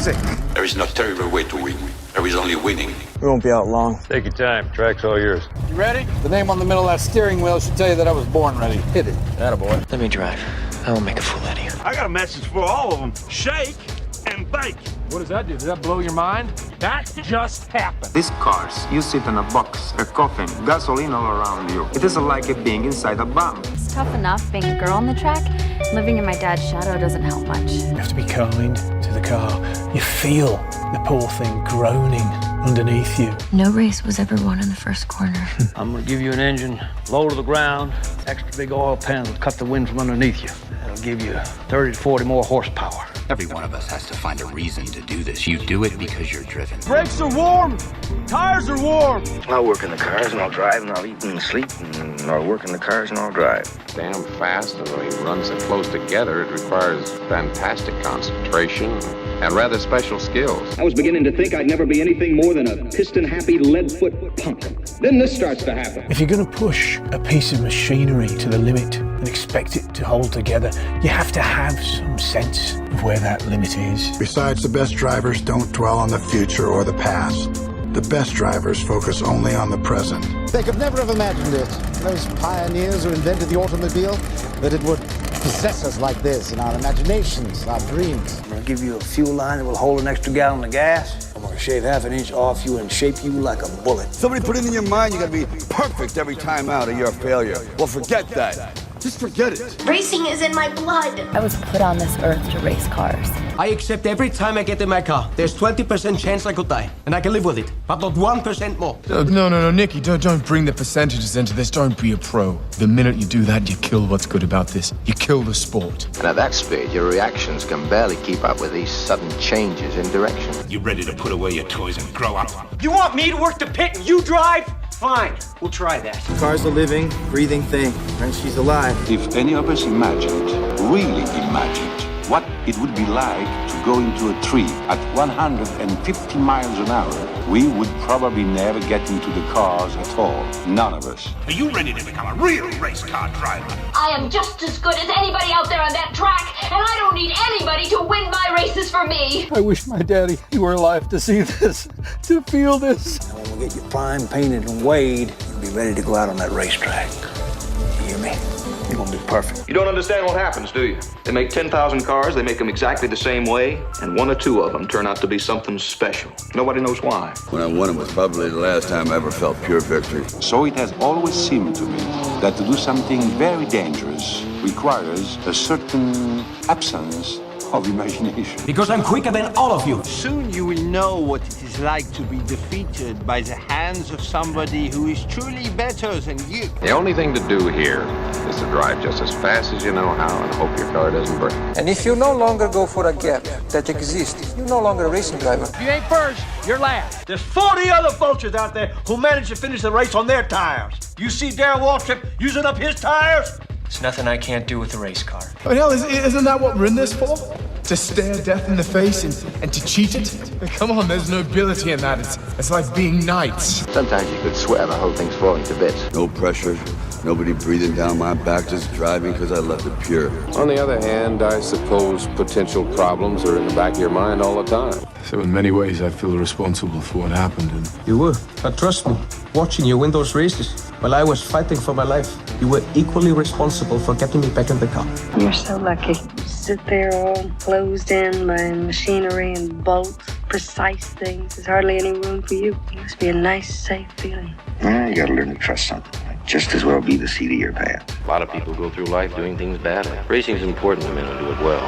sick. There is no terrible way to win. There is only winning. We won't be out long. Take your time. Track's all yours. You ready? The name on the middle of that steering wheel should tell you that I was born ready. Hit it. Attaboy. Let me drive. I won't make a fool out of you. I got a message for all of them. Shake and bake. What does that do? Does that blow your mind? That just happened. These cars, you sit in a box, a coffin, gasoline all around you. It is like being inside a bomb. It's tough enough being a girl on the track. Living in my dad's shadow doesn't help much. You have to be kind to the car. You feel the poor thing groaning underneath you. No race was ever won in the first corner. I'm gonna give you an engine low to the ground, extra big oil pan that'll cut the wind from underneath you. That'll give you 30 to 40 more horsepower. Every one of us has to find a reason to do this. You do it because you're driven. Brakes are warm. Tires are warm. I'll work in the cars and I'll drive and I'll eat and sleep and I'll work in the cars and I'll drive. Damn fast, and when you run so close together, it requires fantastic concentration and rather special skills. I was beginning to think I'd never be anything more than a piston-happy lead-foot punk. Then this starts to happen. If you're going to push a piece of machinery to the limit and expect it to hold together, you have to have some sense of where that limit is. Besides, the best drivers don't dwell on the future or the past. The best drivers focus only on the present. They could never have imagined it. Those pioneers who invented the automobile, that it would possess us like this in our imaginations, our dreams. I'm gonna give you a fuel line that will hold an extra gallon of gas. I'm gonna shave half an inch off you and shape you like a bullet. Somebody put it in your mind you gotta be perfect every time out or you're a failure. Well, forget that. Just forget it. Racing is in my blood. I was put on this earth to race cars. I accept every time I get in my car. There's 20% chance I could die, and I can live with it, but not 1% more. No, Nicky, don't bring the percentages into this. Don't be a pro. The minute you do that, you kill what's good about this. You kill the sport. And at that speed, your reactions can barely keep up with these sudden changes in direction. You ready to put away your toys and grow up? You want me to work the pit and you drive? Fine, we'll try that. The car's a living, breathing thing, and she's alive. If any of us imagined, really imagined, what it would be like to go into a tree at 150 miles an hour, we would probably never get into the cars at all. None of us. Are you ready to become a real race car driver? I am just as good as anybody out there on that track, and I don't need anybody to win my races for me. I wish my daddy were alive to see this, to feel this. And when we get you primed, painted, and weighed, you'll be ready to go out on that racetrack. You hear me? You're gonna be perfect. You don't understand what happens, do you? They make 10,000 cars, they make them exactly the same way, and one or two of them turn out to be something special. Nobody knows why. When I won it was probably the last time I ever felt pure victory. So it has always seemed to me that to do something very dangerous requires a certain absence of imagination. Because I'm quicker than all of you. Soon you will know what it is like to be defeated by the hands of somebody who is truly better than you. The only thing to do here is to drive just as fast as you know how and hope your car doesn't break. And if you no longer go for a gap that exists, you're no longer a racing driver. If you ain't first, you're last. There's 40 other vultures out there who managed to finish the race on their tires. You see Darrell Waltrip using up his tires? There's nothing I can't do with a race car. I mean, hell, isn't that what we're in this for? To stare death in the face and to cheat it? I mean, come on, there's nobility in that. It's like being knights. Sometimes you could swear the whole thing's falling to bits. No pressure, nobody breathing down my back, just driving because I left it pure. On the other hand, I suppose potential problems are in the back of your mind all the time. So in many ways, I feel responsible for what happened. And You were, but trust me, watching you win those races while I was fighting for my life, you were equally responsible for getting me back in the car. You're so lucky. You sit there all closed in by machinery and bolts, precise things. There's hardly any room for you. It must be a nice, safe feeling. You gotta learn to trust something. Might just as well be the seat of your pants. A lot of people go through life doing things badly. Racing's important to men who do it well.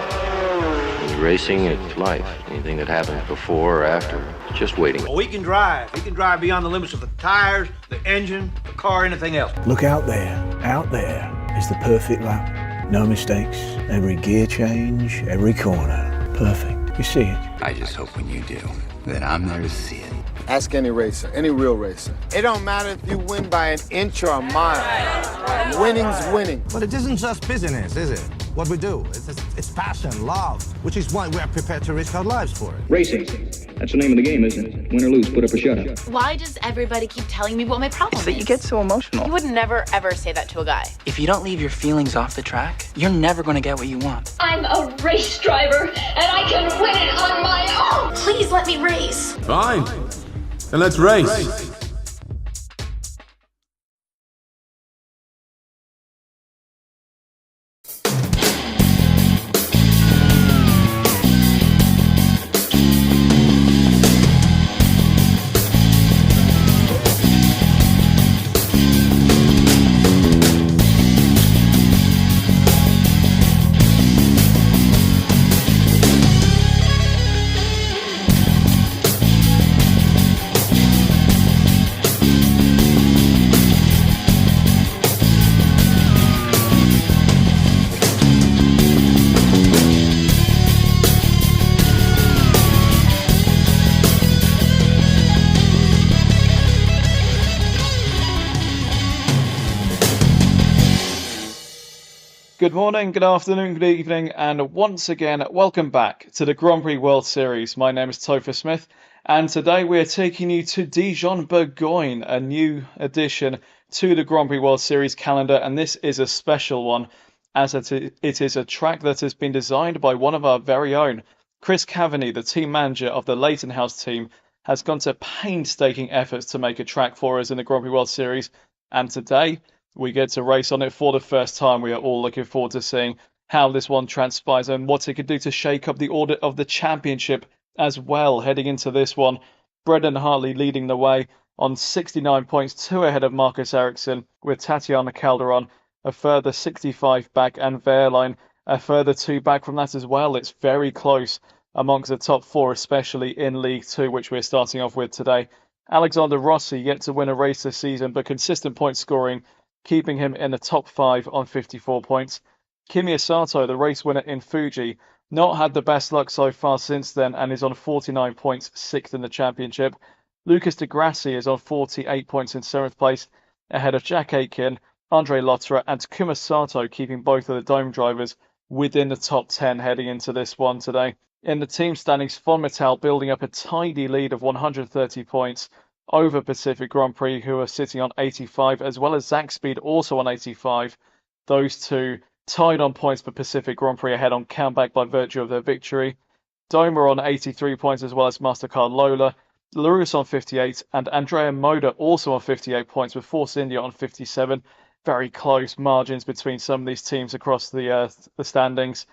When you're racing, it's life. Anything that happens before or after, it's just waiting. Well, we can drive. We can drive beyond the limits of the tires, the engine, the car, anything else. Look out there. Out there is the perfect lap. No mistakes. Every gear change, every corner. Perfect. You see it. I just hope when you do, that I'm there to see it. Ask any racer, any real racer. It don't matter if you win by an inch or a mile. Winning's winning. But it isn't just business, is it? what we do. It's passion, love, which is why we are prepared to risk our lives for it. Racing. That's the name of the game, isn't it? Win or lose, put up or shut up. Why does everybody keep telling me what my problem is? That you get so emotional. You would never, ever say that to a guy. If you don't leave your feelings off the track, you're never going to get what you want. I'm a race driver, and I can win it on my own. Please let me race. Fine. Then let's race. Good morning, good afternoon, good evening, and once again, welcome back to the Grand Prix World Series. My name is Topher Smith, and today we are taking you to Dijon-Bourgogne, a new addition to the Grand Prix World Series calendar, and this is a special one, as it is a track that has been designed by one of our very own. Chris Kavaney, the team manager of the Leighton House team, has gone to painstaking efforts to make a track for us in the Grand Prix World Series, and today we get to race on it for the first time. We are all looking forward to seeing how this one transpires and what it could do to shake up the order of the championship as well. Heading into this one, Brendan Hartley leading the way on 69 points, 2 ahead of Marcus Ericsson, with Tatiana Calderon a further 65 back and Wehrlein a further 2 back from that as well. It's very close amongst the top 4, especially in League 2, which we're starting off with today. Alexander Rossi yet to win a race this season, but consistent point scoring, keeping him in the top 5 on 54 points. Kimi Sato, the race winner in Fuji, not had the best luck so far since then and is on 49 points, 6th in the championship. Lucas de Grassi is on 48 points in 7th place, ahead of Jack Aitken, Andre Lotterer and Takuma Sato, keeping both of the Dome drivers within the top 10 heading into this one today. In the team standings, Von Mittal building up a tidy lead of 130 points over Pacific Grand Prix, who are sitting on 85, as well as Zack also on 85. Those two tied on points for Pacific Grand Prix ahead on comeback by virtue of their victory. Domer on 83 points, as well as Mastercard Lola. LaRousse on 58, and Andrea Moda also on 58 points, with Force India on 57. Very close margins between some of these teams across the standings.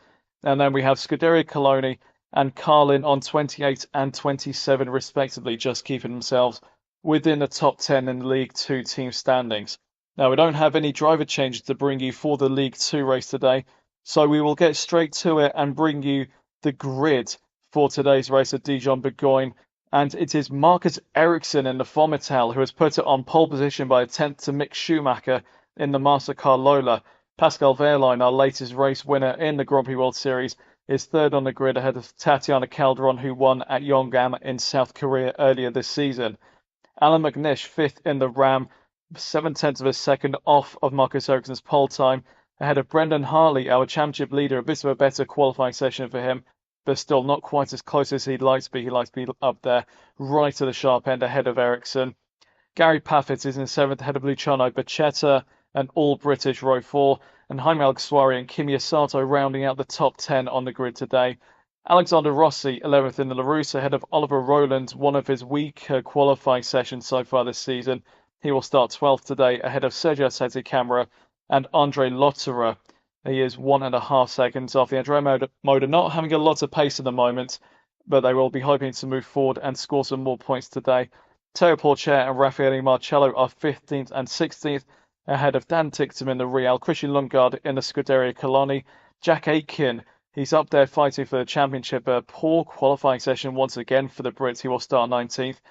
And then we have Scuderia Coloni and Carlin on 28 and 27 respectively, just keeping themselves within the top 10 in the League 2 team standings. Now, we don't have any driver changes to bring you for the League 2 race today, so we will get straight to it and bring you the grid for today's race at Dijon-Bourgogne. And it is Marcus Ericsson in the Von Mittal who has put it on pole position by a 10th to Mick Schumacher in the Mastercard Lola. Pascal Wehrlein, our latest race winner in the Grand Prix World Series, is 3rd on the grid ahead of Tatiana Calderon, who won at Yongan in South Korea earlier this season. Alan McNish 5th in the Ram, 7/10 of a second off of Marcus Ericsson's pole time, ahead of Brendan Hartley, our championship leader. A bit of a better qualifying session for him, but still not quite as close as he'd like to be. He'd like to be up there, right to the sharp end ahead of Ericsson. Gary Paffett is in 7th ahead of Luciano Bacchetta, an all-British row 4, and Jaime Alguersuari and Kimi Sato rounding out the top 10 on the grid today. Alexander Rossi, 11th in the LaRousse, ahead of Oliver Rowland, one of his weaker qualifying sessions so far this season. He will start 12th today, ahead of Sergio Sette Camara and Andre Lotterer. He is 1.5 seconds off. The Andrea Moda not having a lot of pace at the moment, but they will be hoping to move forward and score some more points today. Teo Porcher and Raffaele Marcello are 15th and 16th, ahead of Dan Ticktum in the Real, Christian Lundgaard in the Scuderia Coloni, Jack Aitken. He's up there fighting for the championship. A poor qualifying session once again for the Brits. He will start 19th.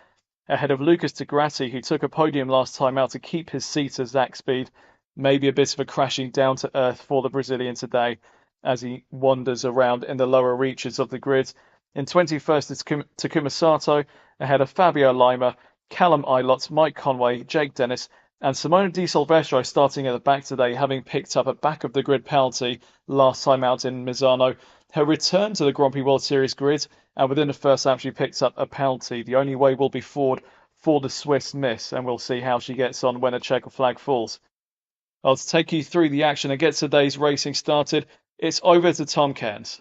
Ahead of Lucas de Grassi, who took a podium last time out to keep his seat as Zack Speed. Maybe a bit of a crashing down to earth for the Brazilian today as he wanders around in the lower reaches of the grid. In 21st is Takuma Sato, ahead of Fabio Lima, Callum Ilott, Mike Conway, Jake Dennis, And Simona Di Silvestro starting at the back today, having picked up a back of the grid penalty last time out in Misano. Her return to the Grand Prix World Series grid, and within the first lap she picked up a penalty. The only way will be forward for the Swiss miss, and we'll see how she gets on when a checker flag falls. I'll take you through the action and get today's racing started. It's over to Tom Cairns.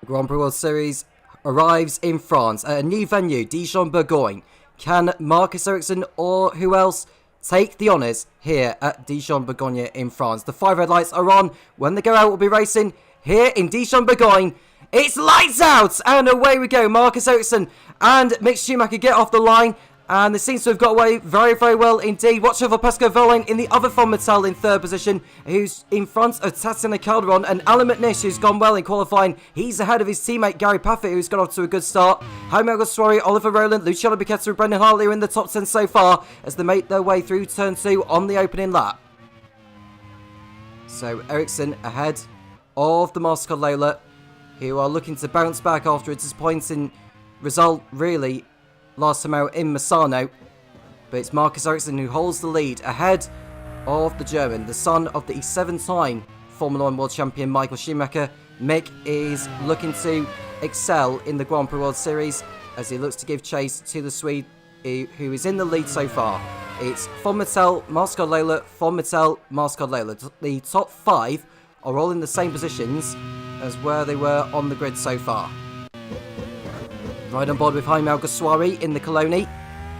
The Grand Prix World Series arrives in France at a new venue, Dijon-Bourgogne. Can Marcus Ericsson or who else take the honours here at Dijon-Bourgogne in France? The 5 red lights are on. When they go out, we'll be racing here in Dijon-Bourgogne. It's lights out! And away we go. Marcus Ericsson and Mick Schumacher get off the line. And they seem to have got away very, very well indeed. Watch out for Pascal Wehrlein in the other Von Mattel in third position, who's in front of Tatiana Calderon, and Alan McNish, who's gone well in qualifying. He's ahead of his teammate Gary Paffett, who's got off to a good start. Jaime Alguersuari, Oliver Rowland, Luciano Becchetta and Brendan Hartley are in the top 10 so far as they make their way through turn 2 on the opening lap. So Ericsson ahead of the Mastercard Lola, who are looking to bounce back after a disappointing result, really, last time out in Misano. But it's Marcus Ericsson who holds the lead ahead of the German, the son of the 7-time Formula 1 World Champion Michael Schumacher. Mick is looking to excel in the Grand Prix World Series as he looks to give chase to the Swede who is in the lead so far. It's Von Mattel, Mastercard Lola, Von Mattel, Mastercard Lola. The top 5 are all in the same positions as where they were on the grid so far. Right on board with Jaime Alguersuari in the Coloni,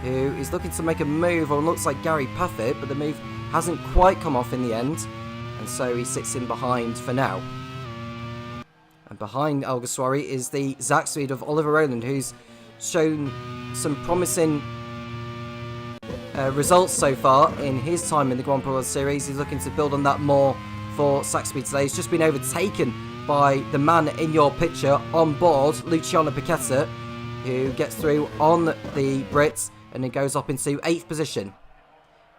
who is looking to make a move on looks like Gary Paffett, but the move hasn't quite come off in the end, and so he sits in behind for now. And behind Alguersuari is the Zach Swede of Oliver Rowland, who's shown some promising results so far in his time in the Grand Prix World Series. He's looking to build on that more for Zach Swede today. He's just been overtaken by the man in your picture on board, Luciano Becchetta, who gets through on the Brits and then goes up into 8th position.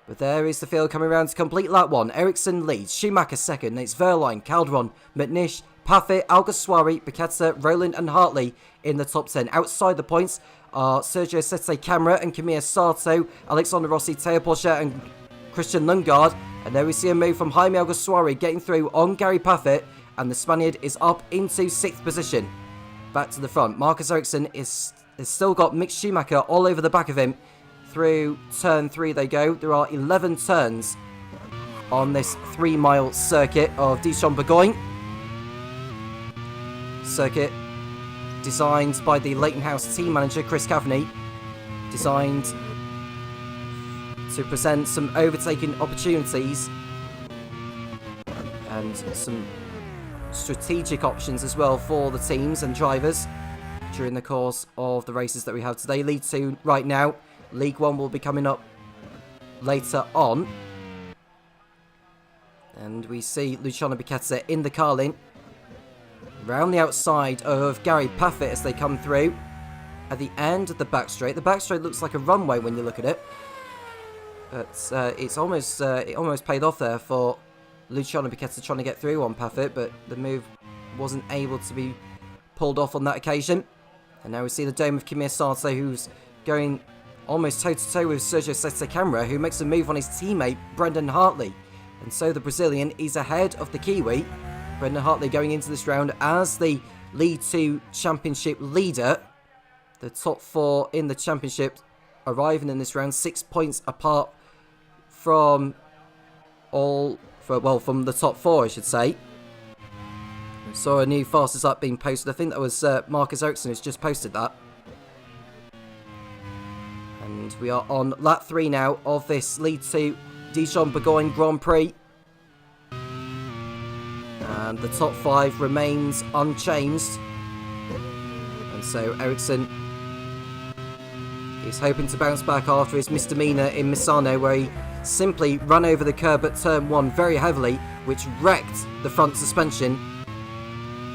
But there is the field coming around to complete lap 1. Ericsson leads, Schumacher second, it's Wehrlein, Calderon, McNish, Paffett, Alguersuari, Becchetta, Rowland and Hartley in the top 10. Outside the points are Sergio Sette Camara and Camille Sarto, Alexander Rossi, Teo Porchet and Christian Lundgaard. And there we see a move from Jaime Alguersuari getting through on Gary Paffett, and the Spaniard is up into 6th position. Back to the front, Marcus Ericsson has still got Mick Schumacher all over the back of him. Through turn 3 they go. There are 11 turns on this 3-mile circuit of Dijon-Bourgogne. Circuit designed by the Leighton House team manager Chris Kavaney, designed to present some overtaking opportunities and some strategic options as well for the teams and drivers during the course of the races that we have today. League 2 right now. League 1 will be coming up later on. And we see Luciano Becchetta in the Carlin round the outside of Gary Paffett as they come through at the end of the back straight. The back straight looks like a runway when you look at it, but it almost paid off there for Luciano Becchetta trying to get through on Paffett, but the move wasn't able to be pulled off on that occasion. And now we see the dome of Camille Sarto, who's going almost toe-to-toe with Sergio Sette Camara, who makes a move on his teammate Brendan Hartley. And so the Brazilian is ahead of the Kiwi. Brendan Hartley going into this round as the League 2 Championship leader. The top 4 in the championship arriving in this round, 6 points apart from from the top 4, I should say. We saw a new fastest lap being posted. I think that was Marcus Ericsson who's just posted that. And we are on lap 3 now of this League 2 Dijon-Bourgogne Grand Prix. And the top 5 remains unchanged. And so Ericsson is hoping to bounce back after his misdemeanour in Misano, where he simply ran over the curb at turn 1 very heavily, which wrecked the front suspension.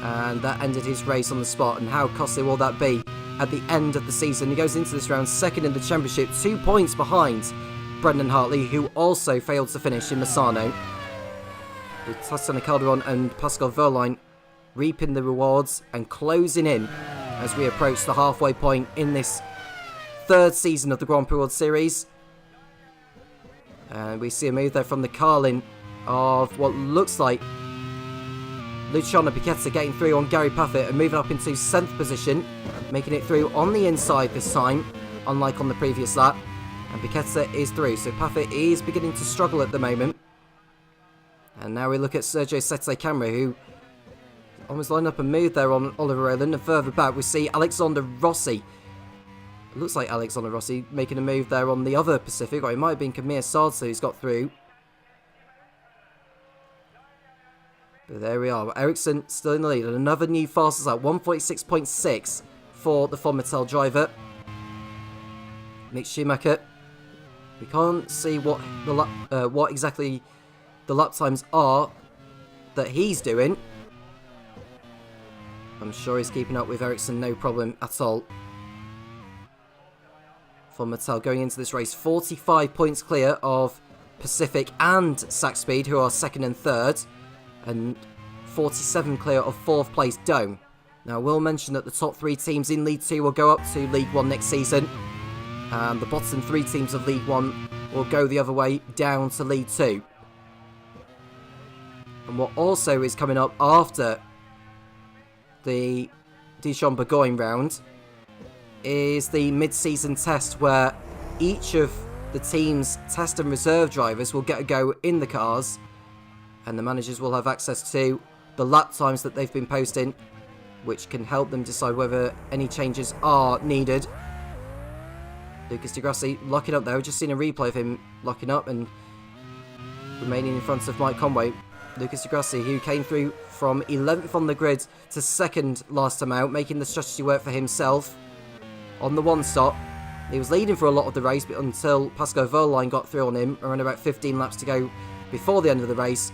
And that ended his race on the spot. And how costly will that be at the end of the season? He goes into this round second in the championship, 2 points behind Brendan Hartley, who also failed to finish in Misano. With Tatiana Calderon and Pascal Wehrlein reaping the rewards and closing in as we approach the halfway point in this third season of the Grand Prix World Series. And we see a move there from the Carlin of what looks like Luciano Piquetta getting through on Gary Paffett and moving up into 7th position, making it through on the inside this time, unlike on the previous lap. And Piquetta is through, so Paffett is beginning to struggle at the moment. And now we look at Sergio Sette Camera, who almost lined up a move there on Oliver Rowland. And further back we see Alexander Rossi. It looks like Alexander Rossi making a move there on the other Pacific, or it might have been Kamir Sardsa who's got through. But there we are, Ericsson still in the lead, and another new fastest lap, 146.6 for the Fonmetal driver. Mick Schumacher. We can't see what exactly the lap times are that he's doing. I'm sure he's keeping up with Ericsson, no problem at all. Fonmetal going into this race 45 points clear of Pacific and Sac Speed, who are 2nd and 3rd, and 47 clear of 4th place Dome. Now I will mention that the top 3 teams in League 2 will go up to League 1 next season, and the bottom 3 teams of League 1 will go the other way down to League 2. And what also is coming up after the Dijon-Bourgogne round is the mid-season test, where each of the team's test and reserve drivers will get a go in the cars, and the managers will have access to the lap times that they've been posting, which can help them decide whether any changes are needed. Lucas Di Grassi locking up there. We've just seen a replay of him locking up and remaining in front of Mike Conway. Lucas Di Grassi, who came through from 11th on the grid to 2nd last time out, making the strategy work for himself on the one stop. He was leading for a lot of the race, but until Pascal Wehrlein got through on him, around about 15 laps to go before the end of the race.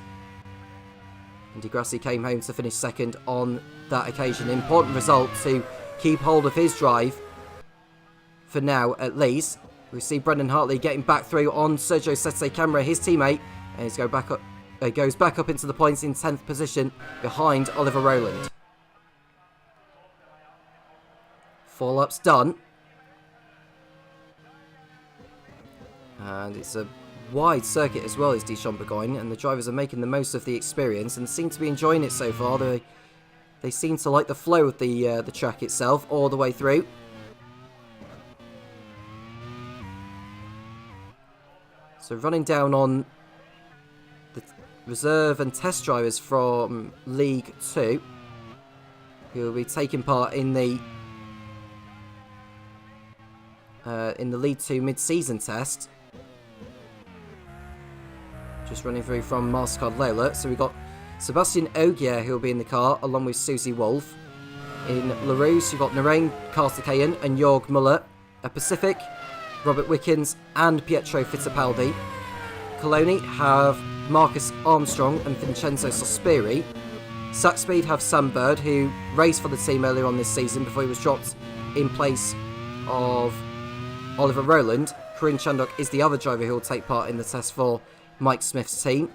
And Di Grassi came home to finish 2nd on that occasion. Important result to keep hold of his drive, for now at least. We see Brendan Hartley getting back through on Sergio Sette Camera, his teammate, and he's goes back up into the points in 10th position behind Oliver Rowland. 4 laps done. And it's a wide circuit as well as Dijon-Bourgogne, and the drivers are making the most of the experience and seem to be enjoying it so far. They seem to like the flow of the track itself all the way through. So running down on the reserve and test drivers from League 2, who will be taking part in the League 2 mid-season test. Just running through from Mastercard Lola. So we've got Sebastian Ogier, who will be in the car, along with Susie Wolf. In LaRousse, you've got Narain Karthikeyan and Jorg Muller. At Pacific, Robert Wickens and Pietro Fittipaldi. Coloni have Marcus Armstrong and Vincenzo Sospiri. Sac Speed have Sam Bird, who raced for the team earlier on this season before he was dropped in place of Oliver Rowland. Corinne Chandok is the other driver who will take part in the test for Mike Smith's team.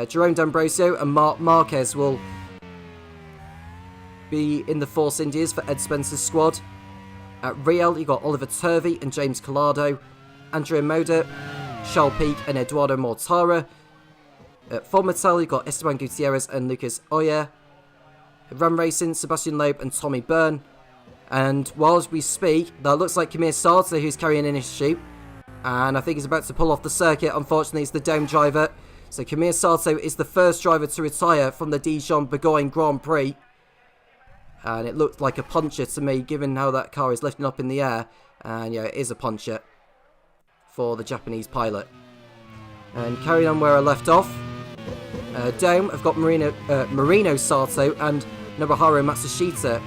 Jerome D'Ambrosio and Mark Marquez will be in the Force Indias for Ed Spencer's squad. At Riel, you've got Oliver Turvey and James Collado, Andrea Moda, Charles Peak and Eduardo Mortara. At Fonmetal, you've got Esteban Gutierrez and Lucas Oyer. At Ram Racing, Sebastian Loeb and Tommy Byrne. And whilst we speak, that looks like Kamir Sardsa who's carrying in his chute. And I think he's about to pull off the circuit. Unfortunately, it's the Dome driver. So Kamir Sardsa is the first driver to retire from the Dijon-Bourgogne Grand Prix. And it looked like a puncher to me, given how that car is lifting up in the air. And yeah, it is a puncher for the Japanese pilot. And carrying on where I left off, Dome, I've got Marino Sato and Nobuharu Matsushita,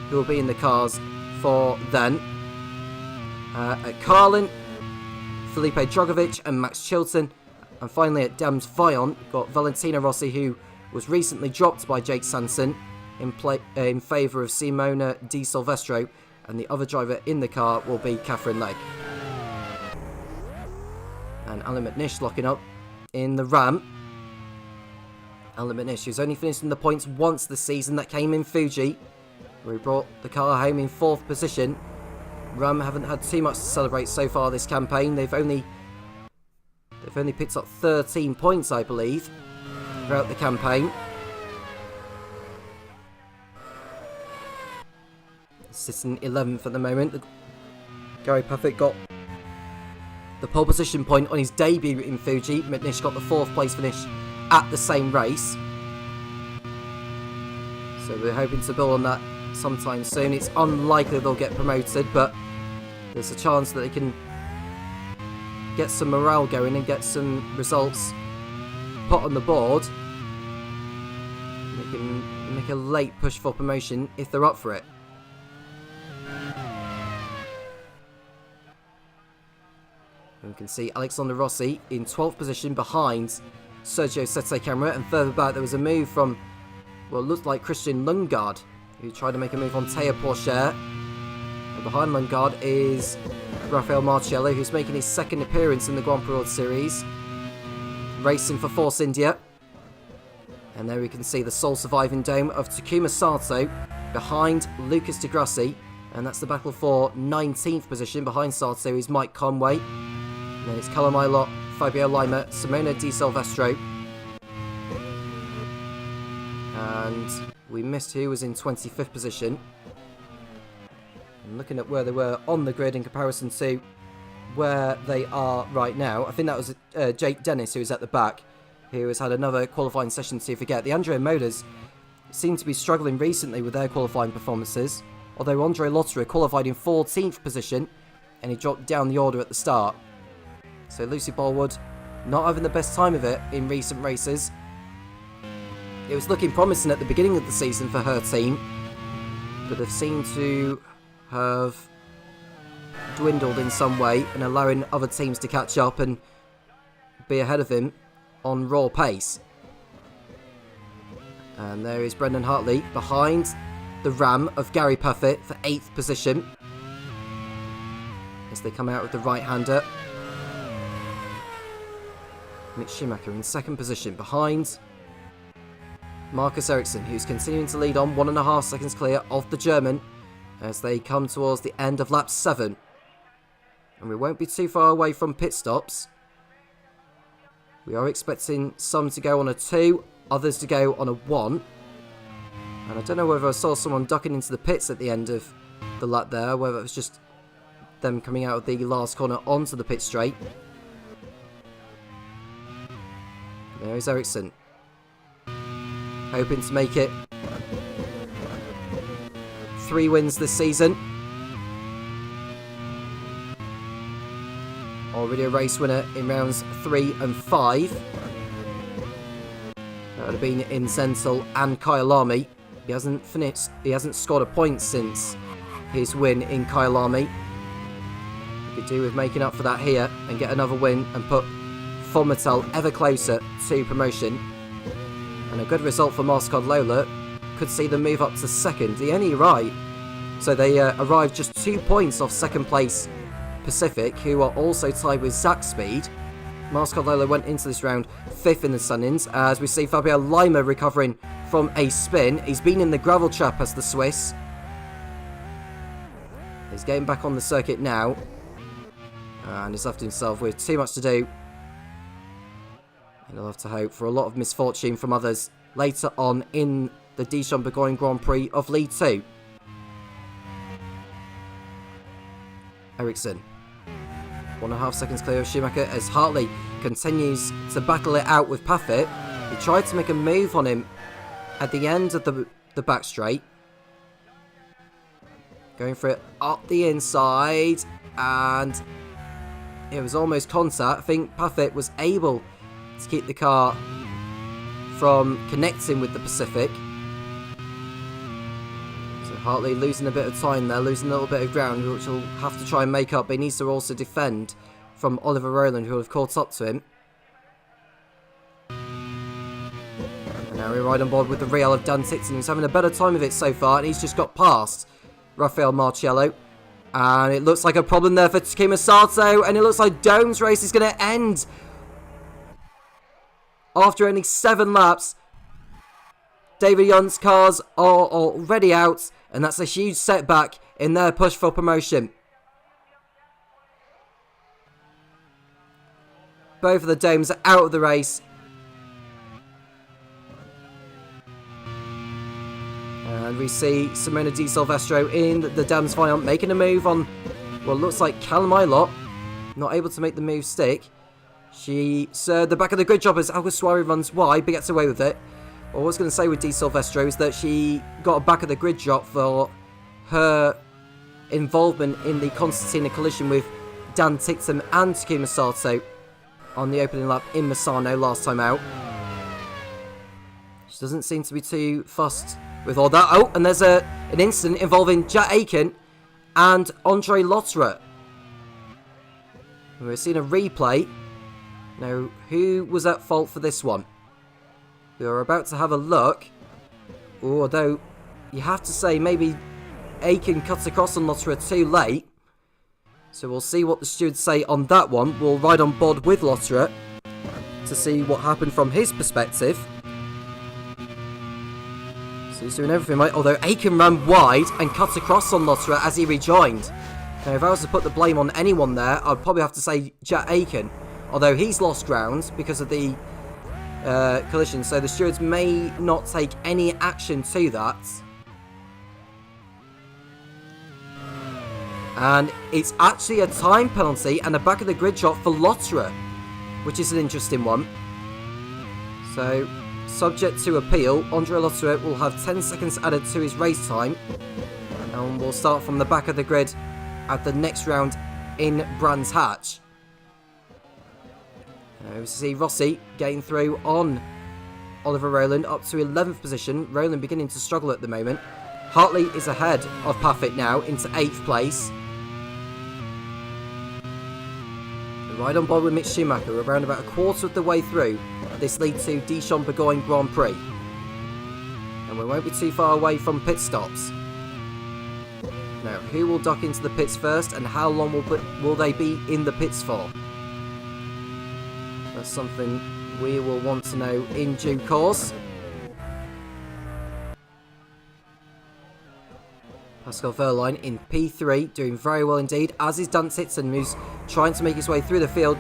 who will be in the cars for then. At Carlin, Felipe Drogovic and Max Chilton. And finally at Dams Vion, we've got Valentina Rossi, who was recently dropped by Jake Sanson in favour of Simona Di Silvestro, and the other driver in the car will be Catherine Legg. And Alan McNish locking up in the Ram. Alan McNish, who's only finished in the points once this season, that came in Fuji, where he brought the car home in 4th position. Ram haven't had too much to celebrate so far this campaign. They've They've only picked up 13 points, I believe, throughout the campaign. Sitting 11th at the moment. Gary Puffett got the pole position point on his debut in Fuji. McNish got the 4th place finish at the same race. So we're hoping to build on that sometime soon. It's unlikely they'll get promoted, but there's a chance that they can get some morale going and get some results put on the board. They can make a late push for promotion if they're up for it. And we can see Alexander Rossi in 12th position behind Sergio Sette Camera, and further back there was a move from, well, it looked like Christian Lundgaard, who tried to make a move on Teo Pourchaire. And behind Lundgaard is Rafael Marciello, who's making his 2nd appearance in the Grand Prix World Series, racing for Force India. And there we can see the sole surviving dome of Takuma Sato behind Lucas Di Grassi, and that's the battle for 19th position. Behind Sato is Mike Conway, and then it's Callum Ilott, Fabio Lima, Simona Di Silvestro, and we missed who was in 25th position. And looking at where they were on the grid in comparison to where they are right now, I think that was Jake Dennis who was at the back, who has had another qualifying session to forget. The Andrea Motors seem to be struggling recently with their qualifying performances, although Andre Lotterer qualified in 14th position and he dropped down the order at the start. So Lucy Ballwood not having the best time of it in recent races. It was looking promising at the beginning of the season for her team, but they've seemed to have dwindled in some way and allowing other teams to catch up and be ahead of him on raw pace. And there is Brendan Hartley behind the Ram of Gary Puffett for 8th position as they come out with the right-hander. Mick Schumacher in 2nd position behind Marcus Ericsson, who's continuing to lead on 1.5 seconds clear of the German as they come towards the end of lap 7. And we won't be too far away from pit stops. We are expecting some to go on a 2, others to go on a 1. And I don't know whether I saw someone ducking into the pits at the end of the lap there, whether it was just them coming out of the last corner onto the pit straight. There is Ericsson, hoping to make it 3 wins this season. Already a race winner in rounds 3 and 5. That would have been in Senthil and Kyalami. He hasn't scored a point since his win in Kyalami. He could do with making up for that here and get another win and put Formatel ever closer to promotion. And a good result for Marscod Lola could see them move up to 2nd. They only arrived, so they arrived just 2 points off 2nd place Pacific, who are also tied with Zach Speed. Marscod Lola went into this round 5th in the Sun-Ins, as we see Fabio Lima recovering from a spin. He's been in the gravel trap as the Swiss. He's getting back on the circuit now, and he's left himself with too much to do. And he'll have to hope for a lot of misfortune from others later on in the Dijon-Bourgogne Grand Prix of League 2. Ericsson, 1.5 seconds clear of Schumacher as Hartley continues to battle it out with Puffett. He tried to make a move on him at the end of the back straight. Going for it up the inside, and it was almost contact. I think Puffett was able to keep the car from connecting with the Pacific. So Hartley losing a bit of time there, losing a little bit of ground, which he'll have to try and make up. But he needs to also defend from Oliver Rowland, who will have caught up to him. And now we're right on board with the Real of Dan Tipton, who's having a better time of it so far, and he's just got past Rafael Marciello. And it looks like a problem there for Takuma Sato, and it looks like Dome's race is going to end after only 7 laps. David Young's cars are already out, and that's a huge setback in their push for promotion. Both of the domes are out of the race. And we see Simona Di Silvestro in the Dams final making a move on what looks like Calamilot. Not able to make the move stick. She served the back of the grid job as Alguersuari runs wide but gets away with it. What I was going to say with Di Silvestro is that she got a back of the grid drop for her involvement in the Constantina collision with Dan Tixon and Takuma Sato on the opening lap in Misano last time out. She doesn't seem to be too fussed with all that. Oh, and there's an incident involving Jack Aiken and Andre Lotterer. We're seeing a replay. Now, who was at fault for this one? We are about to have a look. Although, you have to say maybe Aiken cuts across on Lotterer too late. So we'll see what the stewards say on that one. We'll ride on board with Lotterer to see what happened from his perspective. So he's doing everything right. Although Aiken ran wide and cut across on Lotterer as he rejoined. Now, if I was to put the blame on anyone there, I'd probably have to say Jack Aiken. Although he's lost ground because of the collision. So the stewards may not take any action to that. And it's actually a time penalty and a back of the grid shot for Lotterer, which is an interesting one. So, subject to appeal, Andre Lotterer will have 10 seconds added to his race time. And we'll start from the back of the grid at the next round in Brands Hatch. We see Rossi getting through on Oliver Rowland up to 11th position. Rowland beginning to struggle at the moment. Hartley is ahead of Paffett now into 8th place. Right on board with Mick Schumacher. We're around about a quarter of the way through this lead to Dijon-Bourgogne Grand Prix. And we won't be too far away from pit stops. Now, who will duck into the pits first and how long will they be in the pits for? That's something we will want to know in due course. Pascal Wehrlein in P3, doing very well indeed, as is Dan Tixon, who's trying to make his way through the field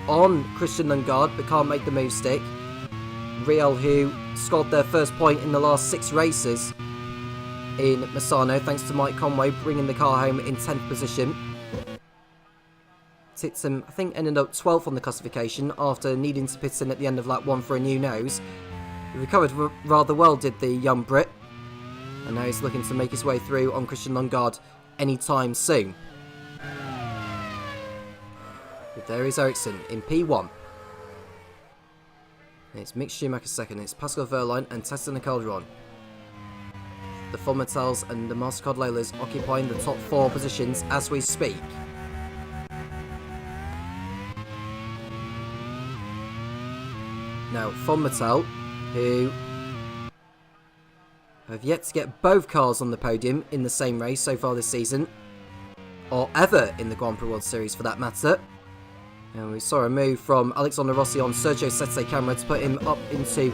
on Christian Lundgaard, but can't make the move stick. Riel, who scored their first point in the last 6 races in Misano, thanks to Mike Conway bringing the car home in 10th position. Tixon, I think, ended up 12th on the classification after needing to pit in at the end of lap 1 for a new nose. He recovered rather well, did the young Brit. And now he's looking to make his way through on Christian Lundgaard anytime soon. But there is Ericsson in P1. And it's Mick Schumacher second. It's Pascal Wehrlein and Tessina Calderon. The Fonmatels and the MasterCard Lolas occupying the top 4 positions as we speak. Now, Fonmatel, who have yet to get both cars on the podium in the same race so far this season, or ever in the Grand Prix World Series for that matter. And we saw a move from Alexander Rossi on Sergio Sette Camera to put him up into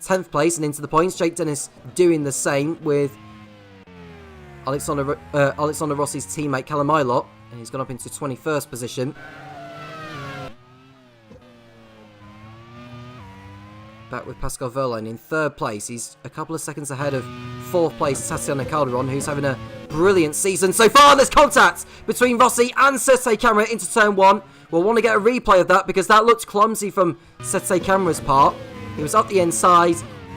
10th place and into the points. Jake Dennis doing the same with Alexander Rossi's teammate Callum Ilott, and he's gone up into 21st position. Back with Pascal Wehrlein in 3rd place. He's a couple of seconds ahead of 4th place Tatiana Calderon, who's having a brilliant season so far. There's contact between Rossi and Sette Camera into turn 1. We'll want to get a replay of that because that looked clumsy from Sette Camera's part. He was up the inside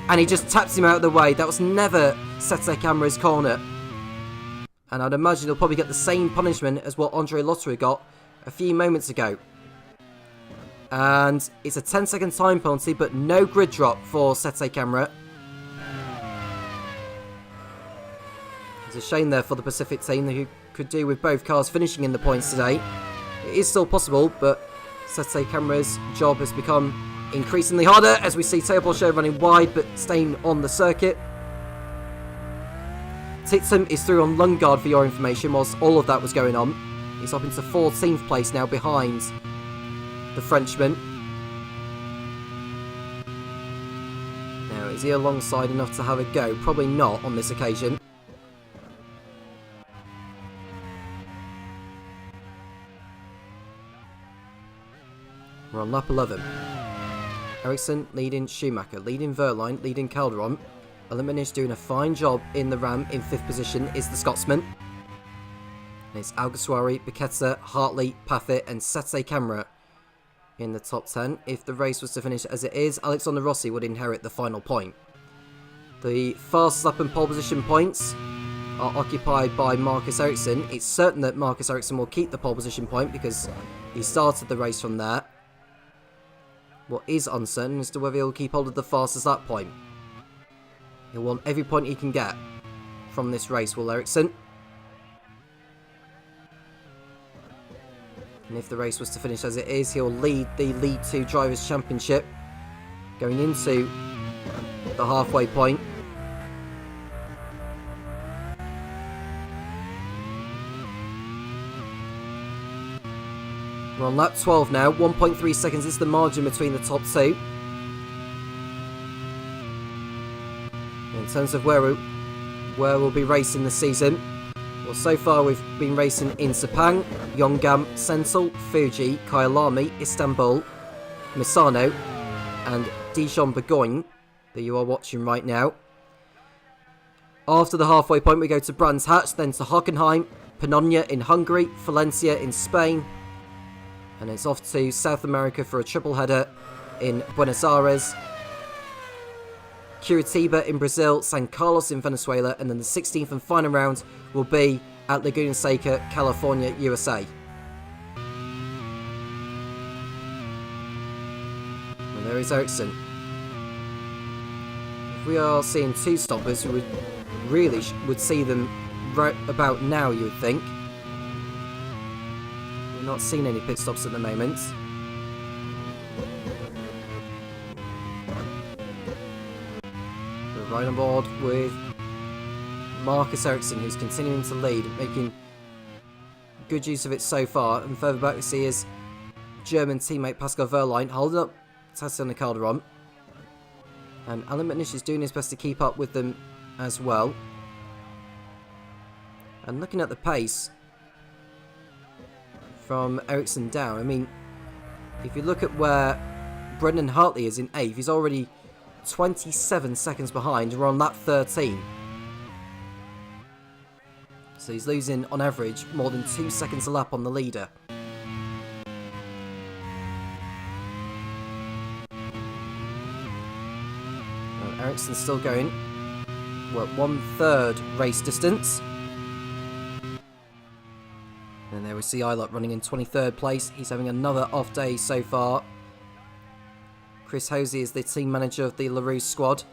and he just tapped him out of the way. That was never Sette Camera's corner. And I'd imagine he'll probably get the same punishment as what Andre Lotterer got a few moments ago. And it's a 10-second time penalty, but no grid drop for Sette Camera. It's a shame there for the Pacific team who could do with both cars finishing in the points today. It is still possible, but Sette Camera's job has become increasingly harder as we see Théo Pourchaire running wide but staying on the circuit. Tixon is through on Lundgaard for your information whilst all of that was going on. He's up into 14th place now behind the Frenchman. Now, is he alongside enough to have a go? Probably not on this occasion. We're on lap 11. Ericsson leading Schumacher, leading Verline, leading Calderon. Eliminich doing a fine job in the Ram in 5th position is the Scotsman. And it's Alguersuari, Bichetta, Hartley, Paffett and Sete Camera in the top 10. If the race was to finish as it is, Alexander Rossi would inherit the final point. The fastest lap and pole position points are occupied by Marcus Ericsson. It's certain that Marcus Ericsson will keep the pole position point because he started the race from there. What is uncertain as to whether he'll keep hold of the fastest lap point. He'll want every point he can get from this race, will Ericsson. And if the race was to finish as it is, he'll lead the League 2 Drivers' Championship going into the halfway point. We're on lap 12 now. 1.3 seconds is the margin between the top two. In terms of where we'll be racing this season, well, so far we've been racing in Sepang, Yongam, Sentul, Fuji, Kyalami, Istanbul, Misano, and Dijon-Bourgogne that you are watching right now. After the halfway point, we go to Brands Hatch, then to Hockenheim, Pannonia in Hungary, Valencia in Spain, and it's off to South America for a triple header in Buenos Aires, Curitiba in Brazil, San Carlos in Venezuela, and then the 16th and final round will be at Laguna Seca, California, USA. And there is Ericsson. If we are seeing two stoppers, we would see them right about now, you would think. We're not seeing any pit stops at the moment. We're right on board with Marcus Ericsson, who's continuing to lead, making good use of it so far. And further back we see his German teammate Pascal Wehrlein holding up Tatiana Calderon. And Alan McNish is doing his best to keep up with them as well. And looking at the pace from Ericsson down, I mean, if you look at where Brendan Hartley is in 8th, he's already 27 seconds behind. We're on lap 13. So he's losing, on average, more than 2 seconds a lap on the leader. Well, Ericsson's still going. We're at 1/3 race distance. And there we see Eilert running in 23rd place. He's having another off day so far. Chris Hosey is the team manager of the LaRue squad.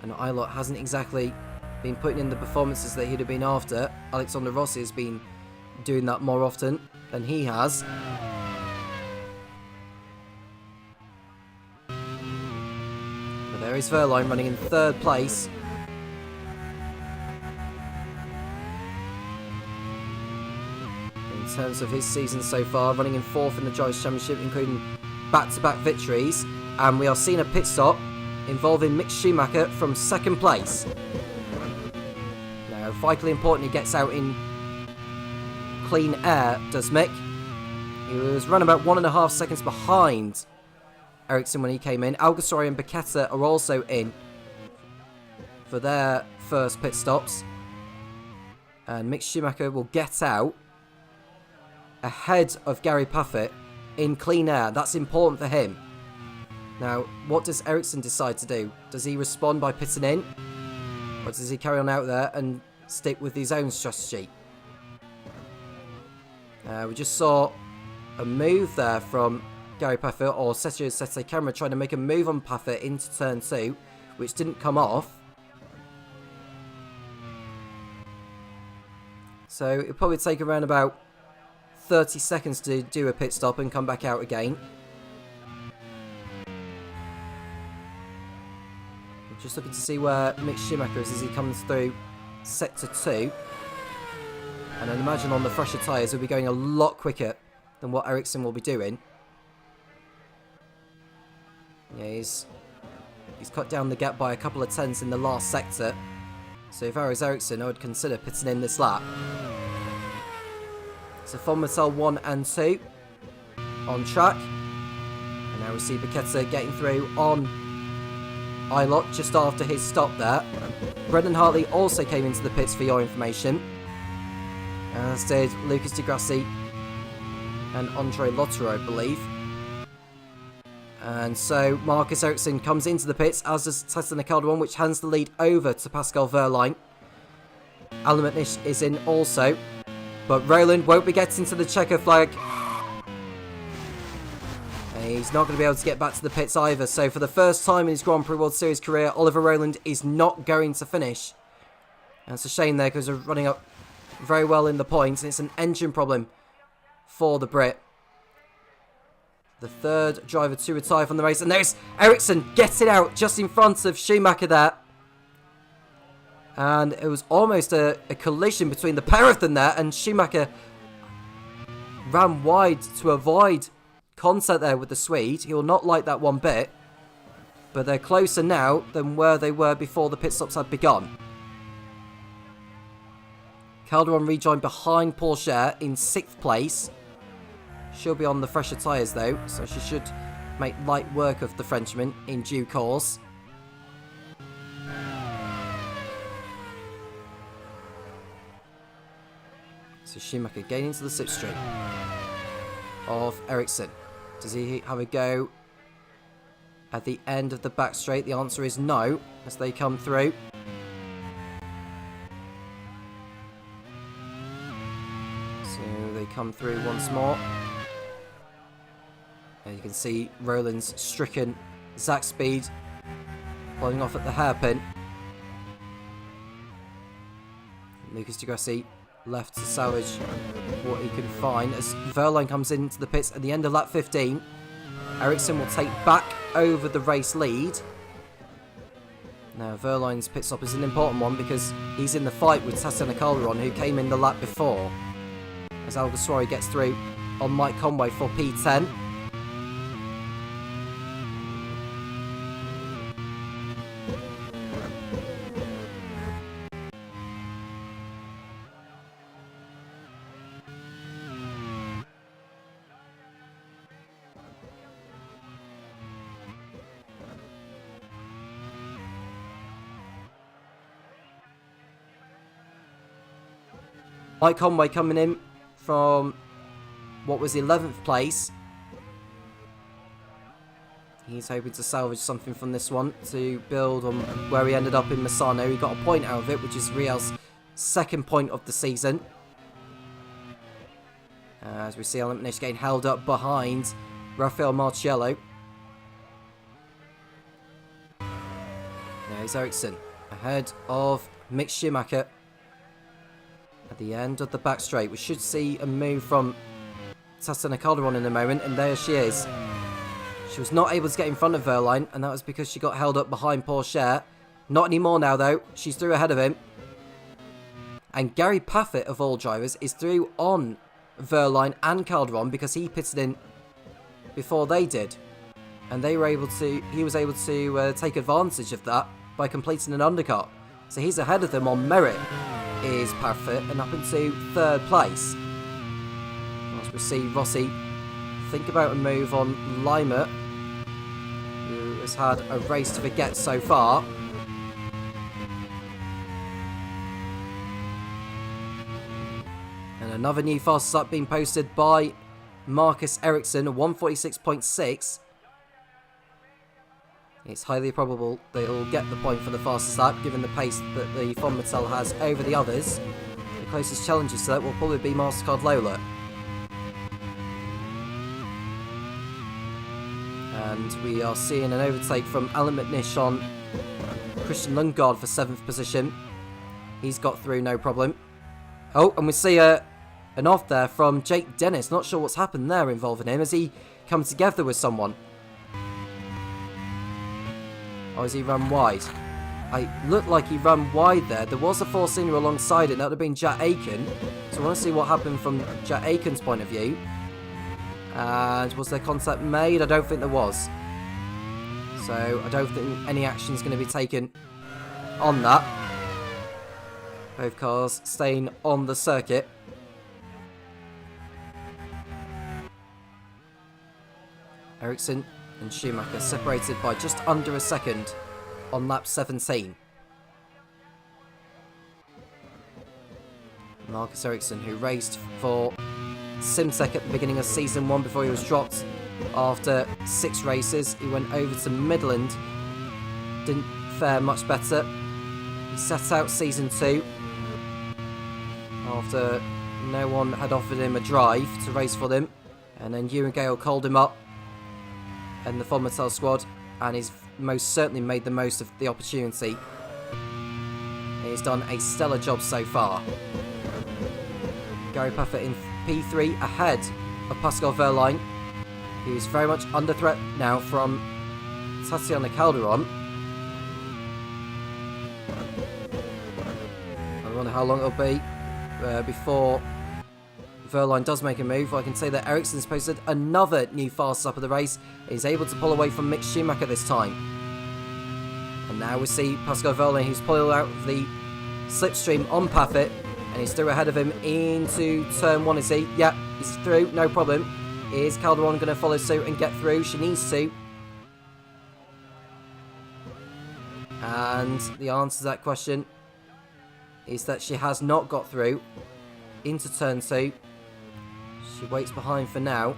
And Eilert hasn't exactly been putting in the performances that he'd have been after. Alexander Rossi has been doing that more often than he has. But there is Wehrlein running in 3rd place. In terms of his season so far, running in 4th in the Drivers' Championship, including back-to-back victories. And we are seeing a pit stop involving Mick Schumacher from 2nd place. Now, vitally important he gets out in clean air, does Mick. He was running about 1.5 seconds behind Ericsson when he came in. Alguersuari and Bichetta are also in for their first pit stops. And Mick Schumacher will get out ahead of Gary Paffett in clean air. That's important for him. Now, what does Ericsson decide to do? Does he respond by pitting in? Or does he carry on out there and stick with his own strategy? We just saw a move there from Gary Paffett, or Sergio Sete Camera trying to make a move on Paffett into turn 2, which didn't come off. So it'll probably take around about 30 seconds to do a pit stop and come back out again. Just looking to see where Mick Schumacher is as he comes through sector 2. And I'd imagine on the fresher tyres he'll be going a lot quicker than what Ericsson will be doing. Yeah, he's cut down the gap by a couple of tenths in the last sector. So if I was Ericsson, I would consider pitting in this lap. So Fonmetal 1 and 2 on track. And now we see Paqueta getting through on Ilott just after his stop there. Brendan Hartley also came into the pits for your information, as did Lucas Di Grassi and Andre Lotterer, I believe. And so Marcus Ericsson comes into the pits, as does Tatiana Calderon, which hands the lead over to Pascal Wehrlein. Alan McNish is in also, but Roland won't be getting to the checker flag. And he's not going to be able to get back to the pits either, so for the first time in his Grand Prix World Series career, Oliver Roland is not going to finish. And it's a shame there, because they're running up very well in the points, and it's an engine problem for the Brit. The third driver to retire from the race. And there's Ericsson getting out just in front of Schumacher there. And it was almost a collision between the pair of them there. And Schumacher ran wide to avoid contact there with the Swede. He will not like that one bit. But they're closer now than where they were before the pit stops had begun. Calderon rejoined behind Pourchaire in 6th place. She'll be on the fresher tyres though, so she should make light work of the Frenchman in due course. So Schumacher getting into the slipstream of Ericsson. Does he have a go at the end of the back straight? The answer is no, as they come through. So they come through once more. And you can see Roland's stricken Zach speed blowing off at the hairpin. Lucas Di Grassi left to salvage what he can find as Wehrlein comes into the pits at the end of lap 15. Ericsson will take back over the race lead. Now Wehrlein's pit stop is an important one because he's in the fight with Tatiana Calderon, who came in the lap before, as Alguersuari gets through on Mike Conway for P10. Mike Conway coming in from what was 11th place. He's hoping to salvage something from this one to build on where he ended up in Misano. He got a point out of it, which is Rial's 2nd point of the season. As we see Alan McNish getting held up behind Rafael Marciello. There's Ericsson ahead of Mick Schumacher. At the end of the back straight, we should see a move from Tatiana Calderon in a moment, and there she is. She was not able to get in front of Wehrlein, and that was because she got held up behind Pourchaire. Not anymore now, though. She's through ahead of him. And Gary Paffett, of all drivers, is through on Wehrlein and Calderon because he pitted in before they did. And he was able to take advantage of that by completing an undercut. So he's ahead of them on merit, is Paffett, and up into 3rd place. As we see Rossi think about a move on Lima, who has had a race to forget so far. And another new fastest lap being posted by Marcus Ericsson, 146.6. It's highly probable that he'll get the point for the fastest lap, given the pace that the Fonmatel has over the others. The closest challengers to that will probably be MasterCard Lola. And we are seeing an overtake from Alan McNish on Christian Lundgaard for 7th position. He's got through no problem. Oh, and we see an off there from Jake Dennis. Not sure what's happened there involving him. Has he come together with someone? Or has he run wide? It looked like he ran wide there. There was a force senior alongside it. That would have been Jack Aiken. So I want to see what happened from Jack Aiken's point of view. And was there contact made? I don't think there was. So I don't think any action is going to be taken on that. Both cars staying on the circuit. Ericsson and Schumacher separated by just under a second on lap 17. Marcus Ericsson, who raced for Simtech at the beginning of Season 1 before he was dropped after 6 races. He went over to Midland, didn't fare much better. He set out Season 2 after no one had offered him a drive to race for them, and then Ewan Gale called him up and the Fonmatel squad, and he's most certainly made the most of the opportunity. He's done a stellar job so far. Gary Puffer in P3 ahead of Pascal Wehrlein, who is very much under threat now from Tatiana Calderon. I wonder how long it'll be before Wehrlein does make a move. I can say that Ericsson's posted another new fast up of the race. He's able to pull away from Mick Schumacher this time. And now we see Pascal Wehrlein, who's pulled out of the slipstream on Paffett, and he's through ahead of him into turn 1, is he? Yeah, he's through, no problem. Is Calderon going to follow suit and get through? She needs to. And the answer to that question is that she has not got through into turn 2. She waits behind for now.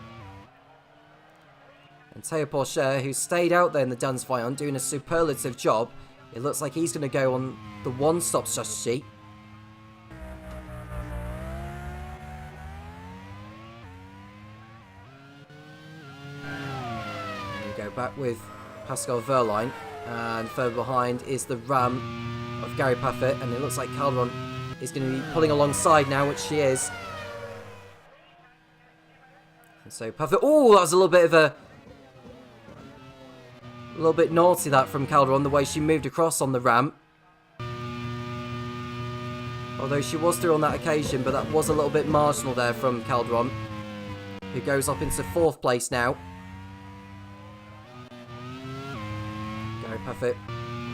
And Théo Pourchaire, who stayed out there in the Duns Vion doing a superlative job, it looks like he's going to go on the one-stop strategy. We go back with Pascal Wehrlein, and further behind is the Ram of Gary Paffett, and it looks like Calderon is going to be pulling alongside now, which she is. And so Paffett, oh, that was a little bit naughty that from Calderon, the way she moved across on the ramp. Although she was through on that occasion, but that was a little bit marginal there from Calderon, who goes up into 4th place now. Gary Paffett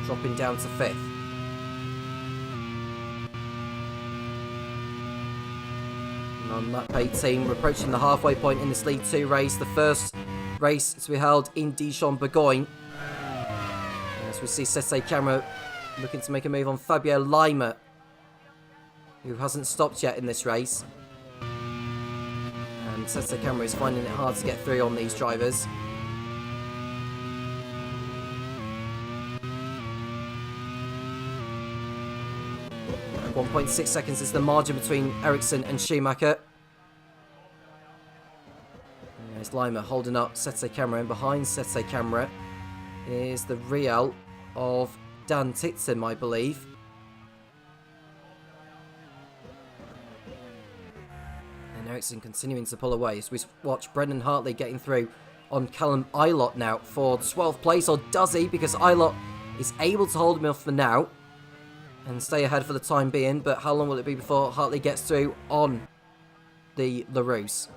dropping down to 5th. And on lap 18, we're approaching the halfway point in this League 2 race, the first race to be held in Dijon-Bourgogne. As we see Sette Camera looking to make a move on Fabio Lima, who hasn't stopped yet in this race. And Sette Camera is finding it hard to get through on these drivers. And 1.6 seconds is the margin between Ericsson and Schumacher. And there's Lima holding up Sette Camera, and behind Sette Camera is the Real of Dan Titsem, I believe. And Ericsson continuing to pull away as we watch Brendan Hartley getting through on Callum Ilott now for 12th place, or does he? Because Ilott is able to hold him off for now and stay ahead for the time being, but how long will it be before Hartley gets through on the LaRousse?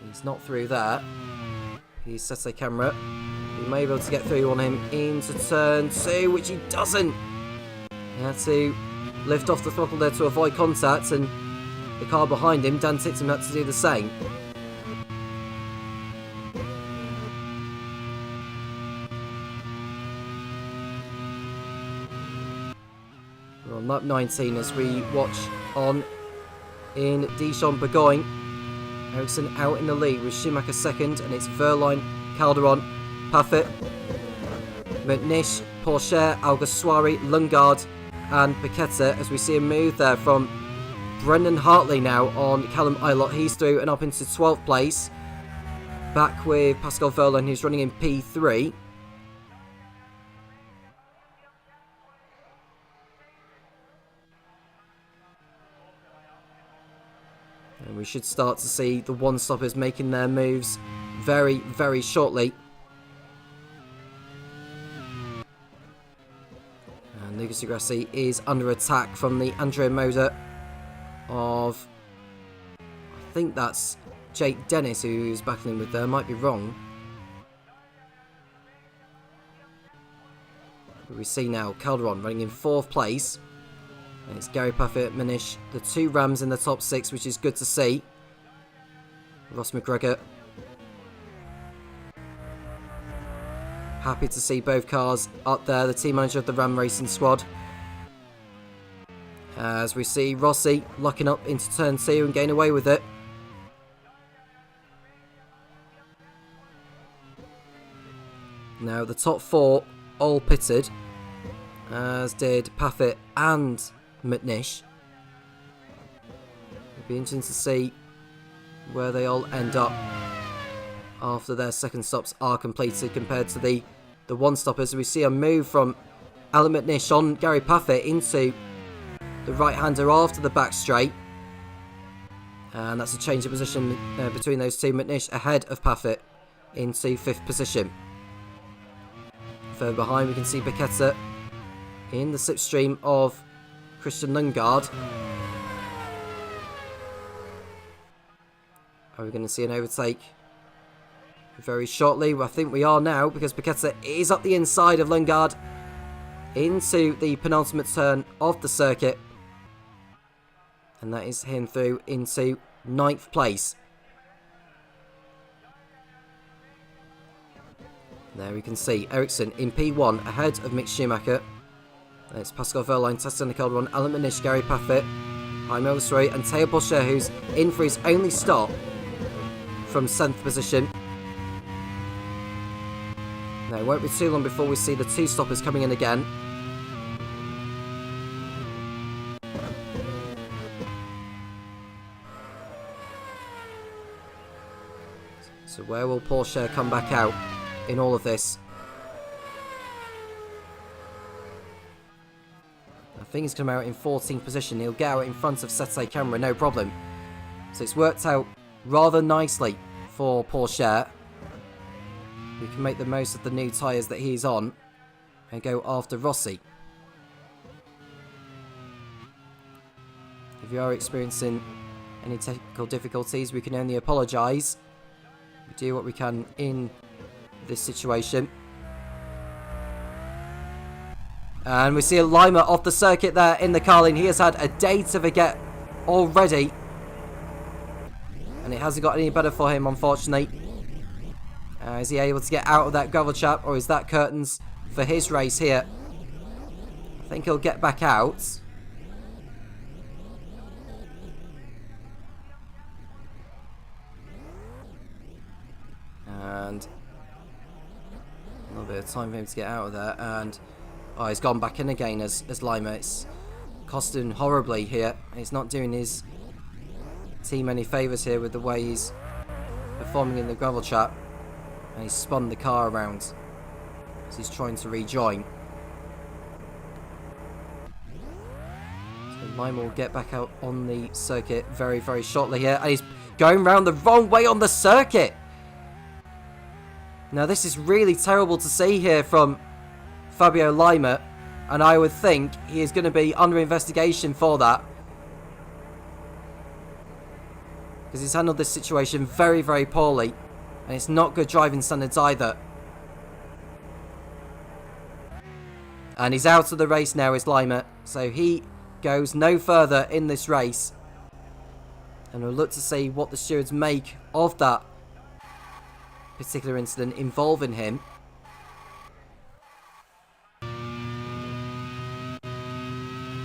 He's not through that. He's Sette Camera. He may be able to get through on him into turn 2, which he doesn't. He had to lift off the throttle there to avoid contact, and the car behind him, Dan Titsem, had to do the same. We're on lap 19 as we watch on in Dijon-Bourgogne. Ericsson out in the lead with Schumacher second, and it's Wehrlein, Calderon, Paffett, McNish, Pourchaire, Alguersuari, Lundgaard and Paqueta, as we see a move there from Brendan Hartley now on Callum Ilott. He's through and up into 12th place. Back with Pascal Wehrlein, who's running in P3. And we should start to see the one-stoppers making their moves very, very shortly. And Lucas Di Grassi is under attack from the Andrea Moda of, I think that's Jake Dennis who's battling with there, might be wrong. But we see now Calderon running in 4th place. And it's Gary Paffett, Manish, the 2 Rams in the top 6, which is good to see. Ross McGregor. Happy to see both cars up there, the team manager of the Ram Racing squad. As we see Rossi locking up into turn 2 and getting away with it. Now the top 4 all pitted, as did Paffett and McNish. It'll be interesting to see where they all end up after their second stops are completed compared to the one stoppers. We see a move from Alan McNish on Gary Paffett into the right-hander after the back straight. And that's a change of position between those two. McNish ahead of Paffett into 5th position. Further behind we can see Becchetta in the slipstream of Christian Lundgaard. Are we going to see an overtake very shortly? Well, I think we are now, because Becchetta is up the inside of Lundgaard into the penultimate turn of the circuit. And that is him through into 9th place. There we can see Ericsson in P1 ahead of Mick Schumacher. It's Pascal Wehrlein, Tessa Calderon, Alan Manish, Gary Paffett, Jaime Elvisroy and Teo Boscher, who's in for his only stop from 7th position. Now it won't be too long before we see the 2 stoppers coming in again. So where will Porsche come back out in all of this? I think he's come out in 14th position. He'll get out in front of Sete Camera, no problem. So it's worked out rather nicely for Porsche. We can make the most of the new tyres that he's on and go after Rossi. If you are experiencing any technical difficulties, we can only apologise. We do what we can in this situation. And we see a Lima off the circuit there in the Carlin. He has had a day to forget already. And it hasn't got any better for him, unfortunately. Is he able to get out of that gravel trap, or is that curtains for his race here? I think he'll get back out. And a little bit of time for him to get out of there. And oh, he's gone back in again as Lima. It's costing horribly here. He's not doing his team any favours here with the way he's performing in the gravel trap. And he's spun the car around as he's trying to rejoin. So Lima will get back out on the circuit very, very shortly here. And he's going round the wrong way on the circuit. Now this is really terrible to see here from Fabio Lima. And I would think he is going to be under investigation for that. Because he's handled this situation very, very poorly. And it's not good driving standards either. And he's out of the race now, is Lima. So he goes no further in this race. And we'll look to see what the stewards make of that particular incident involving him.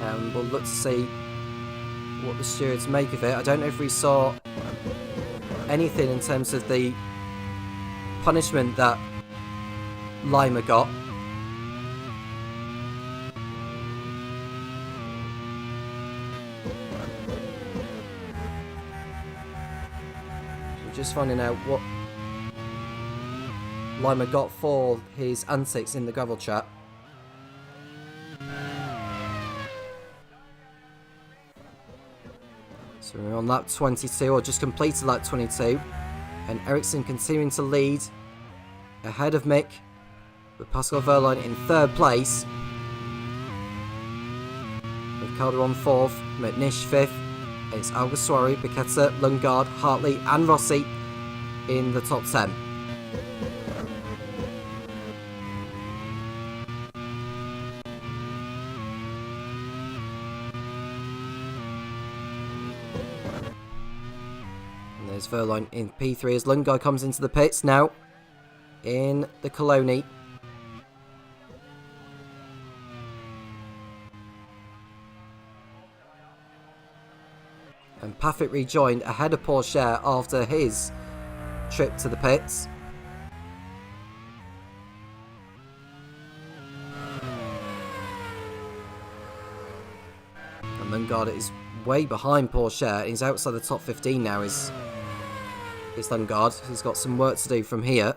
And we'll look to see what the stewards make of it. I don't know if we saw anything in terms of the punishment that Lima got. So just finding out what Lima got for his antics in the gravel trap. So we're on lap 22, or just completed lap 22. And Ericsson continuing to lead ahead of Mick, with Pascal Wehrlein in 3rd place. With Calderon 4th, McNish 5th. It's Alguersuari, Becchetta, Lundgaard, Hartley and Rossi in the top 10. There's Verline in P3 as Lundgaard comes into the pits now in the Colony. And Paffett rejoined ahead of Pourchaire after his trip to the pits. And Lundgaard is way behind Pourchaire. He's outside the top 15 now, is Lundgaard. He's got some work to do from here.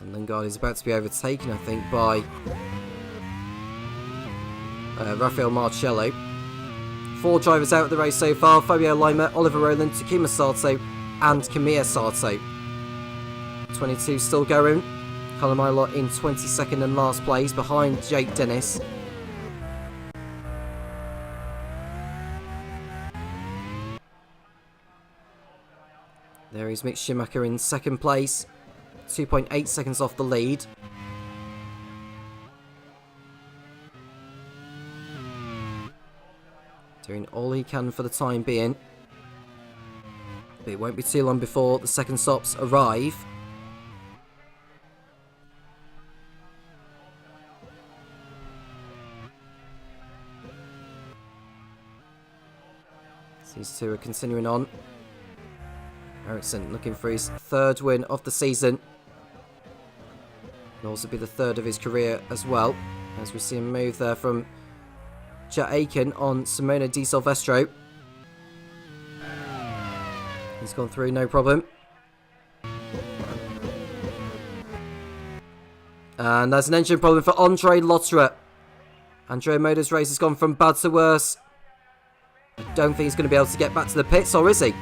And Lundgaard is about to be overtaken, I think, by Rafael Marcello. 4 drivers out of the race so far: Fabio Lima, Oliver Rowland, Takuma Sato and Kamiya Sato. 22 still going. Callum Ilott in 22nd and last place behind Jake Dennis. There is Mick Schumacher in 2nd place, 2.8 seconds off the lead. Doing all he can for the time being. But it won't be too long before the second stops arrive. These two are continuing on. Ericsson looking for his 3rd win of the season. It'll also be the 3rd of his career as well, as we see him move there from Jet Aiken on Simona Di Silvestro. He's gone through, no problem. And there's an engine problem for Andre Lotterer. Andrea Moda's race has gone from bad to worse. I don't think he's going to be able to get back to the pits, or is he?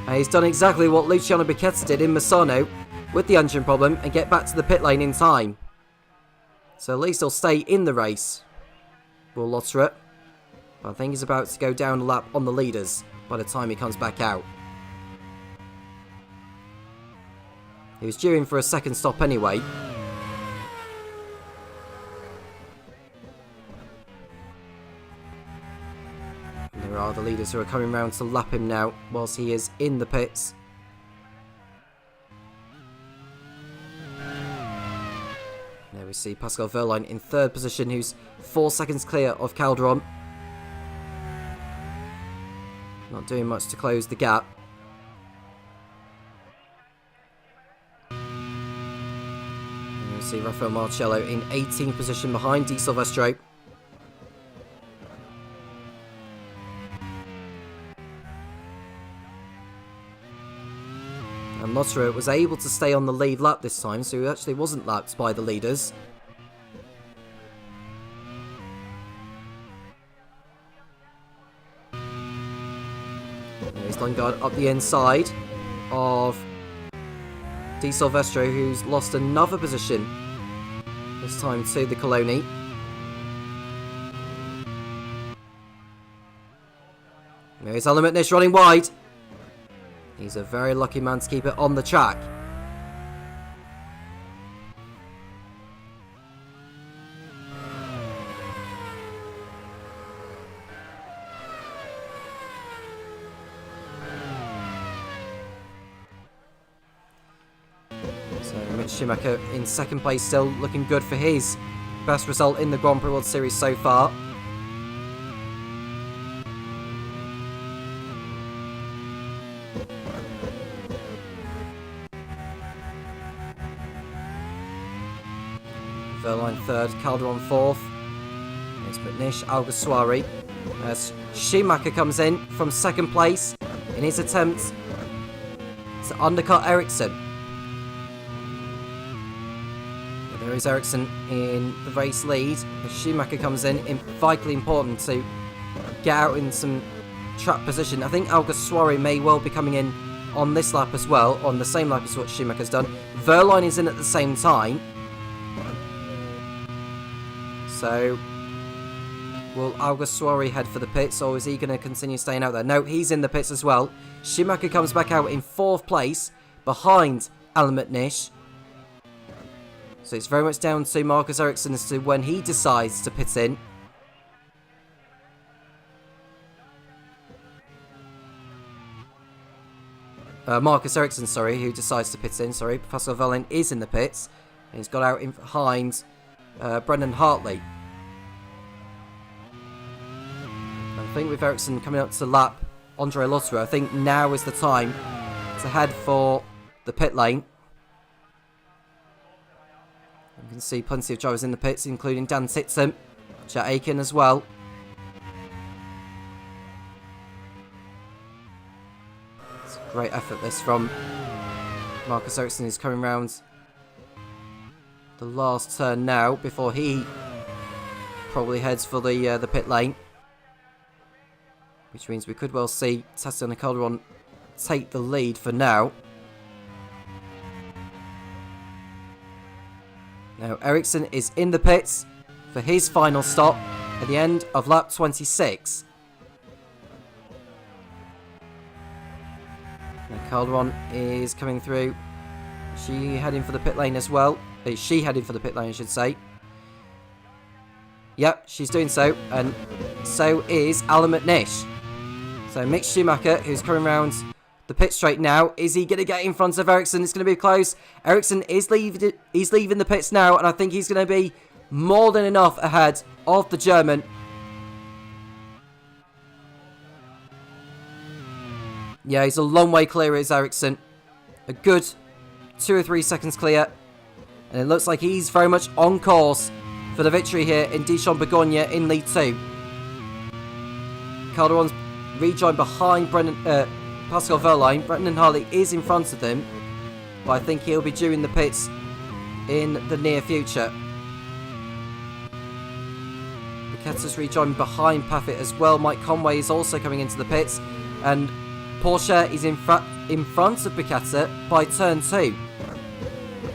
And he's done exactly what Luciano Becchetti did in Misano with the engine problem and get back to the pit lane in time. So at least he'll stay in the race. Will Lotterer. But I think he's about to go down a lap on the leaders by the time he comes back out. He was due in for a second stop anyway. And there are the leaders who are coming round to lap him now whilst he is in the pits. There we see Pascal Wehrlein in 3rd position, who's 4 seconds clear of Calderon. Not doing much to close the gap. And we see Rafael Marcello in 18th position behind Di Silvestro. And Lotterer was able to stay on the lead lap this time, so he actually wasn't lapped by the leaders. There's Lundgaard up the inside of Di Silvestro, who's lost another position, this time to the Colony. There's Alan McNish running wide. He's a very lucky man to keep it on the track. So Mick Schumacher in 2nd place, still looking good for his best result in the Grand Prix World Series so far. Wehrlein 3rd, Calderon 4th. There's McNish, Alguersuari. As Schumacher comes in from 2nd place in his attempt to undercut Ericsson. But there is Ericsson in the race lead. As Schumacher comes in, vitally important to get out in some track position. I think Alguersuari may well be coming in on this lap as well, on the same lap as what Schumacher's done. Wehrlein is in at the same time. So, will Alguersuari head for the pits, or is he going to continue staying out there? No, he's in the pits as well. Schumacher comes back out in 4th place, behind Alan McNish. So it's very much down to Marcus Ericsson as to when he decides to pit in. Marcus Ericsson, sorry, who decides to pit in. Sorry, Pascal Wehrlein is in the pits. And he's got out in behind Brendan Hartley. I think with Ericsson coming up to lap Andre Lotterer, I think now is the time to head for the pit lane. You can see plenty of drivers in the pits, including Dan Titsum, Chet Aiken as well. It's a great effort this from Marcus Ericsson, who's coming round the last turn now before he probably heads for the pit lane. Which means we could well see Tatiana Calderon take the lead for now. Now Ericsson is in the pits for his final stop at the end of lap 26. Now Calderon is coming through. She heading for the pit lane as well. She heading for the pit lane, I should say. Yep, she's doing so, and so is Alan McNish. So Mick Schumacher, who's coming round the pit straight now, is he going to get in front of Ericsson? It's going to be close. Ericsson is leaving the pits now, and I think he's going to be more than enough ahead of the German. Yeah, he's a long way clear, is Ericsson. A good 2 or 3 seconds clear. And it looks like he's very much on course for the victory here in Dijon-Bourgogne in League 2. Calderon's rejoined behind Pascal Wehrlein. Brendan Hartley is in front of him, but I think he'll be due in the pits in the near future. Piquet's rejoined behind Paffett as well. Mike Conway is also coming into the pits, and Porsche is in front of Piquet by turn 2.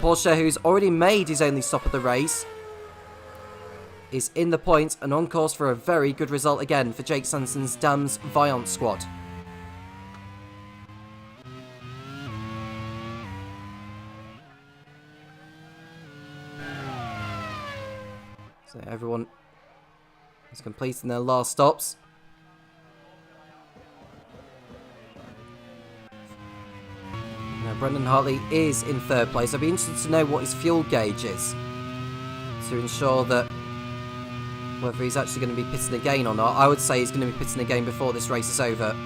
Porsche, who's already made his only stop of the race, is in the points and on course for a very good result again for Jake Sanson's Dams Vaillant squad. So everyone is completing their last stops. Now Brendan Hartley is in third place. I'd be interested to know what his fuel gauge is to ensure that whether he's actually going to be pitting again or not. I would say he's going to be pitting again before this race is over,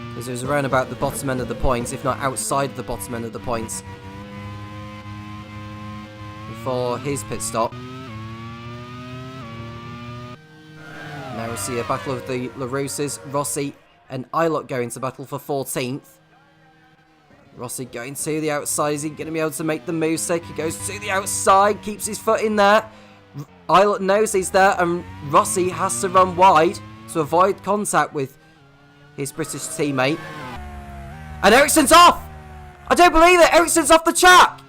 because it was around about the bottom end of the points, if not outside the bottom end of the points, before his pit stop. Now we see a battle of the LaRousses. Rossi and Eilert go into battle for 14th. Rossi going to the outside. Is he going to be able to make the move? He goes to the outside, keeps his foot in there. Eilert knows he's there, and Rossi has to run wide to avoid contact with his British teammate. And Ericsson's off! I don't believe it! Ericsson's off the track!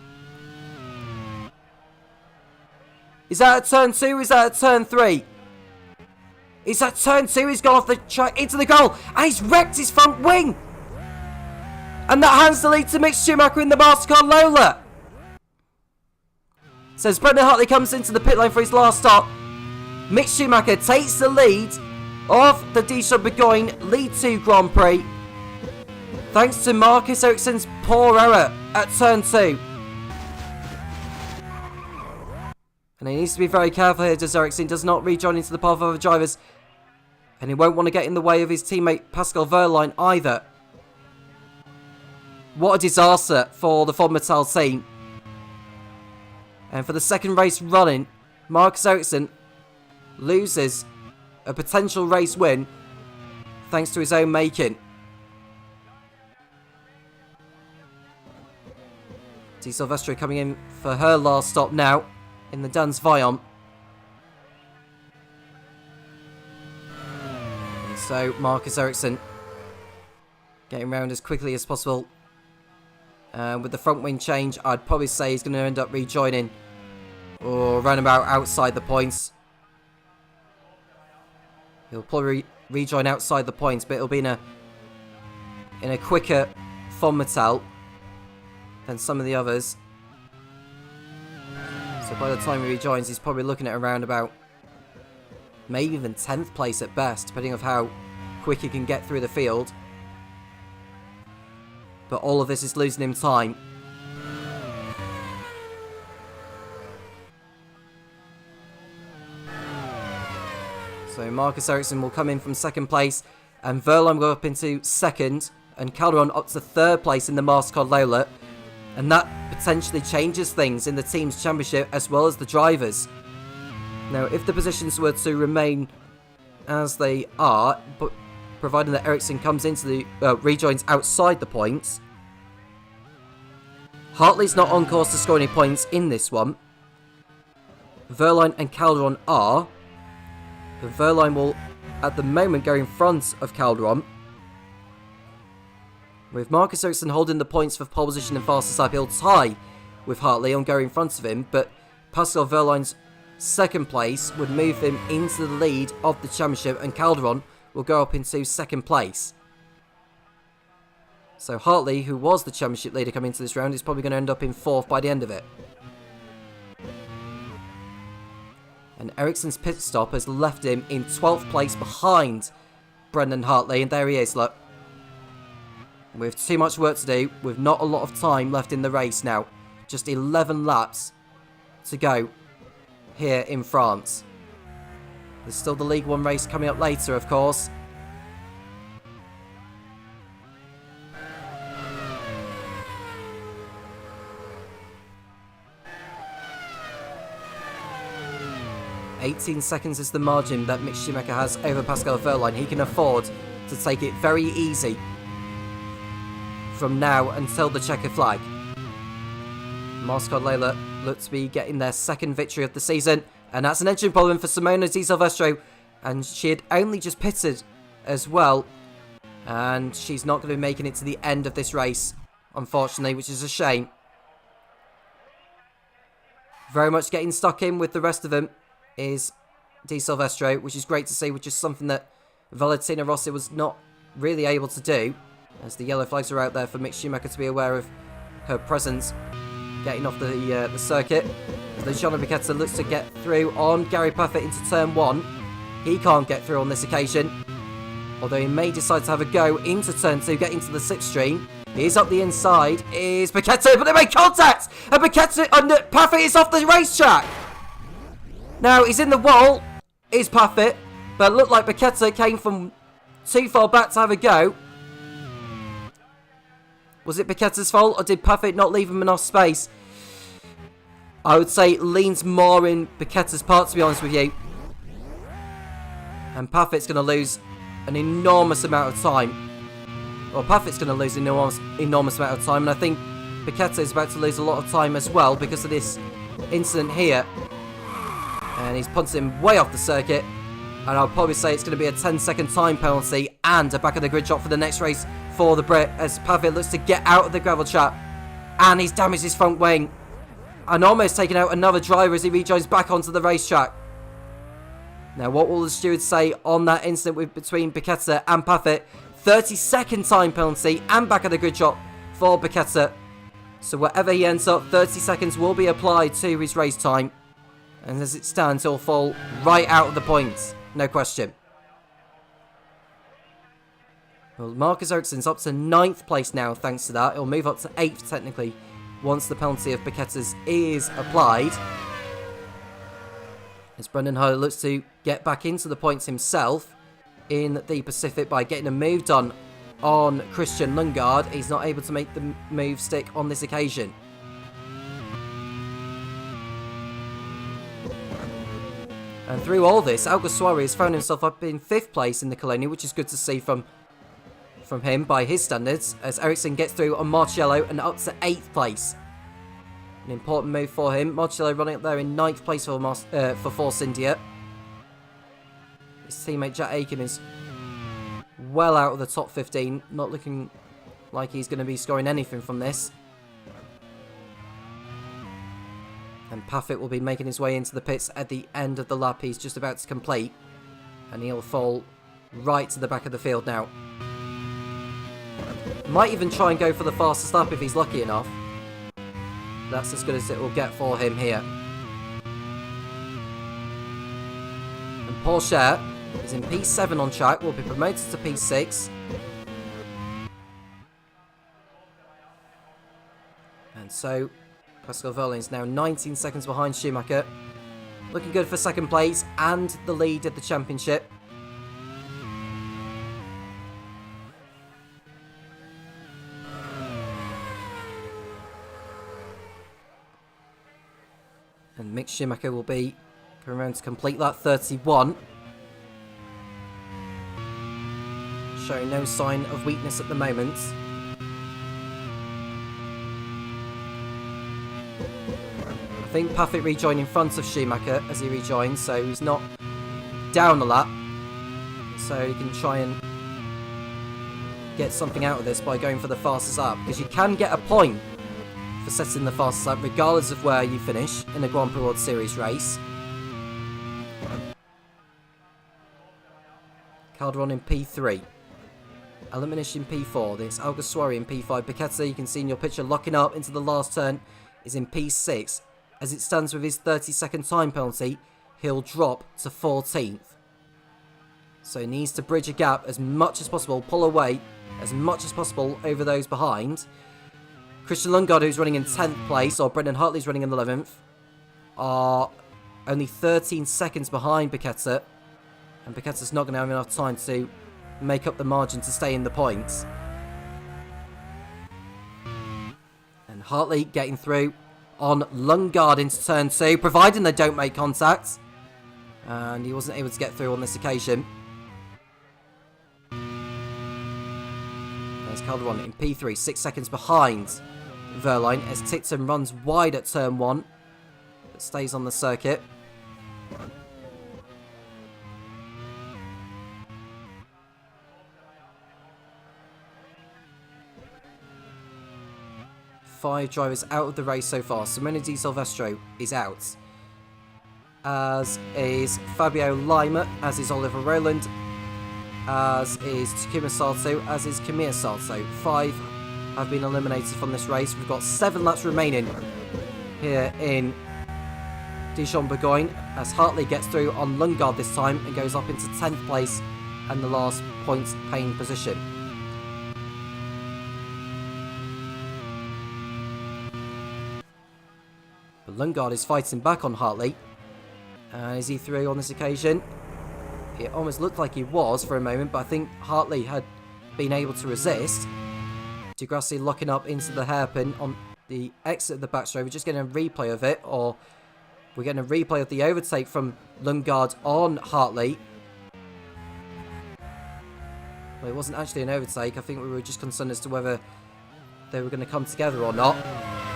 Is that at turn 2? Is that at turn 3? Is that turn 2? He's gone off the track into the goal, and he's wrecked his front wing! And that hands the lead to Mick Schumacher in the Mastercard Lola. So as Brendan Hartley comes into the pit lane for his last stop, Mick Schumacher takes the lead of the Dijon-Bourgogne League 2 Grand Prix, thanks to Marcus Ericsson's poor error at turn 2. And he needs to be very careful here, as Ericsson does not rejoin into the path of other drivers, and he won't want to get in the way of his teammate Pascal Wehrlein either. What a disaster for the Ford Metal team. And for the second race running, Marcus Ericsson loses a potential race win thanks to his own making. Di Silvestri coming in for her last stop now in the Dams Vaillant. And so Marcus Ericsson getting round as quickly as possible. With the front wing change, I'd probably say he's going to end up rejoining or roundabout outside the points. He'll probably rejoin outside the points, but it'll be in a quicker Fond Metal than some of the others. So by the time he rejoins, he's probably looking at around about maybe even 10th place at best, depending on how quick he can get through the field. but all of this is losing him time. So Marcus Ericsson will come in from second place, and Verline will go up into second, and Calderon up to third place in the MasterCard Lola, and that potentially changes things in the team's championship as well as the drivers. Now, if the positions were to remain as they are, but providing that Ericsson comes into the rejoins outside the points, Hartley's not on course to score any points in this one. Verline and Calderon are. Verline will, at the moment, go in front of Calderon, with Marcus Ericsson holding the points for pole position and fastest lap. He'll tie with Hartley and go in front of him, but Pascal Verline's second place would move him into the lead of the championship, and Calderon will go up into second place. So Hartley, who was the championship leader coming into this round, is probably going to end up in fourth by the end of it. And Ericsson's pit stop has left him in 12th place behind Brendan Hartley. And there he is, look. With too much work to do, with not a lot of time left in the race now. Just 11 laps to go here in France. There's still the League One race coming up later, of course. .18 is the margin that Mick Schumacher has over Pascal Verline. He can afford to take it very easy from now until the checker flag. MasterCard Lola look to be getting their second victory of the season, and that's an engine problem for Simona Di Silvestro, and she had only just pitted as well, and she's not going to be making it to the end of this race, unfortunately, which is a shame. Very much getting stuck in with the rest of them is Di Silvestro, which is great to see, which is something that Valentina Rossi was not really able to do, as the yellow flags are out there for Mick Schumacher to be aware of her presence getting off the circuit. As Luciano Becchetta looks to get through on Gary Paffett into turn 1. He can't get through on this occasion, although he may decide to have a go into turn 2, get into the slipstream. He's up the inside, is Becchetta, but they make contact! And Becchetta, Paffett is off the racetrack! Now, he's in the wall, is Paffett, but it looked like Becchetta came from too far back to have a go. Was it Becchetta's fault, or did Paffett not leave him enough space? I would say it leans more in Becchetta's part, to be honest with you. And Paffett's going to lose an enormous amount of time. Well, Paffett's going to lose an enormous amount of time, and I think Becchetta is about to lose a lot of time as well because of this incident here. And he's punted him way off the circuit. And I'll probably say it's going to be a 10-second time penalty and a back of the grid shot for the next race for the Brit, as Paffett looks to get out of the gravel trap. And he's damaged his front wing. And almost taken out another driver as he rejoins back onto the racetrack. Now, what will the stewards say on that incident between Becchetta and Paffett? 30-second time penalty and back of the grid shot for Becchetta. So wherever he ends up, 30 seconds will be applied to his race time. And as it stands, he'll fall right out of the points. No question. Well, Marcus Ericsson's up to 9th place now, thanks to that. He'll move up to 8th, technically, once the penalty of Becchetta's is applied. As Brendan Hartley looks to get back into the points himself in the Pacific by getting a move done on Christian Lundgaard. He's not able to make the move stick on this occasion. And through all this, Alguersuari has found himself up in 5th place in the Colonia, which is good to see from him by his standards, as Ericsson gets through on Marcello and up to 8th place. An important move for him. Marcello running up there in 9th place for Force India. His teammate Jack Aiken is well out of the top 15, not looking like he's going to be scoring anything from this. And Paffett will be making his way into the pits at the end of the lap he's just about to complete. And he'll fall right to the back of the field now. Might even try and go for the fastest lap if he's lucky enough. That's as good as it will get for him here. And Porsche is in P7 on track, will be promoted to P6. And so, Pascal Wehrlein is now 19 seconds behind Schumacher. Looking good for second place and the lead of the championship. And Mick Schumacher will be going around to complete that 31. Showing no sign of weakness at the moment. I think Paffett rejoined in front of Schumacher as he rejoins, so he's not down a lap. So he can try and get something out of this by going for the fastest lap, because you can get a point for setting the fastest lap regardless of where you finish in a Grand Prix World Series race. Calderon in P3. Elimination in P4. There's Alguersuari in P5. Becchetta, you can see in your picture, locking up into the last turn, is in P6. As it stands with his 30-second time penalty, he'll drop to 14th. So he needs to bridge a gap as much as possible, pull away as much as possible over those behind. Christian Lundgaard, who's running in 10th place, or Brendan Hartley's running in 11th, are only 13 seconds behind Becchetta. And Becchetta's not going to have enough time to make up the margin to stay in the points. And Hartley getting through on Lundgaard into turn 2, providing they don't make contact. And he wasn't able to get through on this occasion. There's Calderon in P3, 6 seconds behind Wehrlein as Tickton runs wide at turn 1, but stays on the circuit. Five drivers out of the race so far. Simone Di Silvestro is out, as is Fabio Lima, as is Oliver Rowland, as is Takuma Sato, as is Kamiya Sato. 5 have been eliminated from this race. We've got 7 laps remaining here in Dijon-Bourgogne, as Hartley gets through on Lundgaard this time and goes up into 10th place and the last points paying position. But Lundgaard is fighting back on Hartley. Is he through on this occasion? It almost looked like he was for a moment, but I think Hartley had been able to resist. Di Grassi locking up into the hairpin on the exit of the backstretch. We're just getting a replay of it, or we're getting a replay of the overtake from Lundgaard on Hartley. Well, it wasn't actually an overtake. I think we were just concerned as to whether they were going to come together or not,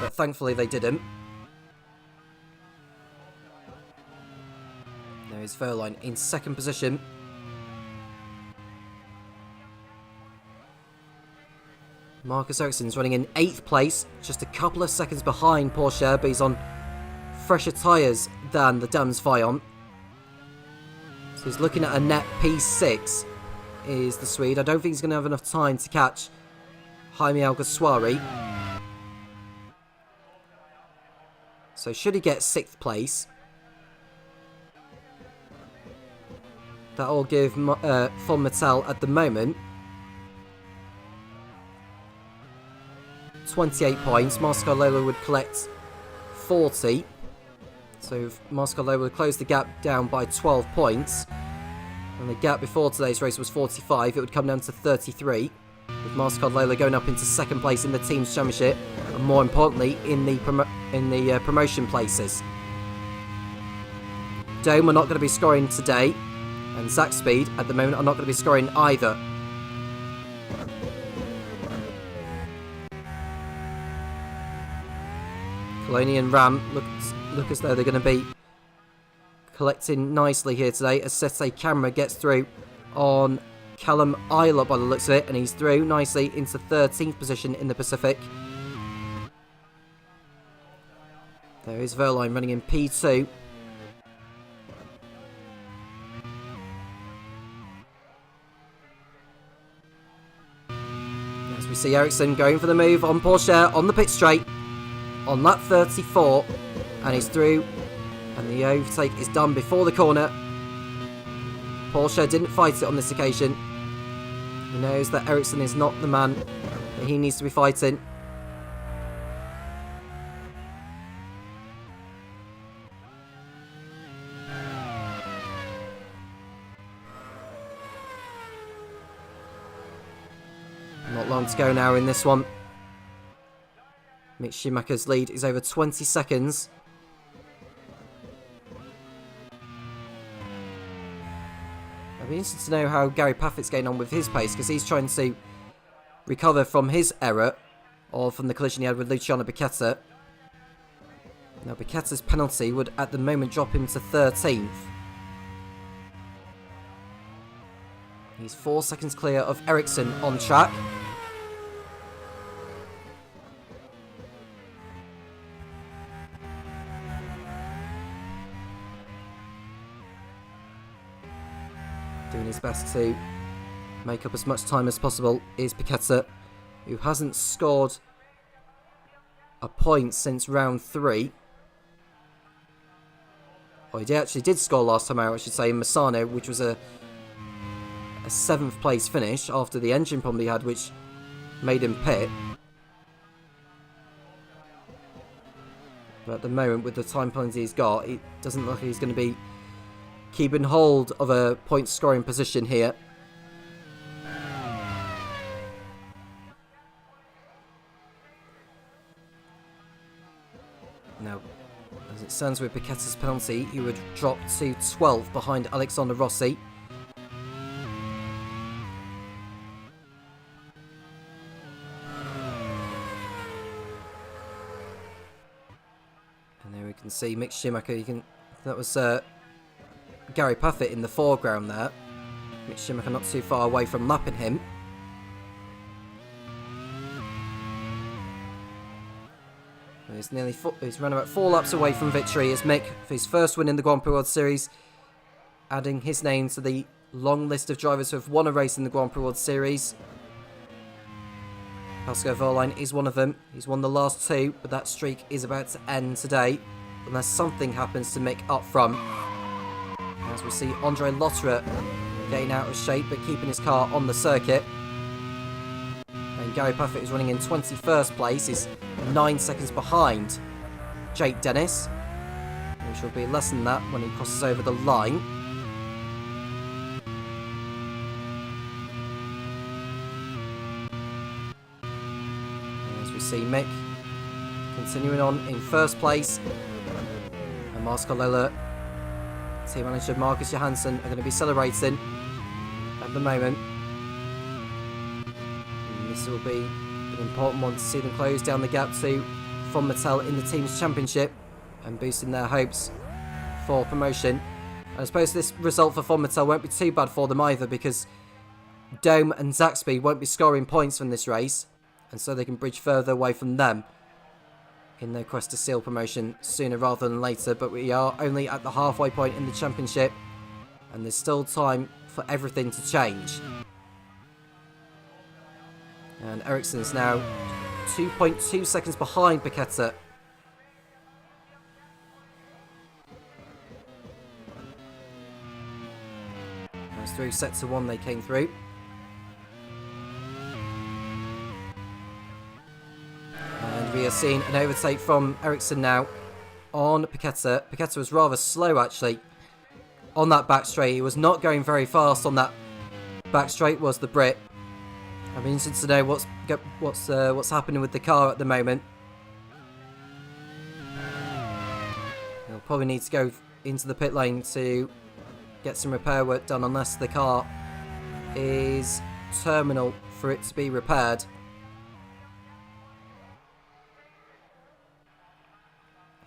but thankfully they didn't. There is Wehrlein in second position. Marcus Ericsson's running in 8th place, just a couple of seconds behind Porsche, but he's on fresher tyres than the Dams Vaillant. So he's looking at a net P6, is the Swede. I don't think he's going to have enough time to catch Jaime Alguersuari. So should he get 6th place, that will give Von Mattel at the moment 28 points. Mascarello would collect 40. So Mascarello would close the gap down by 12 points. And the gap before today's race was 45. It would come down to 33. With Mascarello going up into second place in the team's championship, and more importantly in the promotion places. Dome are not going to be scoring today, and Zach Speed at the moment are not going to be scoring either. Coloni and Ram look as though they're going to be collecting nicely here today, as Sete Camera gets through on Callum Isla by the looks of it, and he's through nicely into 13th position in the Pacific. There is Wehrlein running in P2. As we see Ericsson going for the move on Porsche on the pit straight on lap 34, and he's through, and the overtake is done before the corner. Porsche didn't fight it on this occasion. He knows that Ericsson is not the man that he needs to be fighting. round to go now in this one. Mick Schumacher's lead is over 20 seconds. I'd be interested to know how Gary Paffett's getting on with his pace, because he's trying to recover from his error, or from the collision he had with Luciano Becchetta. Now Becchetta's penalty would at the moment drop him to 13th. He's 4 seconds clear of Ericsson on track. Doing his best to make up as much time as possible is Becchetta, who hasn't scored a point since round 3. Well, he actually did score last time out, I should say, in Misano, which was a 7th place finish after the engine problem he had, which made him pit. But at the moment, with the time penalty he's got, it doesn't look like he's going to be keeping hold of a point scoring position here. Now, as it stands with Becchetta's penalty, he would drop to 12th behind Alexander Rossi. And there we can see Mick Schumacher. That was Gary Paffett in the foreground there. Mick Schumacher not too far away from lapping him. He's run about 4 laps away from victory as Mick, for his first win in the Grand Prix World Series, adding his name to the long list of drivers who have won a race in the Grand Prix World Series. Pascal Wehrlein is one of them. He's won the last 2, but that streak is about to end today, unless something happens to Mick up front. As we see Andre Lotterer getting out of shape, but keeping his car on the circuit. And Gary Paffett is running in 21st place. He's 9 seconds behind Jake Dennis, which will be less than that when he crosses over the line. As we see Mick continuing on in first place, and Marcel Lola, team manager Marcus Johansson, are going to be celebrating at the moment. And this will be an important one to see them close down the gap to Von Mattel in the team's championship and boosting their hopes for promotion. And I suppose this result for Von Mattel won't be too bad for them either, because Dome and Zaxby won't be scoring points from this race, and so they can bridge further away from them in their quest to seal promotion sooner rather than later. But we are only at the halfway point in the championship, and there's still time for everything to change. And Ericsson's now 2.2 seconds behind Becchetta. As through set to 1 they came through. And we are seeing an overtake from Ericsson now on Becchetta. Becchetta was rather slow actually on that back straight. He was not going very fast on that back straight, was the Brit. I'm interested to know what's happening with the car at the moment. He'll probably need to go into the pit lane to get some repair work done, unless the car is terminal for it to be repaired.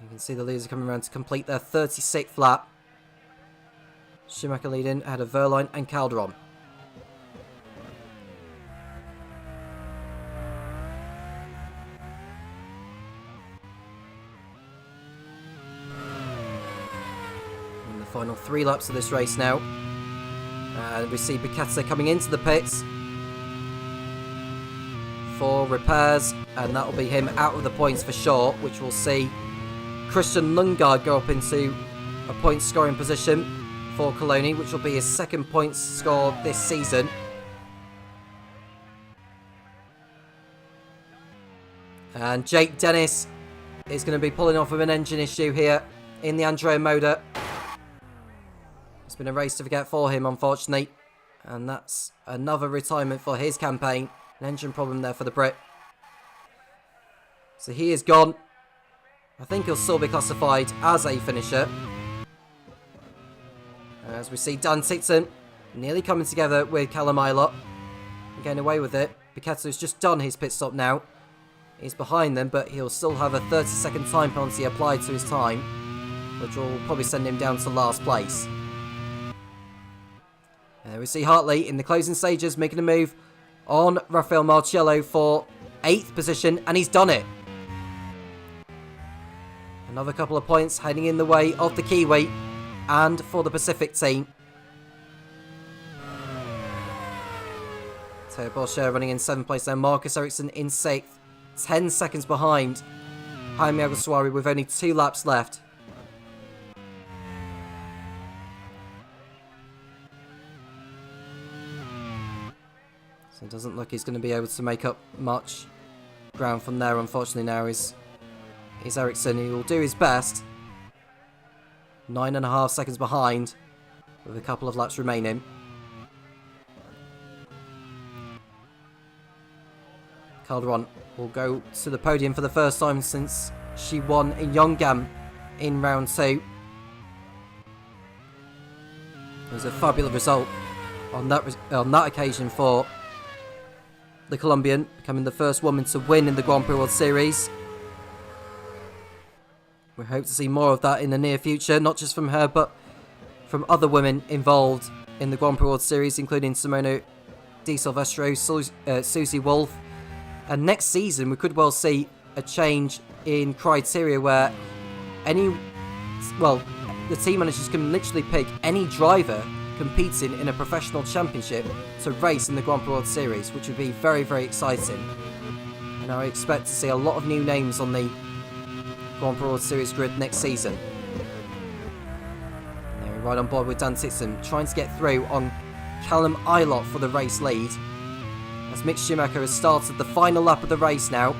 You can see the leaders are coming around to complete their 36th lap. Schumacher leading ahead of Wehrlein and Calderon. In the final 3 laps of this race now. And we see Becchetta coming into the pits for repairs, and that will be him out of the points for sure, which will see Christian Lundgaard go up into a point scoring position for Coloni, which will be his 2nd points score this season. And Jake Dennis is going to be pulling off with an engine issue here in the Andrea Moda. It's been a race to forget for him, unfortunately, and that's another retirement for his campaign An engine problem there for the Brit. So he is gone. I think he'll still be classified as a finisher. As we see Dan Tixon nearly coming together with Callum Ilott. Getting away with it. Piquetto's just done his pit stop now. He's behind them, but he'll still have a 30-second time penalty applied to his time, which will probably send him down to last place. We see Hartley in the closing stages making a move on Raffaele Marciello for 8th position, and he's done it. Another couple of points heading in the way of the Kiwi and for the Pacific team. Teo Borcher running in 7th place there. Marcus Ericsson in 6th. 10 seconds behind Jaime Alguersuari with only 2 laps left. So it doesn't look he's going to be able to make up much ground from there, unfortunately. Now is Ericsson, who will do his best. 9.5 seconds behind with a couple of laps remaining. Calderon will go to the podium for the first time since she won in Yongam in round 2. It was a fabulous result on that occasion for the Colombian, becoming the first woman to win in the Grand Prix World Series. We hope to see more of that in the near future, not just from her, but from other women involved in the Grand Prix World Series, including Simona Di Silvestro, Susie Wolff. And next season, we could well see a change in criteria where the team managers can literally pick any driver competing in a professional championship to race in the Grand Prix World Series, which would be very, very exciting. And I expect to see a lot of new names on the Grand Prix World Series grid next season. And we're right on board with Dan Tixon, trying to get through on Callum Ilott for the race lead. As Mick Schumacher has started the final lap of the race now.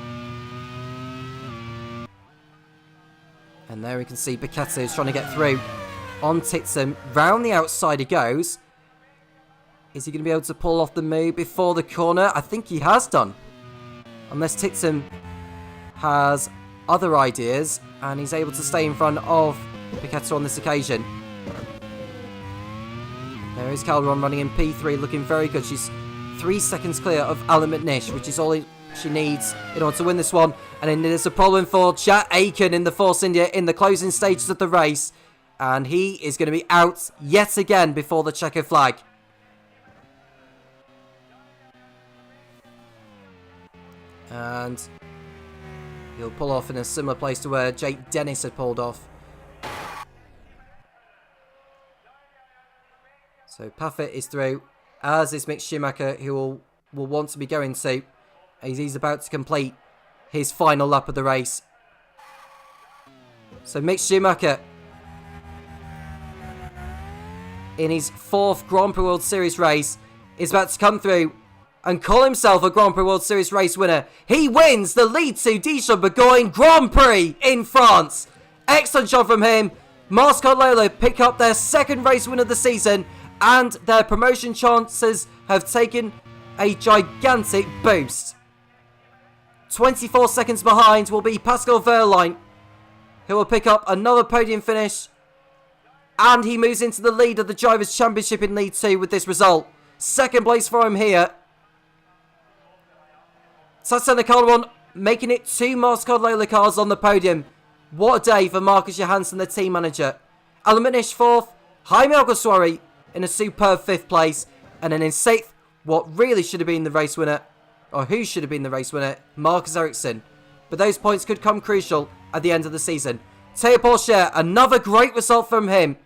And there we can see Piquetto is trying to get through on Tixon. Round the outside he goes. Is he going to be able to pull off the move before the corner? I think he has done. Unless Tixon has other ideas and he's able to stay in front of Piquetto on this occasion. There is Calderon running in P3, looking very good. She's 3 seconds clear of Alan McNish, which is all she needs in order to win this one. And then there's a problem for Jack Aiken in the Force India in the closing stages of the race. And he is going to be out yet again before the checker flag. And he'll pull off in a similar place to where Jake Dennis had pulled off. So Paffett is through, as is Mick Schumacher, who will want to be going to, as he's about to complete his final lap of the race. So Mick Schumacher, in his 4th Grand Prix World Series race, is about to come through and call himself a Grand Prix World Series race winner. He wins the lead to Dijon-Bourgogne Grand Prix in France. Excellent job from him. Mascot Lola pick up their 2nd race win of the season, and their promotion chances have taken a gigantic boost. 24 seconds behind will be Pascal Wehrlein, who will pick up another podium finish, and he moves into the lead of the Drivers' Championship in League 2 with this result. 2nd place for him here. Tatiana Calderon making it 2 Mascot Lola cars on the podium. What a day for Marcus Johansson, the team manager. Alan McNish 4th, Jaime Alguersuari in a superb 5th place, and then in 6th, what really should have been the race winner, or who should have been the race winner, Marcus Ericsson. But those points could come crucial at the end of the season. Teo Porcher, another great result from him,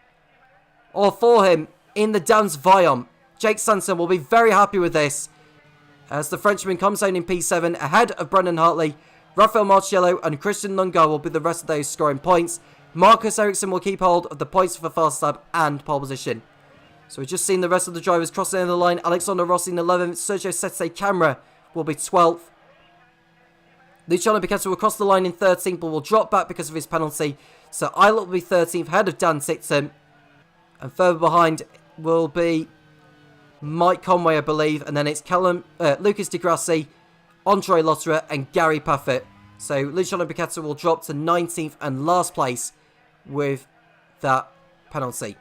or for him, in the Dams Viom. Jake Sanson will be very happy with this, as the Frenchman comes home in P7 ahead of Brendan Hartley. Raffaele Marciello and Christian Lungar will be the rest of those scoring points. Marcus Ericsson will keep hold of the points for fast lap and pole position. So we've just seen the rest of the drivers crossing in the line. Alexander Rossi in 11th. Sergio Sette Camera will be 12th. Luciano Piquetto will cross the line in 13th, but will drop back because of his penalty. So Ilott will be 13th, ahead of Dan Tixon. And further behind will be Mike Conway, I believe, and then it's Lucas Di Grassi, Andre Lotterer, and Gary Parfit. So Luciano Piquetta will drop to 19th and last place with that penalty.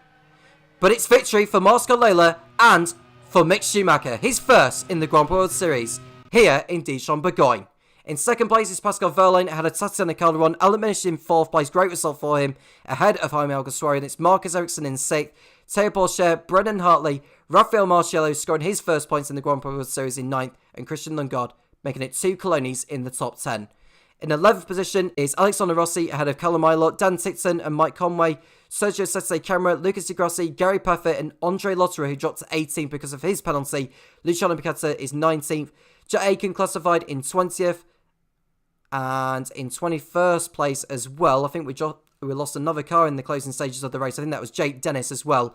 But it's victory for Marco Lola and for Mick Schumacher, his first in the Grand Prix World Series here in Dijon-Bourgogne. In second place is Pascal Wehrlein ahead of Tatiana Calderon. Alan Minish in fourth place, great result for him, ahead of Jaime Alguersuari. And it's Marcus Ericsson in sixth, Theo Porcher, Brendan Hartley, Rafael Marciello scoring his first points in the Grand Prix World Series in ninth, and Christian Lundgaard making it 2 Colonis in the top 10. In 11th position is Alexander Rossi ahead of Callum Ilott, Dan Tickson and Mike Conway, Sergio Sette Camera, Lucas Di Grassi, Gary Parfit and Andre Lotterer, who dropped to 18th because of his penalty. Luciano Piquetta is 19th. Jet Aiken classified in 20th. And in 21st place as well, I think we lost another car in the closing stages of the race. I think that was Jake Dennis as well.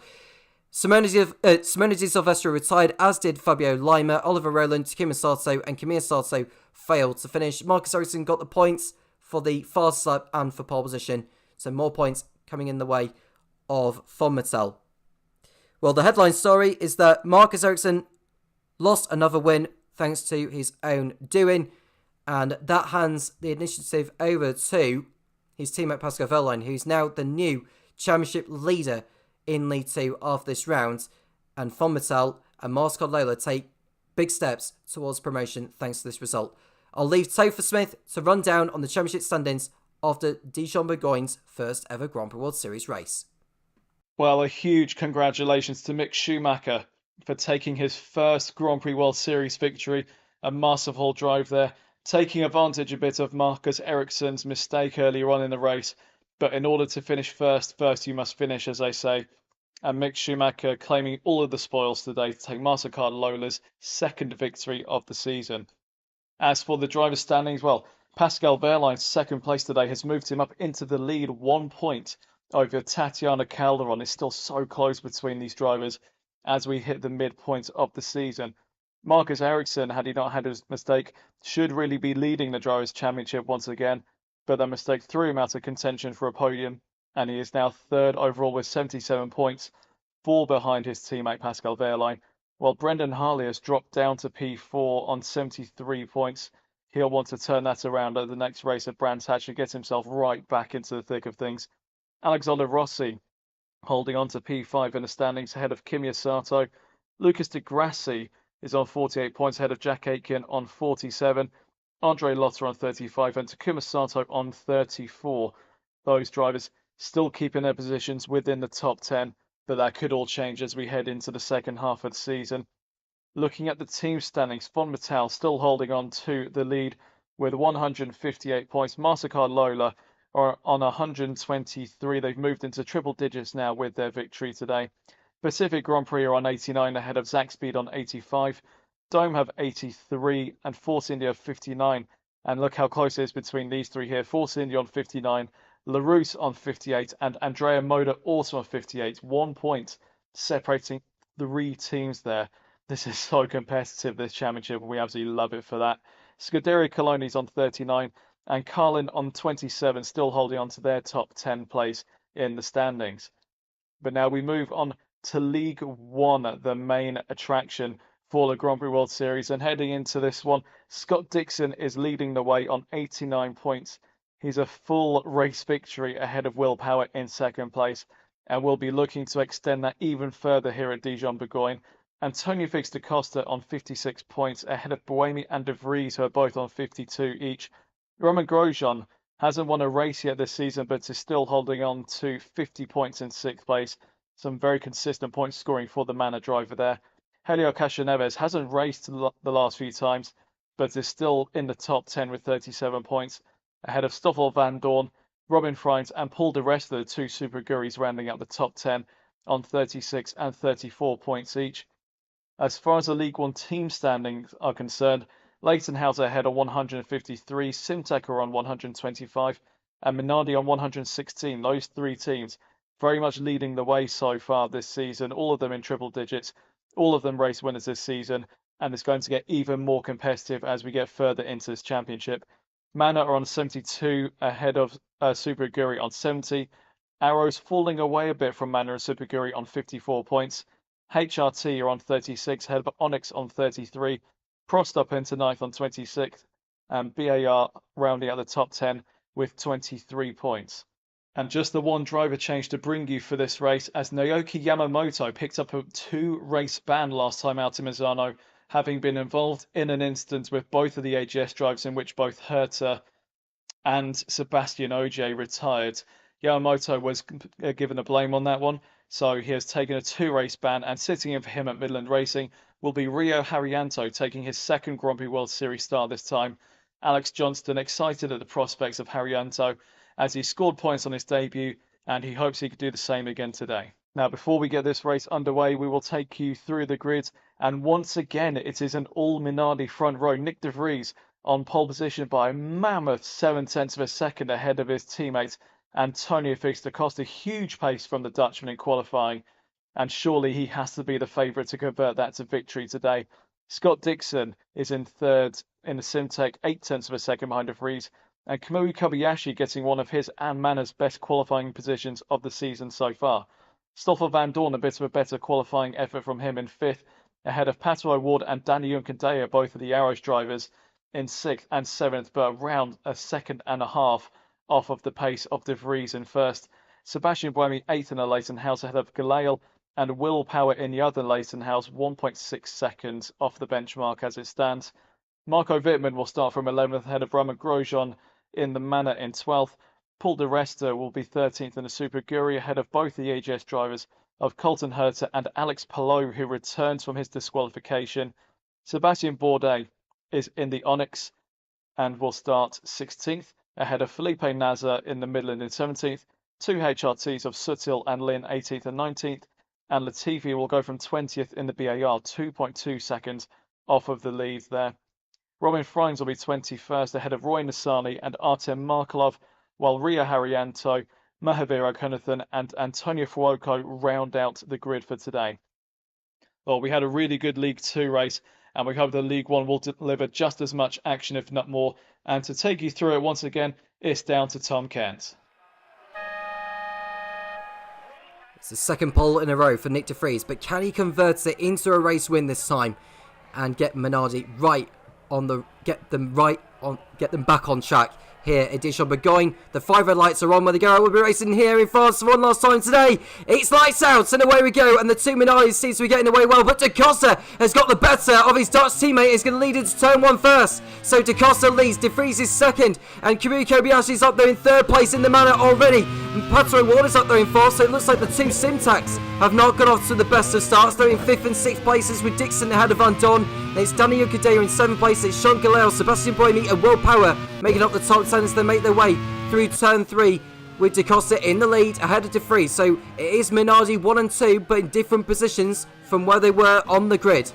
Simone Di Silvestro retired, as did Fabio Lima, Oliver Rowland, Takuma Sato, and Kamiya Sato failed to finish. Marcus Ericsson got the points for the fast lap and for pole position, so more points coming in the way of Von Mattel. Well, the headline story is that Marcus Ericsson lost another win thanks to his own doing, and that hands the initiative over to his teammate Pascal Wehrlein, who's now the new championship leader in League 2 after this round, and Von Mattel and Marco Lola take big steps towards promotion thanks to this result. I'll leave Topher Smith to run down on the championship standings after Dijon-Bourgogne's first ever Grand Prix World Series race. Well, a huge congratulations to Mick Schumacher for taking his first Grand Prix World Series victory. A masterful drive there, taking advantage a bit of Marcus Ericsson's mistake earlier on in the race. But in order to finish first you must finish, as they say. And Mick Schumacher claiming all of the spoils today to take Marco Lola's second victory of the season. As for the driver's standings, well, Pascal Wehrlein's second place today has moved him up into the lead 1 point over Tatiana Calderon. It's still so close between these drivers as we hit the midpoint of the season. Marcus Ericsson, had he not had his mistake, should really be leading the Drivers' Championship once again, but that mistake threw him out of contention for a podium, and he is now third overall with 77 points, 4 behind his teammate Pascal Wehrlein, while Brendan Hartley has dropped down to P4 on 73 points. He'll want to turn that around at the next race at Brands Hatch and get himself right back into the thick of things. Alexander Rossi holding on to P5 in the standings ahead of Kimiya Sato. Lucas Di Grassi is on 48 points ahead of Jack Aitken on 47. Andre Lotterer on 35 and Takuma Sato on 34. Those drivers still keeping their positions within the top 10, but that could all change as we head into the second half of the season. Looking at the team standings, Von Mattel still holding on to the lead with 158 points. Mastercard Lola are on 123. They've moved into triple digits now with their victory today. Pacific Grand Prix are on 89 ahead of Zach Speed on 85. Dome have 83 and Force India 59. And look how close it is between these three here. Force India on 59, LaRousse on 58, and Andrea Moda also on 58. 1 point separating 3 teams there. This is so competitive, this championship, and we absolutely love it for that. Scuderia Coloni's on 39, and Carlin on 27, still holding on to their top 10 place in the standings. But now we move on to League 1, the main attraction for the Grand Prix World Series. And heading into this one, Scott Dixon is leading the way on 89 points. He's a full race victory ahead of Will Power in second place, and will be looking to extend that even further here at Dijon-Bourgogne. Antonio Fix da Costa on 56 points ahead of Buemi and De Vries, who are both on 52 each. Roman Grosjean hasn't won a race yet this season, but is still holding on to 50 points in sixth place. Some very consistent point scoring for the Manor driver there. Helio Castroneves hasn't raced the last few times, but is still in the top 10 with 37 points, ahead of Stoffel Van Dorn, Robin Freins and Paul de Resta, the 2 Super Guris rounding out the top 10 on 36 and 34 points each. As far as the League 1 team standings are concerned, Leighton House ahead on 153, Simtek are on 125, and Minardi on 116. Those 3 teams very much leading the way so far this season, all of them in triple digits, all of them race winners this season, and it's going to get even more competitive as we get further into this championship. Manor are on 72 ahead of Super Guri on 70. Arrows falling away a bit from Manor and Super Guri on 54 points. HRT are on 36, ahead of Onyx on 33. Prost up into 9th on 26th, and BAR rounding out the top 10 with 23 points. And just the one driver change to bring you for this race, as Naoki Yamamoto picked up a 2-race ban last time out in Misano, having been involved in an incident with both of the AGS drivers in which both Herta and Sebastian Ogier retired. Yamamoto was given the blame on that one, so he has taken a 2-race ban, and sitting in for him at Midland Racing will be Rio Haryanto, taking his second Grand Prix World Series start this time. Alex Johnston excited at the prospects of Haryanto, as he scored points on his debut, and he hopes he could do the same again today. Now, before we get this race underway, we will take you through the grid, and once again, it is an all-Minardi front row. Nick de Vries on pole position by a mammoth 0.7 of a second ahead of his teammate Antonio Felix da Costa. Huge pace from the Dutchman in qualifying, and surely he has to be the favourite to convert that to victory today. Scott Dixon is in third in the Simtek, 0.8 of a second behind de Vries, and Kamui Kobayashi getting one of his and Manna's best qualifying positions of the season so far. Stoffel Van Dorn, a bit of a better qualifying effort from him in 5th, ahead of Pato O'Ward and Danny Junkadea, both of the Arrows drivers, in 6th and 7th, but around a second and a half off of the pace of de Vries in 1st. Sebastian Buemi 8th in a Leighton House, ahead of Galeal and Will Power in the other Leighton House, 1.6 seconds off the benchmark as it stands. Marco Wittmann will start from 11th, ahead of Roman Grosjean in the Manor in 12th. Paul de Resta will be 13th in the Super Guri, ahead of both the AGS drivers of Colton Herta and Alex Palou, who returns from his disqualification. Sebastian Bourdais is in the Onyx and will start 16th, ahead of Felipe Nasr in the Midland in 17th, 2 HRTs of Sutil and Lynn 18th and 19th, and Latifi will go from 20th in the BAR, 2.2 seconds off of the lead there. Robin Freins will be 21st, ahead of Roy Nassani and Artem Markelov, while Rio Haryanto, Mahavir O'Connor and Antonio Fuoco round out the grid for today. Well, we had a really good League 2 race, and we hope that League 1 will deliver just as much action, if not more. And to take you through it once again, it's down to Tom Cairns. It's the second pole in a row for Nick de Vries, but can he convert it into a race win this time and get Minardi get them back on track here at Dijon-Bourgogne? The 5 red lights are on where the Garrett will be racing here in France for one last time today. It's lights out and away we go, and the 2 Minardis seems to be getting away well, but Da Costa has got the better of his Dutch teammate. Is going to lead into turn 1 first. So Da Costa leads, de Vries is second, and Kamui Kobayashi is up there in 3rd place in the Manor already. And Pato O'Ward is up there in 4th, so it looks like the 2 Simtacs have not got off to the best of starts. They're in 5th and 6th places with Dixon ahead of Van Dorn. It's Danny Junkadea in 7th place. It's Sean Galeal, Sebastian Buemi and Will Power making up the top 10 as they make their way through turn 3 with Da Costa in the lead ahead of de Vries. So it is Minardi 1 and 2, but in different positions from where they were on the grid.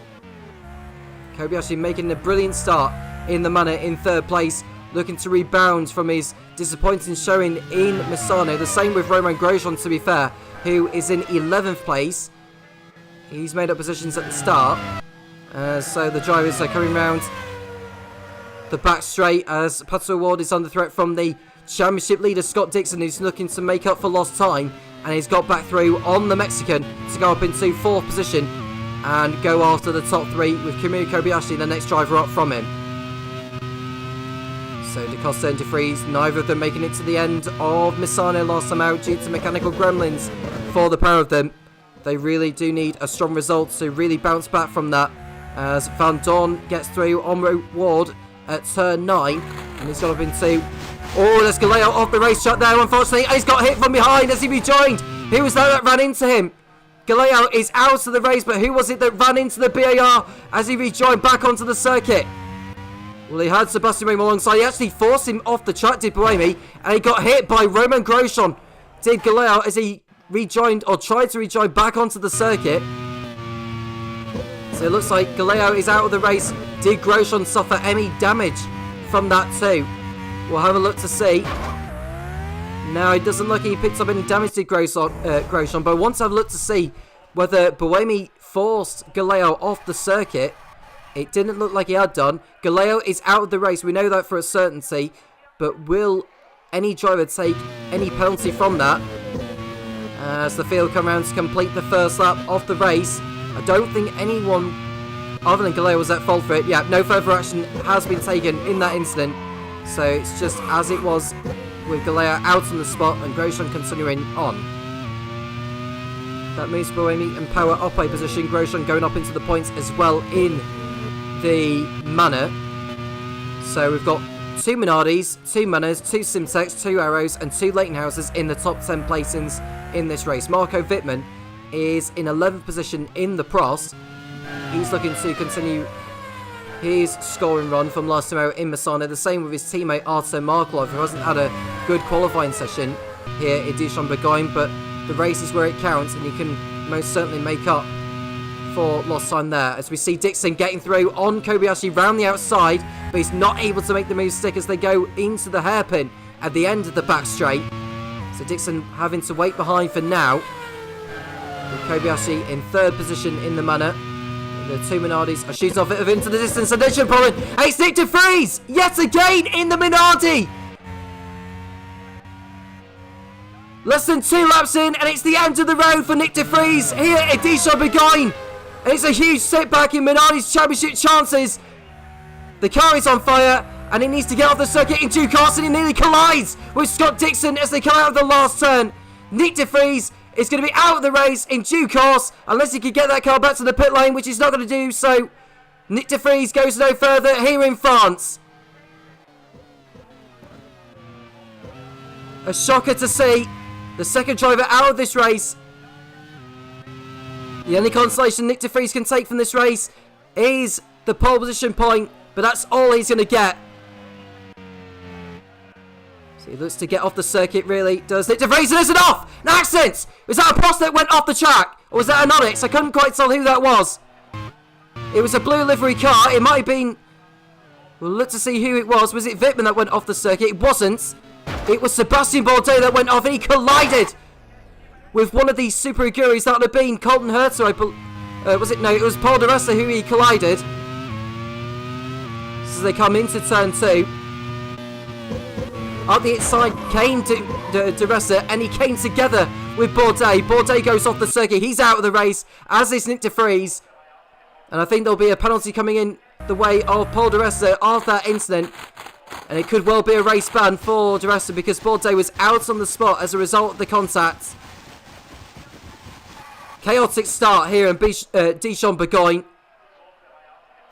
Kobayashi making a brilliant start in the Manor in 3rd place, looking to rebound from his disappointing showing in Misano. The same with Roman Grosjean, to be fair, who is in 11th place. He's made up positions at the start. So the drivers are coming round the back straight as Pato O'Ward is under threat from the championship leader Scott Dixon, who's looking to make up for lost time, and he's got back through on the Mexican to go up into 4th position and go after the top 3 with Kamui Kobayashi, the next driver up from him. So Da Costa and de Vries, neither of them making it to the end of Misano last time out due to mechanical gremlins for the pair of them. They really do need a strong result to really bounce back from that, as Van Dorn gets through on Ward at turn 9, and he's got up into... Oh, there's Galeal off the racetrack there, unfortunately, and he's got hit from behind as he rejoined. Who was that ran into him? Galeal is out of the race, but who was it that ran into the BAR as he rejoined back onto the circuit? Well, he had Sebastian Buemi alongside. He actually forced him off the track, did Buemi, and he got hit by Roman Grosjean. Did Galeal as he rejoined, or tried to rejoin back onto the circuit. So it looks like Galeal is out of the race. Did Grosjean suffer any damage from that too? We'll have a look to see. No, it doesn't look like he picked up any damage to Grosjean, but I want to have a look to see whether Buemi forced Galeal off the circuit. It didn't look like he had done. Galeal is out of the race. We know that for a certainty, but will any driver take any penalty from that? As the field come around to complete the first lap of the race. I don't think anyone other than Galea was at fault for it. Yeah, no further action has been taken in that incident. So it's just as it was with Galea out on the spot and Grosjean continuing on. That moves Buemi and Power up a position. Grosjean going up into the points as well in the Manor. So we've got 2 Minardis, 2 Manors, 2 Simtex, 2 Arrows and 2 Leightonhouses in the top 10 placings in this race. Marco Wittmann is in 11th position in the Prost. He's looking to continue his scoring run from last time out in Misano. The same with his teammate Artem Markelov, who hasn't had a good qualifying session here in Dijon-Bourgogne, but the race is where it counts and he can most certainly make up for lost time there. As we see Dixon getting through on Kobayashi round the outside, but he's not able to make the move stick as they go into the hairpin at the end of the back straight. So Dixon having to wait behind for now, with Kobayashi in 3rd position in the Manor. The 2 Minardis are shooting off it into the distance, and they should pull in. It's Nick de Vries yet again in the Minardi. Less than 2 laps in, and it's the end of the road for Nick de Vries here at Dijon-Bourgogne. And it's a huge setback in Minardi's championship chances. The car is on fire, and he needs to get off the circuit in 2 cars, and he nearly collides with Scott Dixon as they come out of the last turn. Nick de Vries is going to be out of the race in due course, unless he can get that car back to the pit lane, which he's not going to do. So Nick de Vries goes no further here in France. A shocker to see the second driver out of this race. The only consolation Nick de Vries can take from this race is the pole position point, but that's all he's going to get. So he looks to get off the circuit, really does Nick de Vries, and it's enough! An accident! Was that a Prost that went off the track? Or was that an Onyx? I couldn't quite tell who that was. It was a blue livery car. It might have been... We'll look to see who it was. Was it Wittmann that went off the circuit? It wasn't. It was Sebastian Bourdais that went off, and he collided with one of these Super Aguris. That would have been Colton Herter, was it? No, it was Paul di Resta who he collided. So they come into turn 2. Up the inside came di Resta, and he came together with Bourdais. Bourdais goes off the circuit. He's out of the race, as is Nick de Vries. And I think there'll be a penalty coming in the way of Paul di Resta after that incident. And it could well be a race ban for di Resta because Bourdais was out on the spot as a result of the contact. Chaotic start here in Dijon-Bourgogne.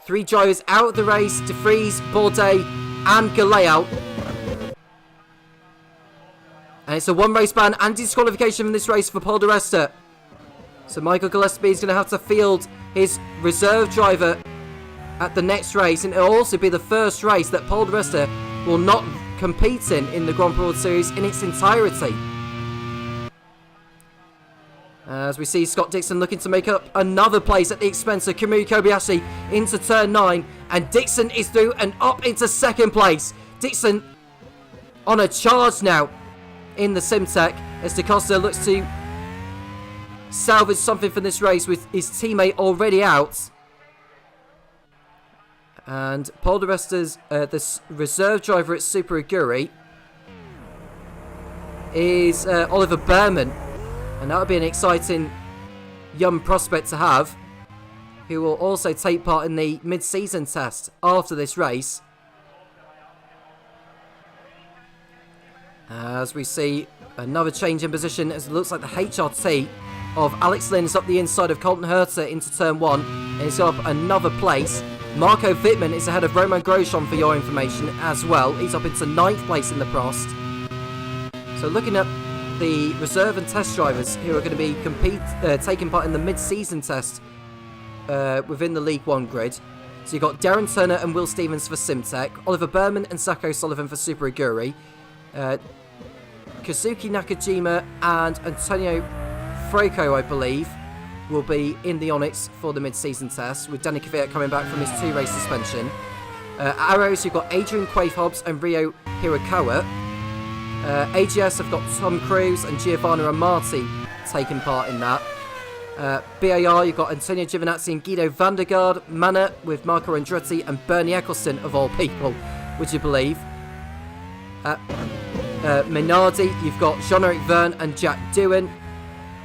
3 drivers out of the race: de Vries, Bourdais and Galea. And it's a 1 race ban and disqualification from this race for Paul di Resta. So Michael Gillespie is going to have to field his reserve driver at the next race, and it'll also be the first race that Paul di Resta will not compete in the Grand Prix World Series in its entirety. As we see Scott Dixon looking to make up another place at the expense of Kamui Kobayashi into turn 9, and Dixon is through and up into 2nd place. Dixon on a charge now in the Simtech as DaCosta looks to salvage something from this race with his teammate already out. And Paul di Resta's this reserve driver at Super Aguri is Oliver Behrman, and that would be an exciting young prospect to have, who will also take part in the mid-season test after this race. As we see another change in position, as it looks like the HRT of Alex Lynn is up the inside of Colton Herter into turn 1, and he's got up another place. Marco Wittmann is ahead of Romain Grosjean for your information as well. He's up into 9th place in the Prost. So looking at the reserve and test drivers who are going to be taking part in the mid-season test within the League 1 grid. So you've got Darren Turner and Will Stevens for Simtech, Oliver Behrman and Sako Sullivan for Super Aguri, Kazuki Nakajima and Antonio Franco, I believe, will be in the Onyx for the mid-season test, with Danny Kvyat coming back from his 2-race suspension. Arrows, you've got Adrian Quaife-Hobbs and Rio Hirakawa. AGS have got Tom Cruise and Giovanni Amati taking part in that. BAR, you've got Antonio Giovinazzi and Guido Vandergaard. Manor with Marco Andretti and Bernie Eccleston, of all people, would you believe. Minardi, you've got Jean-Eric Verne and Jack Doohan.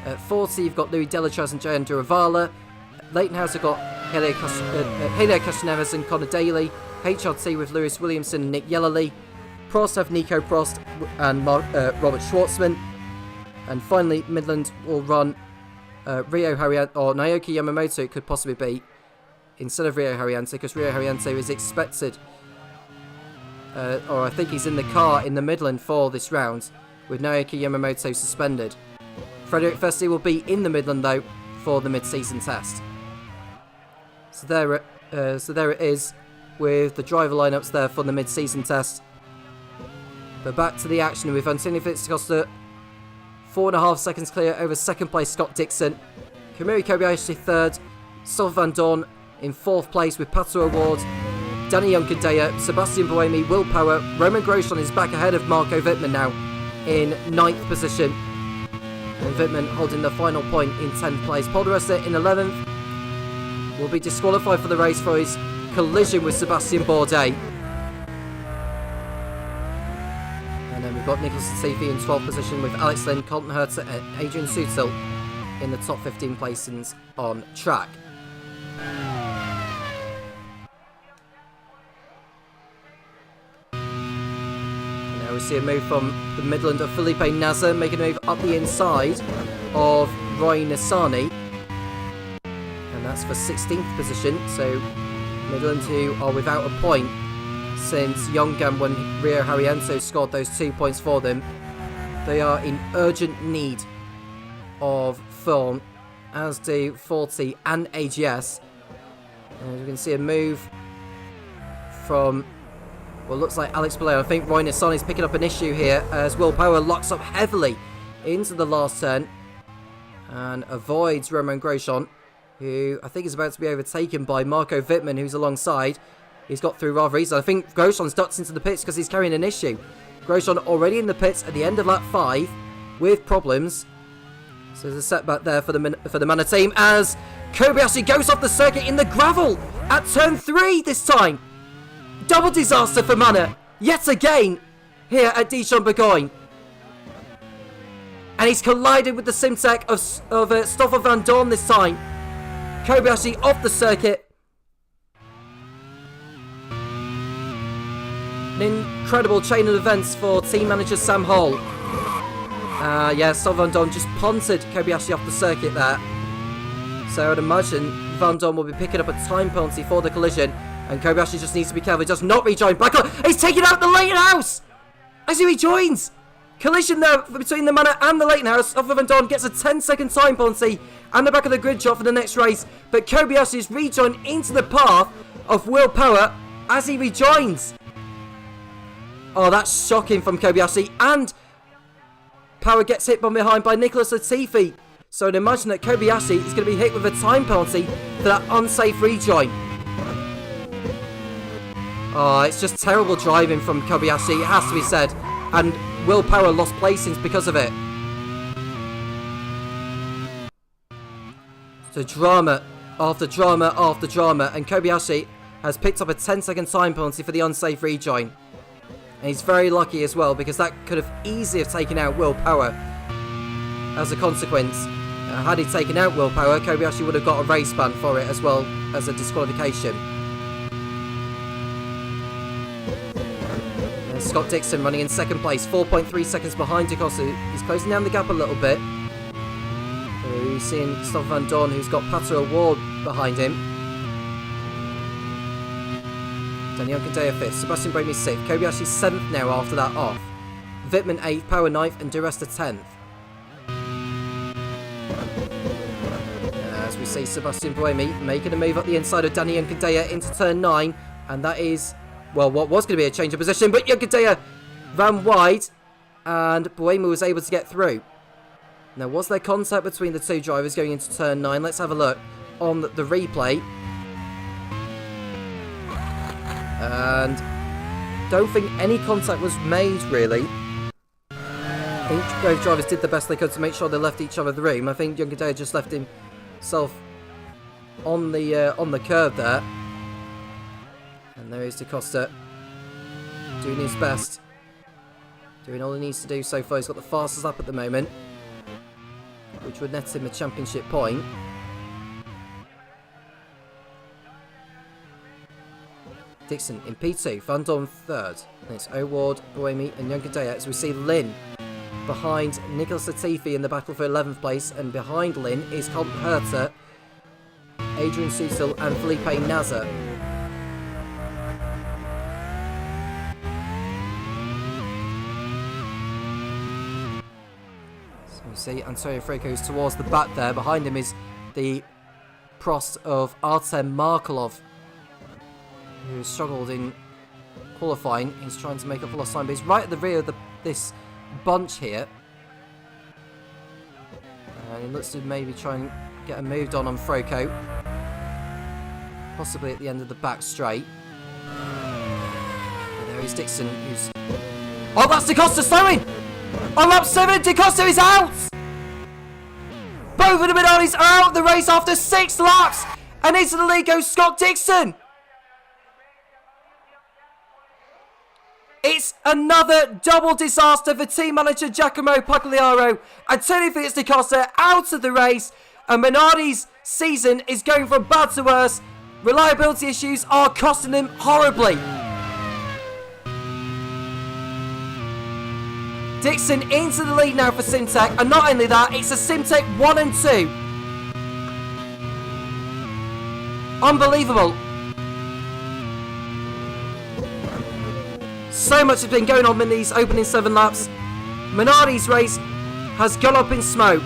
At 40, you've got Louis Delatraz and Jayan Duravala. Leighton have got Helio Castaneves and Connor Daly. HRT with Lewis Williamson and Nick Yellerly. Prost have Nico Prost and Robert Schwartzman. And finally, Midland will run Rio Haryanto, or Naoki Yamamoto it could possibly be, instead of Rio Haryanto, because Rio Haryanto is expected, or I think he's in the car in the Midland for this round, with Naoki Yamamoto suspended. Frederick Festi will be in the Midland, though, for the mid-season test. So there it is, with the driver lineups there for the mid-season test. But back to the action with Antonio Fitz-Costa 4.5 seconds clear over second place Scott Dixon. Kamui Kobayashi third. Stoffel Van Dorn in fourth place with Pato Award. Danny Juncadella, Sebastian Buemi, Will Power. Roman Grosjean is back ahead of Marco Wittmann now in 9th position. And Wittmann holding the final point in 10th place. Paul di Resta in 11th will be disqualified for the race for his collision with Sebastian Bourdais. And then we've got Nicholas Latifi in 12th position with Alex Lynn, Colton Herta and Adrian Sutil in the top 15 placings on track. Now we see a move from the Midland of Felipe Nasr, making a move up the inside of Roy Nissany. And that's for 16th position, so Midland, who are without a point since Yongam when Rio Haryanto scored those 2 points for them. They are in urgent need of form, as do Forti and AGS. And we can see a move from, well, looks like Alex Belair. I think Roy Nissany is picking up an issue here as Will Power locks up heavily into the last turn and avoids Romain Grosjean, who I think is about to be overtaken by Marco Wittmann, who's alongside. He's got through rather easily. I think Grosjean's ducked into the pits because he's carrying an issue. Grosjean already in the pits at the end of lap 5 with problems. So there's a setback there for the Manor team as Kobayashi goes off the circuit in the gravel at turn 3 this time. Double disaster for Manor yet again here at Dijon-Bourgogne. And he's collided with the Simtek of Stoffel Van Dorn this time. Kobayashi off the circuit. An incredible chain of events for team manager Sam Hall. Yeah, Stoffel Van Dorn just punted Kobayashi off the circuit there. So I'd imagine Van Dorn will be picking up a time penalty for the collision. And Kobayashi just needs to be careful. He does not rejoin back on. He's taking out the Leighton House as he rejoins. Collision there between the Manor and the Leighton House. Stoffel Van Dorn gets a 10-second time penalty and the back of the grid shot for the next race. But Kobayashi is rejoined into the path of Will Power as he rejoins. Oh, that's shocking from Kobayashi. And Power gets hit from behind by Nicholas Latifi. So I'd imagine that Kobayashi is going to be hit with a time penalty for that unsafe rejoin. Oh, it's just terrible driving from Kobayashi, it has to be said. And Will Power lost placings because of it. So drama after drama after drama. And Kobayashi has picked up a 10-second time penalty for the unsafe rejoin. And he's very lucky as well, because that could have easily have taken out Will Power. As a consequence, had he taken out Will Power, Kobayashi would have got a race ban for it as well as a disqualification. And Scott Dixon running in second place, 4.3 seconds behind DeCosta. He's closing down the gap a little bit. So you're seeing Stoffel Van Dorn, who's got Pato Award behind him. Daniel Kadea 5th, Sebastian Buemi 6th, Kobayashi 7th now after that off. Wittmann 8th, Power 9th, and di Resta 10th. As we see Sebastian Buemi making a move up the inside of Danny Juncadella into turn 9, and that is, well, what was going to be a change of position, but Juncadella ran wide, and Buemi was able to get through. Now, was there contact between the two drivers going into turn 9? Let's have a look on the replay. And don't think any contact was made, really. I think both drivers did the best they could to make sure they left each other the room. I think Juncadella just left himself on the curb there. And there is DeCosta doing his best. Doing all he needs to do so far. He's got the fastest lap at the moment, which would net him a championship point. Dixon in P2, Van Dorn third. And it's O'Ward, Buemi and Youngkadea as we see Lynn behind Nicholas Latifi in the battle for 11th place, and behind Lynn is Colton Herter, Adrian Sutil and Felipe Nasser. So we see Antonio Freco is towards the back there. Behind him is the Prost of Artem Markelov, who struggled in qualifying. He's trying to make up for lost time, but he's right at the rear of this bunch here. And he looks to maybe try and get a move on Freco. Possibly at the end of the back straight. And there is Dixon, who's... Oh, that's DaCosta slowing! On lap 7, DaCosta is out! Both of the Minardis are out of the race after 6 laps! And into the lead goes Scott Dixon! It's another double disaster for team manager Giacomo Pagliaro. Antonio Felix DaCosta out of the race, and Minardi's season is going from bad to worse. Reliability issues are costing him horribly. Dixon into the lead now for Simtek, and not only that, it's a Simtek 1 and 2. Unbelievable. So much has been going on in these opening 7 laps. Minardi's race has gone up in smoke.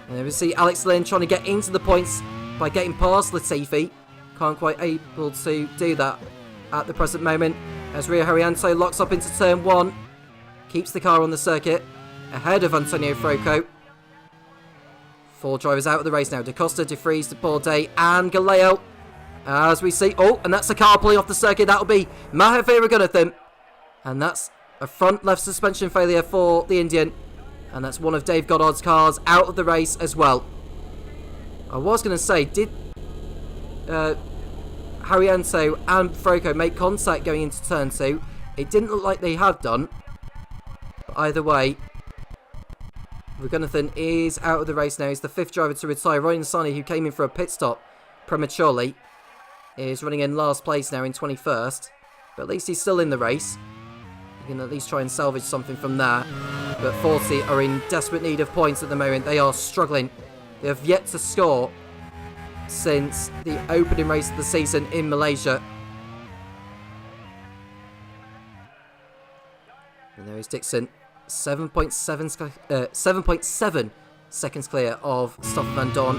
And there we see Alex Lynn trying to get into the points by getting past Latifi. Can't quite able to do that at the present moment. As Rio Haryanto locks up into turn 1. Keeps the car on the circuit. Ahead of Antonio Freco. 4 drivers out of the race now. DaCosta, De Vries, De Bourdais and Galeo. As we see, oh, and that's a car pulling off the circuit. That'll be Maher Viragunathan. And that's a front left suspension failure for the Indian. And that's one of Dave Goddard's cars out of the race as well. I was going to say, did Haryanto and Freco make contact going into turn 2? It didn't look like they had done. But either way, Viragunathan is out of the race now. He's the 5th driver to retire. Ryan Sani, who came in for a pit stop prematurely, is running in last place now in 21st. But at least he's still in the race. You can at least try and salvage something from there. But 40 are in desperate need of points at the moment. They are struggling. They have yet to score since the opening race of the season in Malaysia. And there is Dixon. 7.7 seconds clear of Stoffel Van Dorn.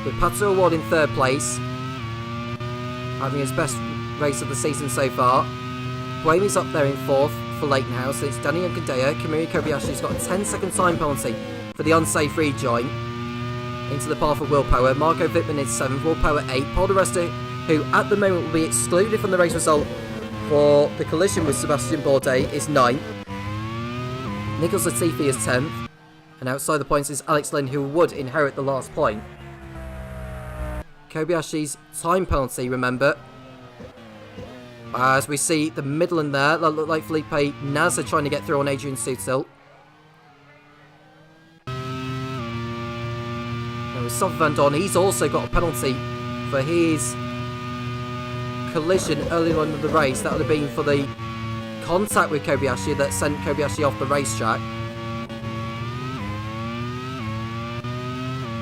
With Pato Award in 3rd place, having his best race of the season so far. Buemi's up there in 4th for Leighton So it's Danny Youngkadea. Kamui Kobayashi's got a 10-second time penalty for the unsafe rejoin into the path of Willpower. Marco Wittmann is 7th, Willpower 8. Paul de Resta, who at the moment will be excluded from the race result for the collision with Sebastian Bourdais, is 9th. Nicholas Latifi is 10th. And outside the points is Alex Lynn, who would inherit the last point. Kobayashi's time penalty, remember. As we see the middle in there, that looked like Felipe Nasser trying to get through on Adrian Sutil. Now with Stoffel Van Dorn, he's also got a penalty for his collision early on in the race. That would have been for the contact with Kobayashi that sent Kobayashi off the racetrack.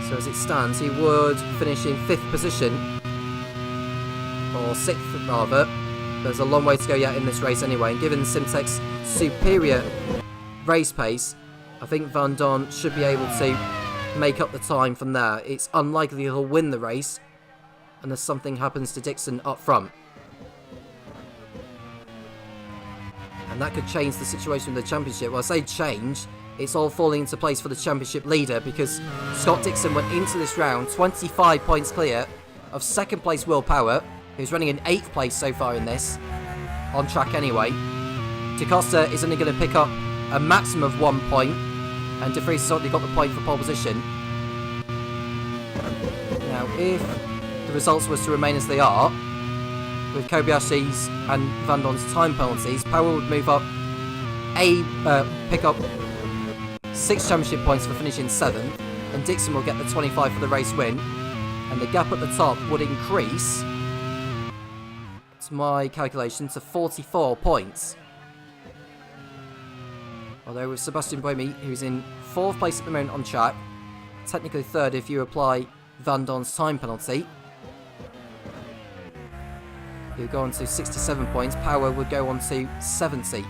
So as it stands, he would finish in 5th position, or 6th rather. There's a long way to go yet in this race anyway, and given Simtek's superior race pace, I think Van Dorn should be able to make up the time from there. It's unlikely he'll win the race unless something happens to Dixon up front. And that could change the situation with the championship. Well, I say change, it's all falling into place for the championship leader, because Scott Dixon went into this round 25 points clear of 2nd place Will Power, who's running in 8th place so far in this, on track anyway. DaCosta is only going to pick up a maximum of 1 point, and De Vries has already got the point for pole position. Now, if the results was to remain as they are, with Kobayashi's and Van Dorn's time penalties, Power would move up pick up 6 championship points for finishing 7th, and Dixon will get the 25 for the race win. And the gap at the top would increase, to my calculation, to 44 points. Although with Sebastian Buemi, who's in 4th place at the moment on track, technically 3rd if you apply Van Dorn's time penalty, he'll go on to 67 points. Power would go on to 70.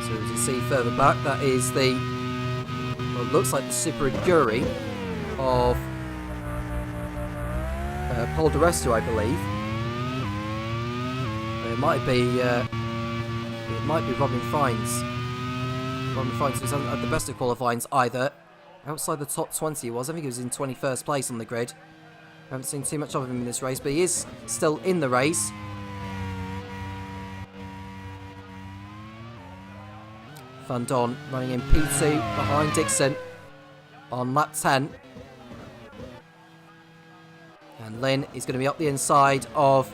So as you see further back, that is the, well, it looks like the Super Aguri of Paul Di Resto, I believe. It might be Robin Fiennes. Robin Fiennes hasn't had the best of qualifyings either. Outside the top 20 he was. I think he was in 21st place on the grid. I haven't seen too much of him in this race, but he is still in the race. Van Dorn running in P2 behind Dixon on lap 10. And Lynn is going to be up the inside of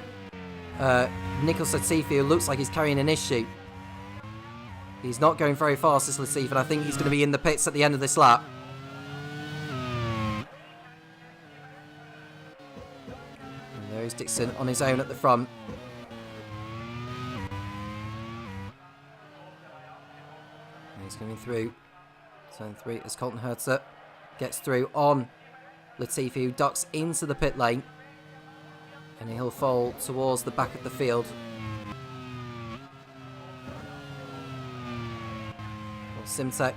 Nicholas Latifi, who looks like he's carrying an issue. He's not going very fast, this Latifi, and I think he's going to be in the pits at the end of this lap. And there's Dixon on his own at the front. And he's coming through turn 3 as Colton Herter gets through on Latifi, who ducks into the pit lane. And he'll fall towards the back of the field. Well, Simtek,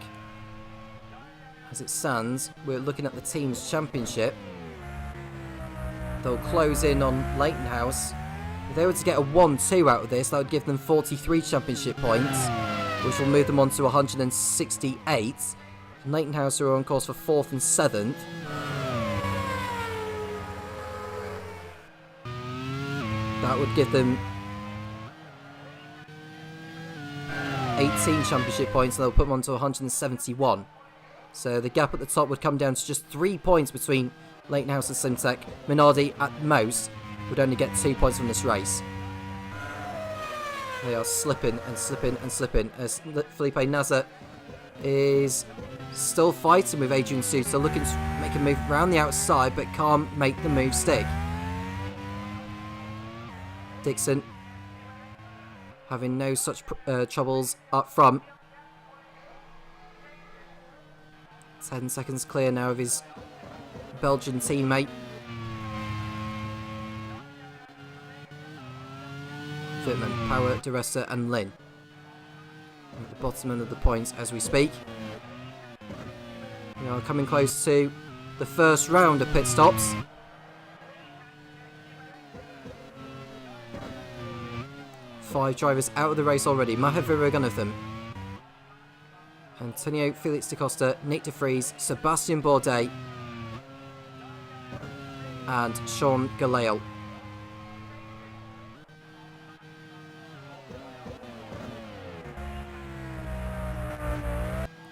as it stands, we're looking at the team's championship. They'll close in on Leighton House. If they were to get a 1-2 out of this, that would give them 43 championship points, which will move them on to 168. And Leighton House are on course for 4th and 7th. That would give them 18 championship points, and they'll put them on to 171. So the gap at the top would come down to just 3 points between Leighton House and Simtek. Minardi, at most, would only get 2 points from this race. They are slipping and slipping and slipping, as Felipe Nasr is still fighting with Adrian Suter, looking to make a move around the outside, but can't make the move stick. Dixon having no such troubles up front. 10 seconds clear now of his Belgian teammate. Fitman, Power, Di Resto and Lynn at the bottom end of the points as we speak. We are coming close to the first round of pit stops. Five drivers out of the race already. Maher Virgan of them. Antonio Felix da Costa, Nick de Vries, Sebastian Bourdais and Sean Galale.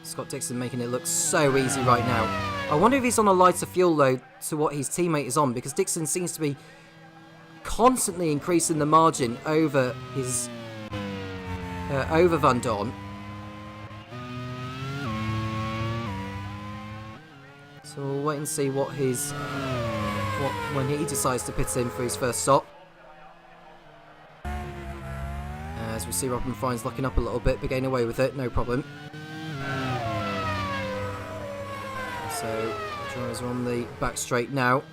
Scott Dixon making it look so easy right now. I wonder if he's on a lighter fuel load to what his teammate is on, because Dixon seems to be constantly increasing the margin over his over Van Dorn. So we'll wait and see what when he decides to pit in for his first stop. As we see, Robin Fiennes locking up a little bit, but getting away with it, no problem. So drivers are on the back straight now.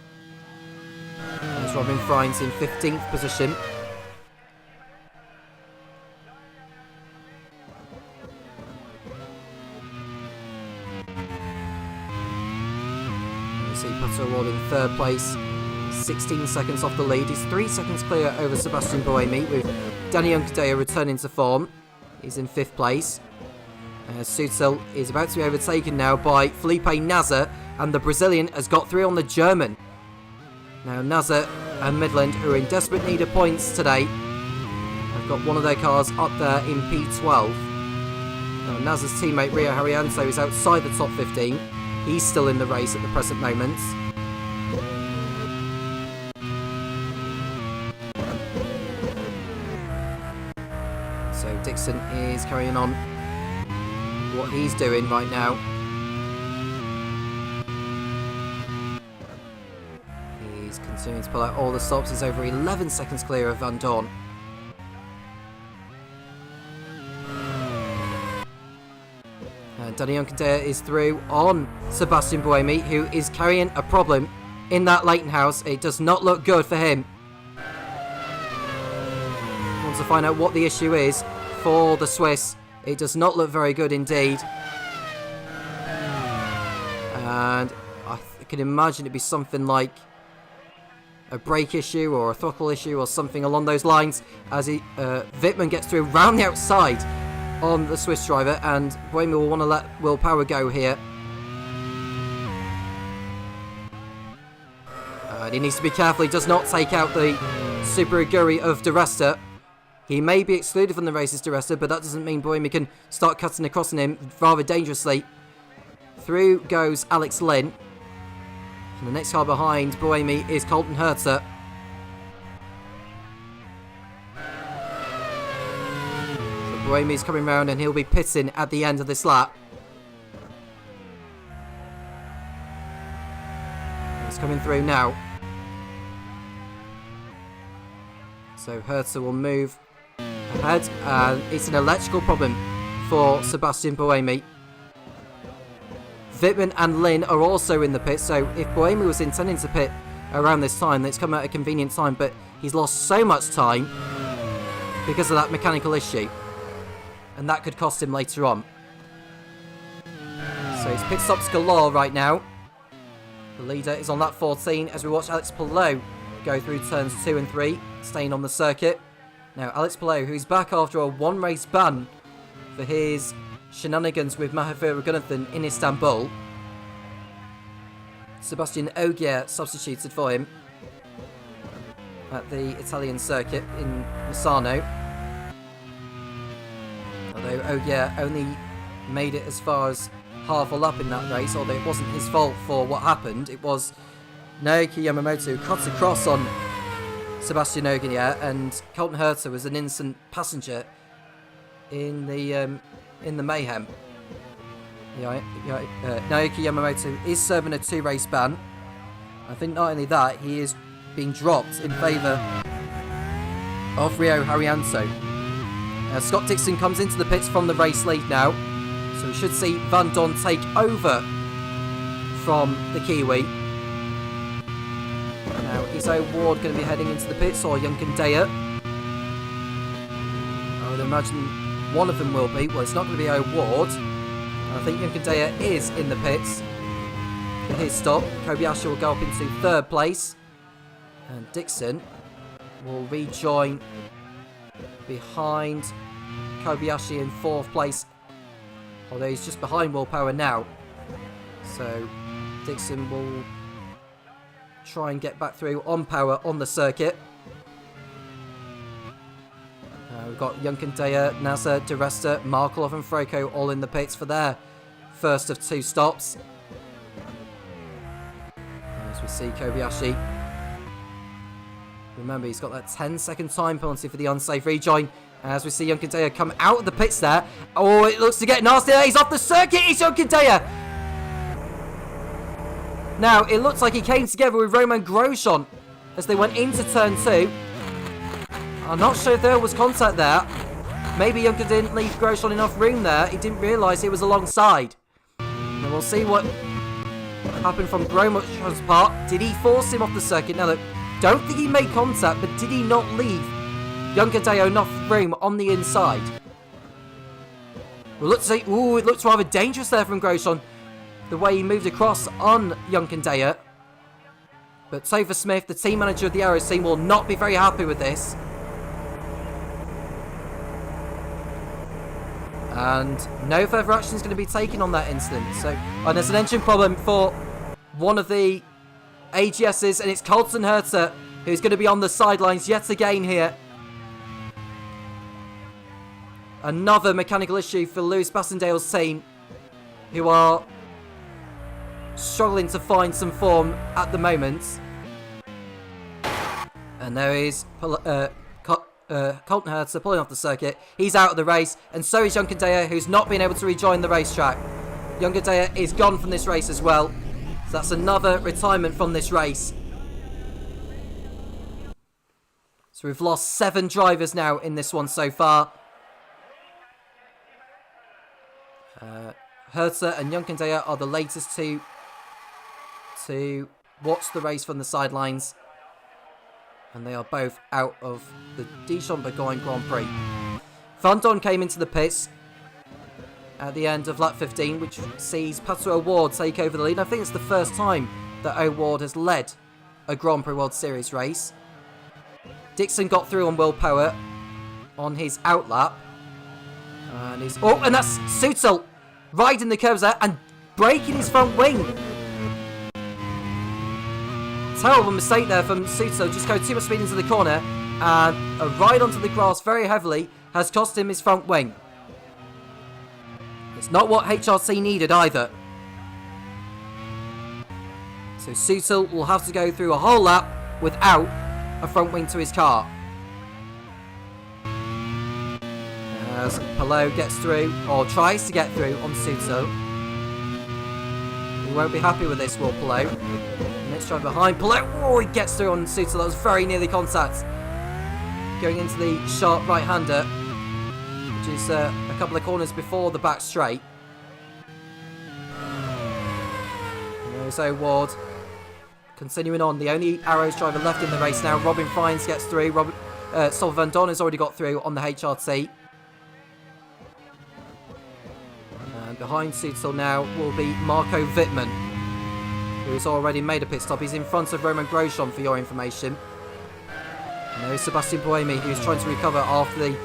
There's Robin Fiennes in 15th position. You see Pato Award in 3rd place, 16 seconds off the lead. He's 3 seconds clear over Sebastian Buemi, with Danny Uncadeo returning to form. He's in 5th place. Sutil is about to be overtaken now by Felipe Nasr, and the Brazilian has got through on the German. Now Nasr and Midland, who are in desperate need of points today, have got one of their cars up there in P12. Now Nasr's teammate Rio Haryanto is outside the top 15. He's still in the race at the present moment. So Dixon is carrying on what he's doing right now. He's continuing to pull out all the stops. He's over 11 seconds clear of Van Dorn. And Danny Juncadella is through on Sebastian Buemi, who is carrying a problem in that Leighton house. It does not look good for him. Wants to find out what the issue is for the Swiss. It does not look very good indeed. And I can imagine it'd be something like a brake issue or a throttle issue or something along those lines, as Wittmann gets through round the outside on the Swiss driver, and Buemi will want to let Will Power go here. And he needs to be careful he does not take out the Super Aguri of De Resta. He may be excluded from the races, De Resta, but that doesn't mean Buemi can start cutting across on him rather dangerously. Through goes Alex Lynn. And the next car behind Buemi is Colton Herter. Buemi's coming round and he'll be pitting at the end of this lap. He's coming through now. So Herter will move ahead, and it's an electrical problem for Sebastian Buemi. Wittmann and Lynn are also in the pit, so if Buemi was intending to pit around this time, it's come at a convenient time, but he's lost so much time because of that mechanical issue. And that could cost him later on. So it's pit stops galore right now. The leader is on lap 14 as we watch Alex Palou go through turns 2 and 3, staying on the circuit. Now Alex Palou, who's back after a one-race ban for his shenanigans with Mahir Raghunathan in Istanbul. Sebastian Ogier substituted for him at the Italian circuit in Misano. Although Ogier only made it as far as half a lap in that race, although it wasn't his fault for what happened. It was Naoki Yamamoto who cut across on Sebastian Ogier, and Colton Herter was an innocent passenger in the mayhem. Naoki Yamamoto is serving a 2-race ban. I think not only that, he is being dropped in favour of Rio Haryanto. Scott Dixon comes into the pits from the race lead now, so we should see Van Dorn take over from the Kiwi. Now, is O'Ward going to be heading into the pits, or Junken Deyer? I would imagine one of them will be. Well, it's not going to be O'Ward. I think Junken Deyer is in the pits for his stop. Kobayashi will go up into 3rd place, and Dixon will rejoin behind Kobayashi in 4th place, although he's just behind Will Power now. So Dixon will try and get back through on Power on the circuit. We've got Junken Deyer, Nasser, De Resta, Markelov and Froko all in the pits for their first of 2 stops. As we see Kobayashi, remember he's got that 10-second time penalty for the unsafe rejoin. As we see Junken Deyer come out of the pits there. Oh, it looks to get nasty there. He's off the circuit. It's Junken Deyer. Now, it looks like he came together with Roman Grosjean as they went into turn 2. I'm not sure if there was contact there. Maybe Junker didn't leave Grosjean enough room there. He didn't realise he was alongside. And we'll see what happened from Grosjean's part. Did he force him off the circuit? Now, look, don't think he made contact, but did he not leave Junker Deyer enough room on the inside? Well, let's see. Ooh, it looks rather dangerous there from Grosjean, the way he moved across on Junken Deyer. But Topher Smith, the team manager of the Arrows team, will not be very happy with this. And no further action is going to be taken on that incident. So, and there's an engine problem for one of the AGSs, and it's Colton Herter who's going to be on the sidelines yet again here. Another mechanical issue for Lewis Bassendale's team, who are struggling to find some form at the moment. And there is Colton Hertz pulling off the circuit. He's out of the race, and so is Junkadea, who's not been able to rejoin the racetrack. Junkadea is gone from this race as well, so that's another retirement from this race. So we've lost 7 drivers now in this one so far. Hertz and Junkadea are the latest to watch the race from the sidelines. And they are both out of the Dijon-Bourgogne Grand Prix. Van Dorn came into the pits at the end of lap 15, which sees Pato O'Ward take over the lead. I think it's the first time that O'Ward has led a Grand Prix World Series race. Dixon got through on Will Power on his outlap. And and that's Sutil riding the curbs there and breaking his front wing. Terrible mistake there from Sutil, just going too much speed into the corner, and a ride onto the grass very heavily has cost him his front wing. It's not what HRT needed either. So Sutil will have to go through a whole lap without a front wing to his car. As Palou gets through, or tries to get through on Sutil. He won't be happy with this, will Palou. Next drive behind Palou. Oh, he gets through on Sutil. That was very nearly contact. Going into the sharp right-hander, which is a couple of corners before the back straight. And there's O'Ward continuing on. The only Arrows driver left in the race now. Robin Friends gets through. Sol Van Dorn has already got through on the HRT. And behind Sutil now will be Marco Wittmann, who's already made a pit stop. He's in front of Roman Grosjean, for your information. And there is Sebastian Buemi, who's trying to recover after the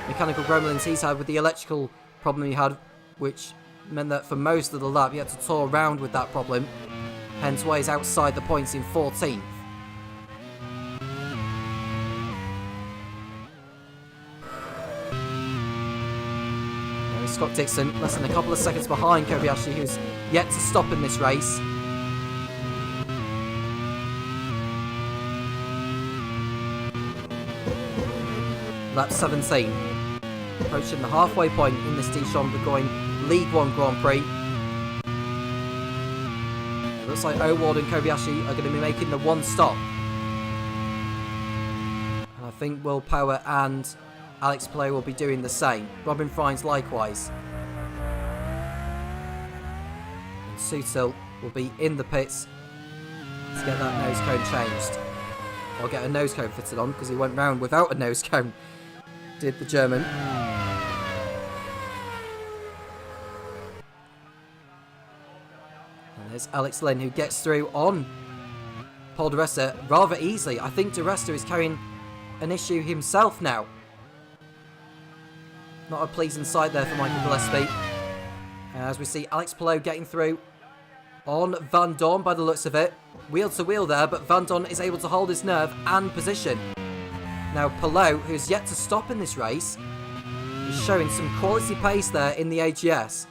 mechanical gremlins he's had with the electrical problem he had, which meant that for most of the lap he had to tour around with that problem. Hence why he's outside the points in 14th. There is Scott Dixon, less than a couple of seconds behind Kobayashi, who's yet to stop in this race. Lap 17. Approaching the halfway point in this Dijon-Bourgogne League 1 Grand Prix. It looks like O'Ward and Kobayashi are going to be making the one stop. And I think Will Power and Alex Palou will be doing the same. Robin Friends likewise. And Sutil will be in the pits to get that nose cone changed. Or get a nose cone fitted on, because he went round without a nose cone. Did the German. And there's Alex Lynn, who gets through on Paul Di Resta rather easily. I think Di Resta is carrying an issue himself now. Not a pleasing sight there for Michael Gillespie. As we see Alex Palou getting through on Van Dorn by the looks of it. Wheel to wheel there, but Van Dorn is able to hold his nerve and position. Now Palou, who's yet to stop in this race, is showing some quality pace there in the AGS.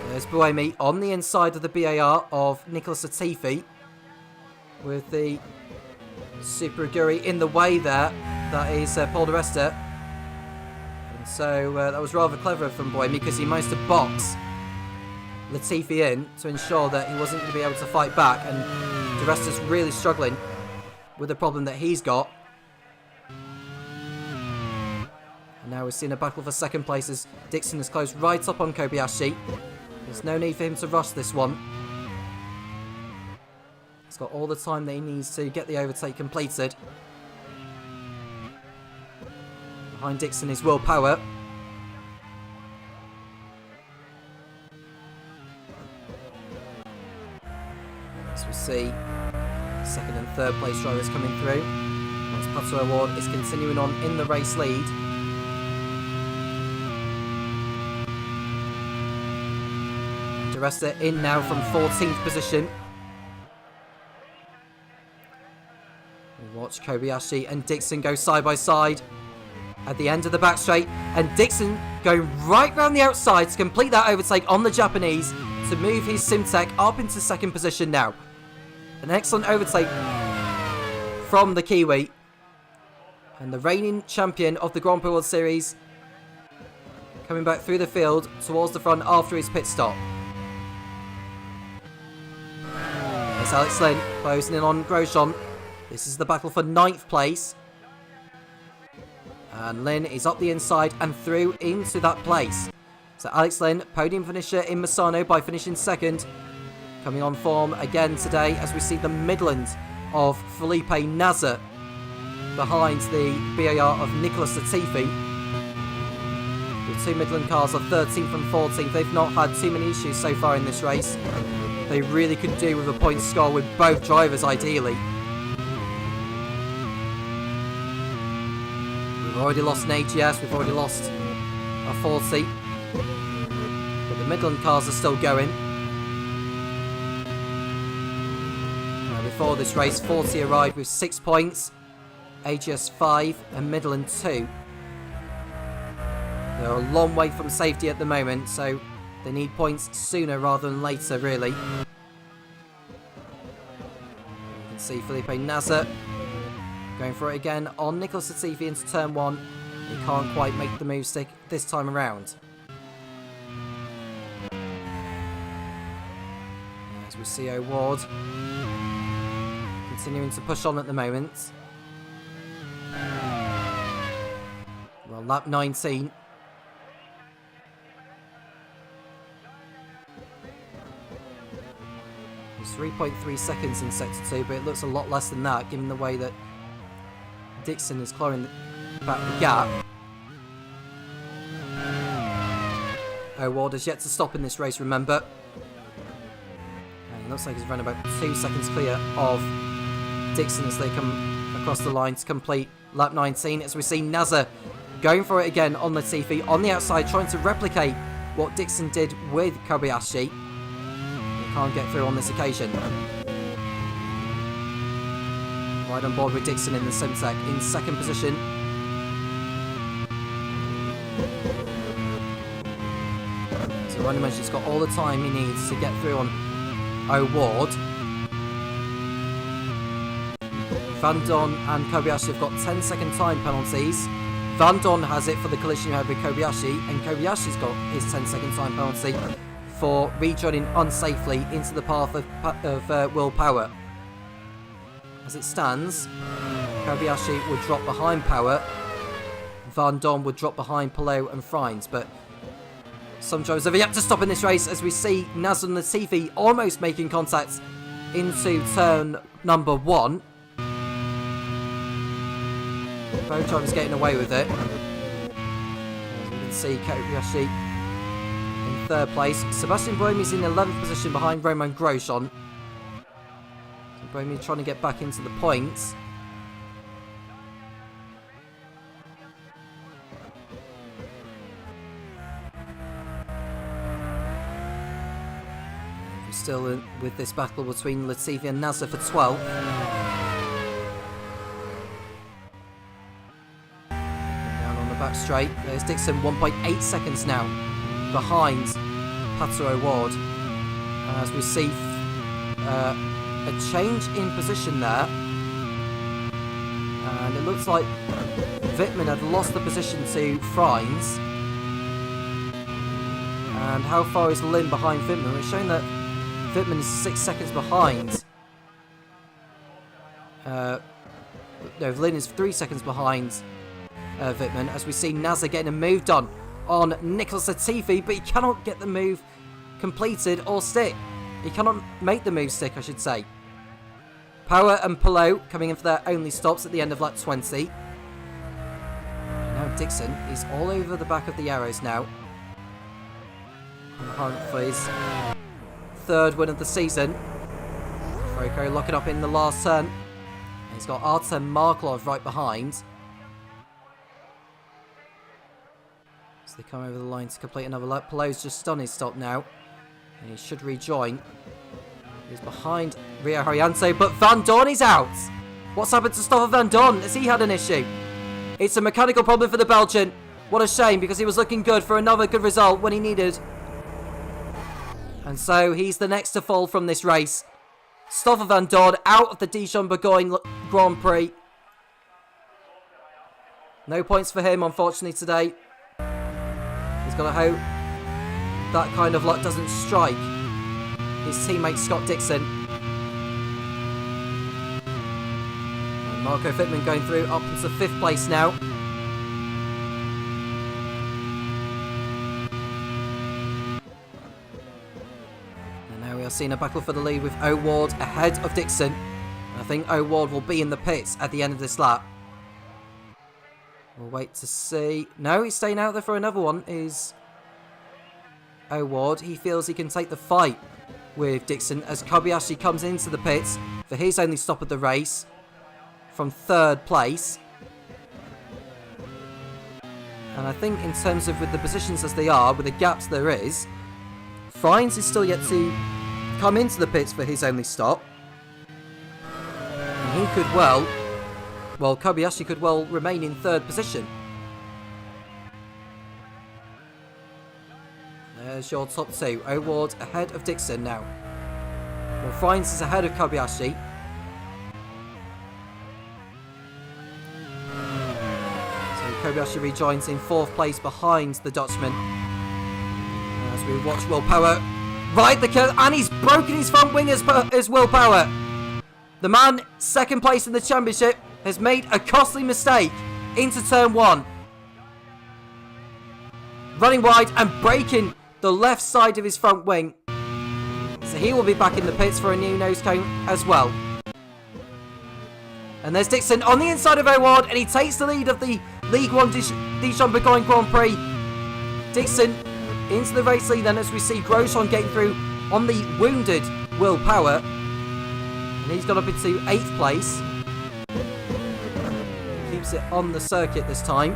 There's Buemi on the inside of the BAR of Nicholas Latifi, with the Super Aguri in the way there. That is Paul Di Resta. And so that was rather clever from Buemi, because he managed to box Latifi in to ensure that he wasn't going to be able to fight back, and Di Resta's really struggling with the problem that he's got. And now we're seeing a battle for second place as Dixon is closed right up on Kobayashi. There's no need for him to rush this one. He's got all the time that he needs to get the overtake completed. Behind Dixon is Will Power. As we see second and third place drivers coming through. As Pato O'Ward is continuing on in the race lead. Di Resta in now from 14th position. We watch Kobayashi and Dixon go side by side at the end of the back straight, and Dixon going right round the outside to complete that overtake on the Japanese to move his Simtek up into second position now. An excellent overtake from the Kiwi, And the reigning champion of the Grand Prix World Series coming back through the field towards the front after his pit stop. There's Alex Lynn closing in on Grosjean. This is the battle for 9th place. And Lynn is up the inside and through into that place. So Alex Lynn, podium finisher in Misano by finishing 2nd. Coming on form again today as we see the Midland of Felipe Nasr behind the BAR of Nicholas Latifi. The two Midland cars are 13th and 14th. They've not had too many issues so far in this race. They really could do with a point score with both drivers ideally. We've already lost an AGS, we've already lost a 40. But the Midland cars are still going. Before this race, 40 arrived with 6 points. AGS 5 and Midland 2. They're a long way from safety at the moment, so they need points sooner rather than later, really. You can see Felipe Nasr going for it again on Nicholas Latifi into turn 1. He can't quite make the move stick this time around. As we see O'Ward continuing to push on at the moment. Well, lap 19. It's 3.3 seconds in sector 2, but it looks a lot less than that given the way that Dixon is clawing back the gap. O'Ward has yet to stop in this race, remember. And it looks like he's run about 2 seconds clear of Dixon as they come across the line to complete lap 19. As we see Nasr going for it again on Latifi on the outside, trying to replicate what Dixon did with Kobayashi. He can't get through on this occasion. Right on board with Dixon in the Simtech in 2nd position. So Runneman's just got all the time he needs to get through on O'Ward. Van Don and Kobayashi have got 10-second time penalties. Van Don has it for the collision he had with Kobayashi, and Kobayashi's got his 10-second time penalty for rejoining unsafely into the path of Will Power. As it stands, Kobayashi would drop behind Power, Van Don would drop behind Palou and Frines, but some drivers have yet to stop in this race as we see Nasr and Latifi almost making contact into turn number 1. Both drivers getting away with it. As we can see Kobayashi in 3rd place. Sebastian Buemi's in 11th position behind Romain Grosjean. So Buemi trying to get back into the points. We're still with this battle between Latifi and Nasr for 12th. Back straight. There's Dixon, 1.8 seconds now behind Pato O'Ward. As we see a change in position there. And it looks like Wittmann had lost the position to Frines. And how far is Lynn behind Wittmann? It's showing that Wittmann is 6 seconds behind. No, Lynn is 3 seconds behind Wittmann, as we see Nasr getting a move done on Nicholas Latifi, but he cannot get the move completed or stick. He cannot make the move stick, I should say. Power and Palou coming in for their only stops at the end of lap 20. Now Dixon is all over the back of the arrows now. For his 3rd win of the season. Froko locking up in the last turn. He's got Artem Marklov right behind. They come over the line to complete another lap. Palou's just done his stop now. And he should rejoin. He's behind Rio Haryanto, but Van Dorn is out. What's happened to Stoffel Van Dorn? Has he had an issue? It's a mechanical problem for the Belgian. What a shame, because he was looking good for another good result when he needed. And so he's the next to fall from this race. Stoffel Van Dorn out of the Dijon-Bourgogne Grand Prix. No points for him, unfortunately, today. He's got to hope that kind of luck doesn't strike his teammate Scott Dixon. And Marco Wittmann going through up into 5th place now. And now we are seeing a battle for the lead with O'Ward ahead of Dixon. And I think O'Ward will be in the pits at the end of this lap. We'll wait to see. No, he's staying out there for another one. Is O'Ward. He feels he can take the fight with Dixon as Kobayashi comes into the pits for his only stop of the race from 3rd place. And I think in terms of with the positions as they are, with the gaps there is, Friends is still yet to come into the pits for his only stop. And he could Kobayashi could well remain in 3rd position. There's your top 2. O'Ward ahead of Dixon now. Well, Friends is ahead of Kobayashi. So Kobayashi rejoins in 4th place behind the Dutchman. As we watch Will Power ride the curve, and he's broken his front wing as Will Power. The man 2nd place in the championship has made a costly mistake into turn 1. Running wide and breaking the left side of his front wing. So he will be back in the pits for a new nose cone as well. And there's Dixon on the inside of O'Ward, and he takes the lead of the League 1 Dijon-Bourgogne Grand Prix. Dixon into the race lead then as we see Grosjean getting through on the wounded Will Power. And he's got up into 8th place. Keeps it on the circuit this time.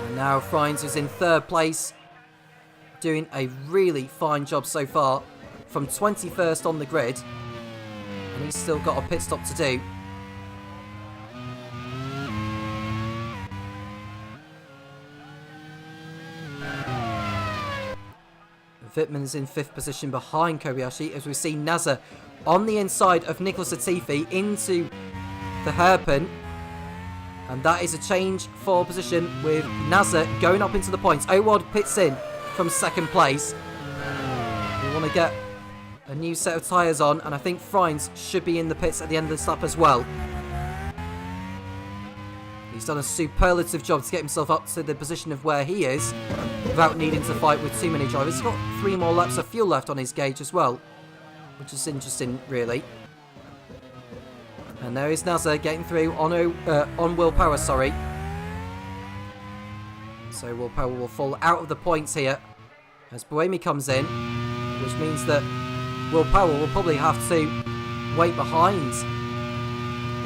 And now Friends is in 3rd place. Doing a really fine job so far. From 21st on the grid. And he's still got a pit stop to do. Wittmann is in 5th position behind Kobayashi as we see Nasser on the inside of Nicholas Latifi into the hairpin. And that is a change for position with Nasser going up into the points. O'Ward pits in from 2nd place. We want to get a new set of tyres on, and I think Friends should be in the pits at the end of this lap as well. He's done a superlative job to get himself up to the position of where he is without needing to fight with too many drivers. He's got 3 more laps of fuel left on his gauge as well, which is interesting, really. And there is Nasser getting through on Will Power, sorry. So Will Power will fall out of the points here as Buemi comes in, which means that Will Power will probably have to wait behind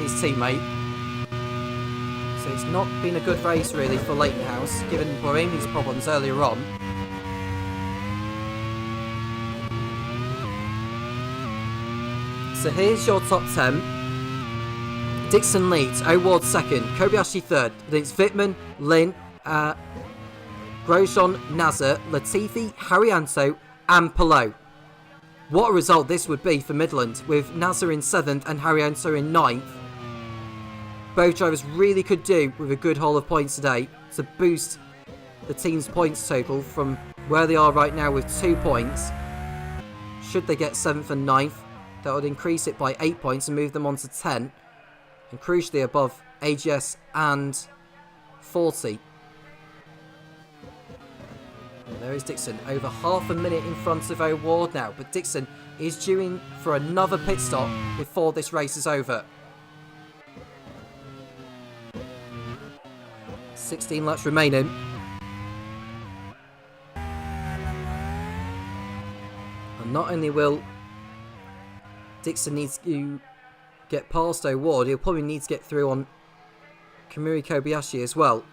his teammate. So it's not been a good race really for Leightonhouse, given Buemi's problems earlier on. So here's your top 10. Dixon leads, O'Ward 2nd, Kobayashi 3rd. Then it's Wittmann, Lin, Grosjean, Nasser, Latifi, Haryanto and Palou. What a result this would be for Midland, with Nasser in 7th and Haryanto in 9th. Both drivers really could do with a good haul of points today to boost the team's points total from where they are right now with 2 points. Should they get 7th and 9th, that would increase it by 8 points and move them on to 10. And crucially above AGS and 40. And there is Dixon, over half a minute in front of O'Ward now. But Dixon is due in for another pit stop before this race is over. 16 laps remaining. And not only will Dixon need to get past O'Ward, he'll probably need to get through on Kamui Kobayashi as well.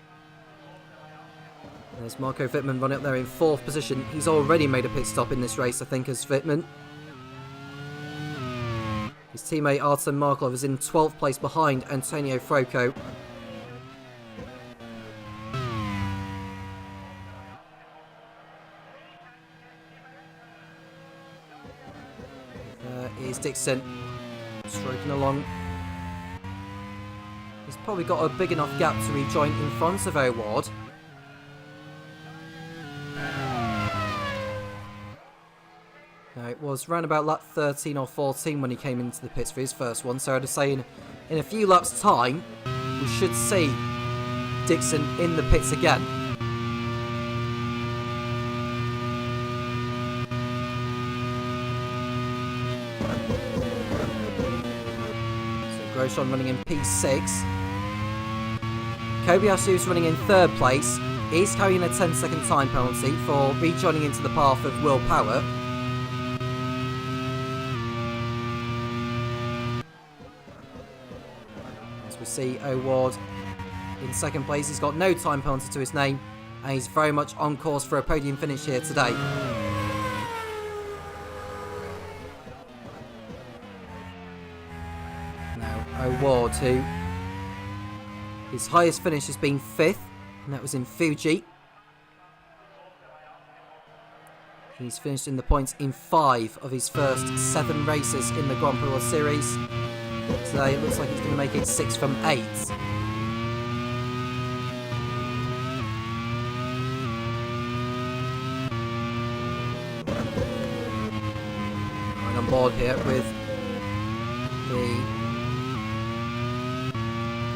There's Marco Wittmann running up there in 4th position. He's already made a pit stop in this race, I think, as Wittmann. His teammate Artem Markov is in 12th place behind Antonio Froco. There is Dixon stroking along his probably got a big enough gap to rejoin in front of O'Ward. Now, it was round about lap 13 or 14 when he came into the pits for his first one, so I'd say in a few laps' time, we should see Dixon in the pits again. So Grosjean running in P6. Kobayashi, who's running in third place, is carrying a 10-second time penalty for rejoining into the path of Will Power. As we see O'Ward in second place, he's got no time penalty to his name, and he's very much on course for a podium finish here today. Now O'Ward, who his highest finish has been 5th, and that was in Fuji. He's finished in the points in 5 of his first 7 races in the Grand Prix World Series. Today it looks like he's going to make it 6 from 8. Right on board here with the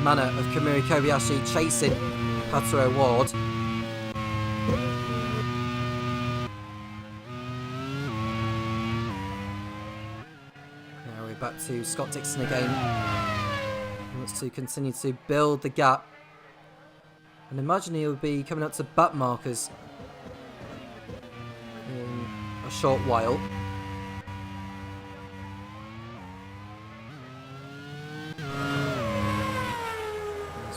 manner of Kamui Kobayashi chasing Pato O'Ward. Now we're back to Scott Dixon again. He wants to continue to build the gap. And imagine he'll be coming up to back markers in a short while.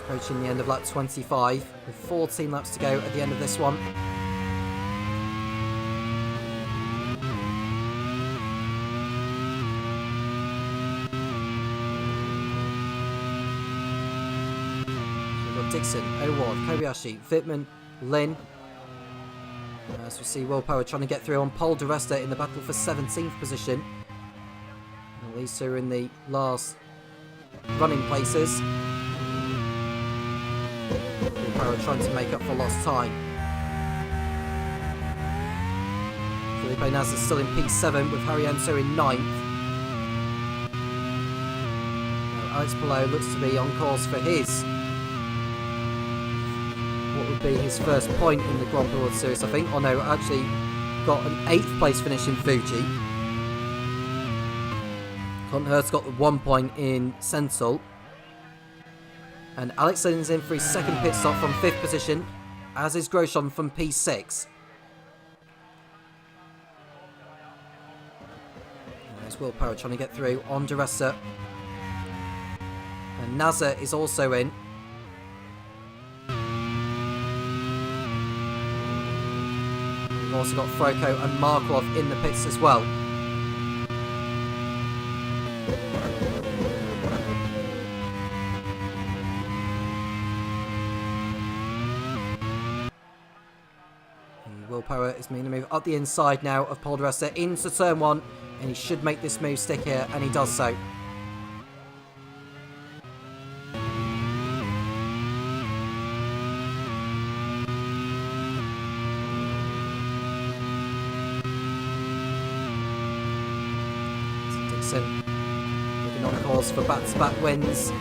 Approaching the end of lap 25 with 14 laps to go at the end of this one. We've got Dixon, O'Ward, Kobayashi, Wittmann, Lin. As we see Will Power trying to get through on Pole di Resta in the battle for 17th position. At least they're in the last running places. Power trying to make up for lost time. Felipe Nasr still in P7 with Harrienzo in 9th. Now Alex Palou looks to be on course for what would be his first point in the Grand Prix World Series, I think. Oh no, actually got an 8th place finish in Fuji. Colton Hurd's got the 1 point in Sentul. And Alex Lynn's in for his second pit stop from 5th position, as is Grosjean from P6. There's Will Power trying to get through on di Resta. And Nasr is also in. We've also got Froko and Markov in the pits as well. Will Power is making a move up the inside now of Pole di Resta into turn 1, and he should make this move stick here, and he does so. Dixon looking on course for back-to-back wins.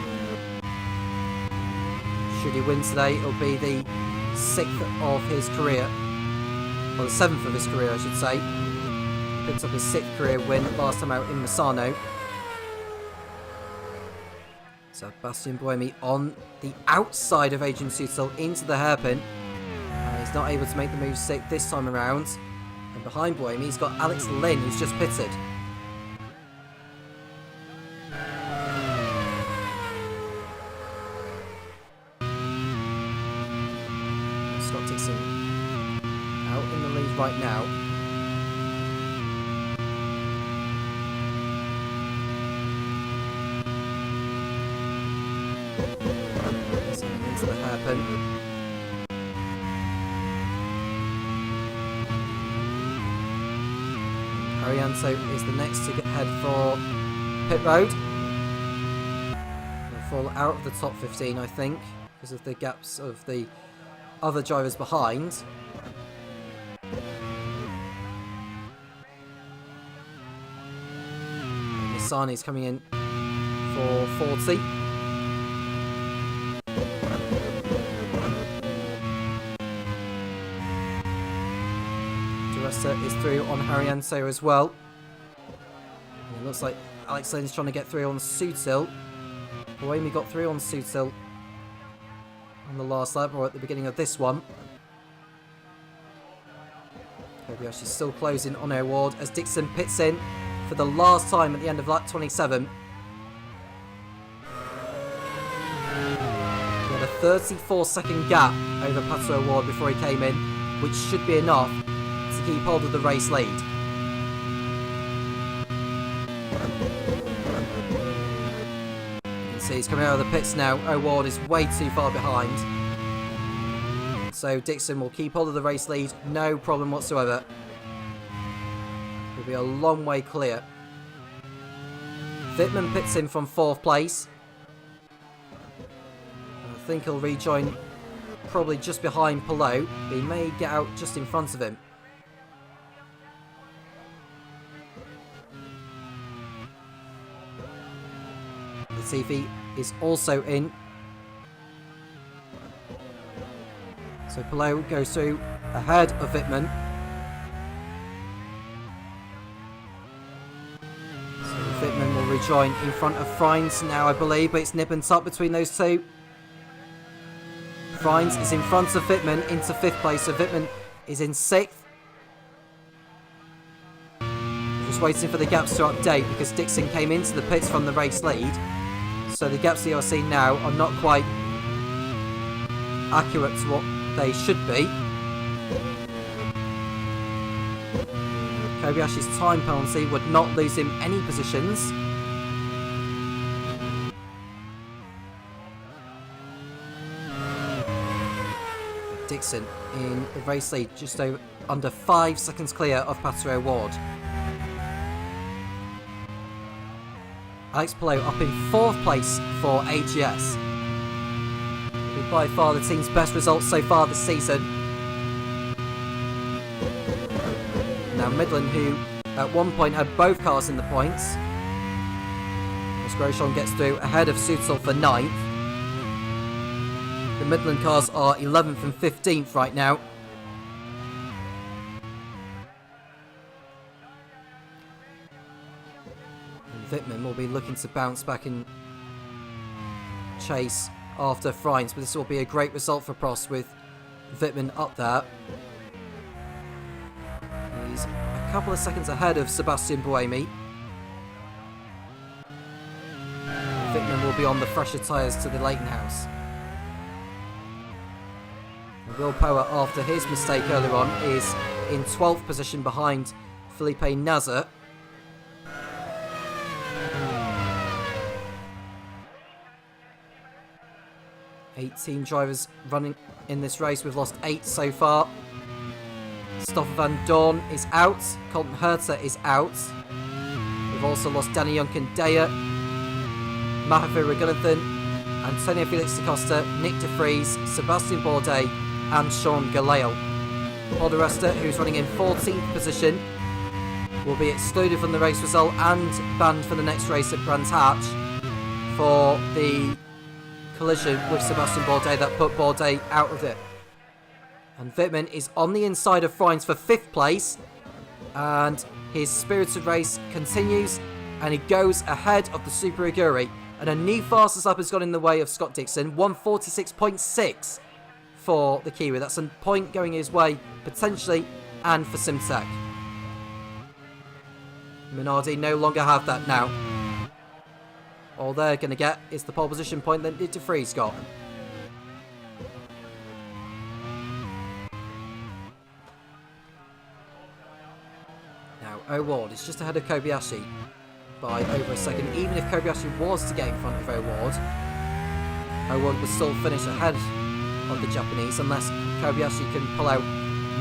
Should he win today, it'll be the 6th of his career. Well, the 7th of his career, I should say. Picks up his 6th career win last time out in Misano. So Bastian Buemi on the outside of Adrian Sutil into the hairpin. He's not able to make the move stick this time around. And behind Buemi, he's got Alex Lynn, who's just pitted. Scott Dixon out in the lead right now. Into the hairpin. Arianto is the next to head for pit road. fall out of the top 15, I think, because of the gaps of the other drivers behind. Misani's coming in for 40. Duressa is through on Harriento as well. And it looks like Alex Lane's trying to get through on Sutil. Buemi got through on Sutil on the last lap, or at the beginning of this one. Kobayashi's still closing on O'Ward as Dixon pits in for the last time at the end of lap 27. He had a 34-second gap over Pato O'Ward before he came in, which should be enough to keep hold of the race lead. You can see he's coming out of the pits now. O'Ward is way too far behind. So Dixon will keep hold of the race lead, no problem whatsoever. He'll be a long way clear. Wittmann pits in from 4th place. I think he'll rejoin probably just behind Palou, but he may get out just in front of him. Latifi is also in. So Palou goes through ahead of Wittmann. So Wittmann will rejoin in front of Freins now, I believe, but it's nip and tuck between those two. Freins is in front of Wittmann into 5th place, so Wittmann is in 6th. Just waiting for the gaps to update because Dixon came into the pits from the race lead. So the gaps that you're seeing now are not quite accurate to what they should be. Kobayashi's time penalty would not lose him any positions. Dixon in the race lead, just under 5 seconds clear of Pato O'Ward. Alex Palou up in 4th place for AGS. By far the team's best results so far this season. Now Midland, who at one point had both cars in the points, as Grosjean gets through ahead of Sutil for 9th. The Midland cars are 11th and 15th right now. And Wittmann will be looking to bounce back and chase after Freins, but this will be a great result for Prost with Wittmann up there. He's a couple of seconds ahead of Sebastian Buemi. Wittmann will be on the fresher tyres to the Leighton House. And Will Power, after his mistake earlier on, is in 12th position behind Felipe Nasr. Eight drivers running in this race. We've lost 8 so far. Stoffel van Dorn is out. Colton Herter is out. We've also lost Danny Juncken-Deyer, Mahathir Raghunathan, Antonio Felix da Costa, Nick de Vries, Sebastian Bourdais and Sean Galayle. Paul de Resta, who's running in 14th position, will be excluded from the race result and banned for the next race at Brands Hatch for the collision with Sebastian Bourdais that put Bourdais out of it. And Wittmann is on the inside of Freins for 5th place, and his spirited race continues, and he goes ahead of the Super Aguri, and a new fastest lap has got in the way of Scott Dixon. 1:46.6 for the Kiwi. That's a point going his way potentially, and for Simtek. Minardi no longer have that now. All they're going to get is the pole position point that De Vries got. Now, O'Ward is just ahead of Kobayashi by over a second. Even if Kobayashi was to get in front of O'Ward, O'Ward would still finish ahead of the Japanese unless Kobayashi can pull out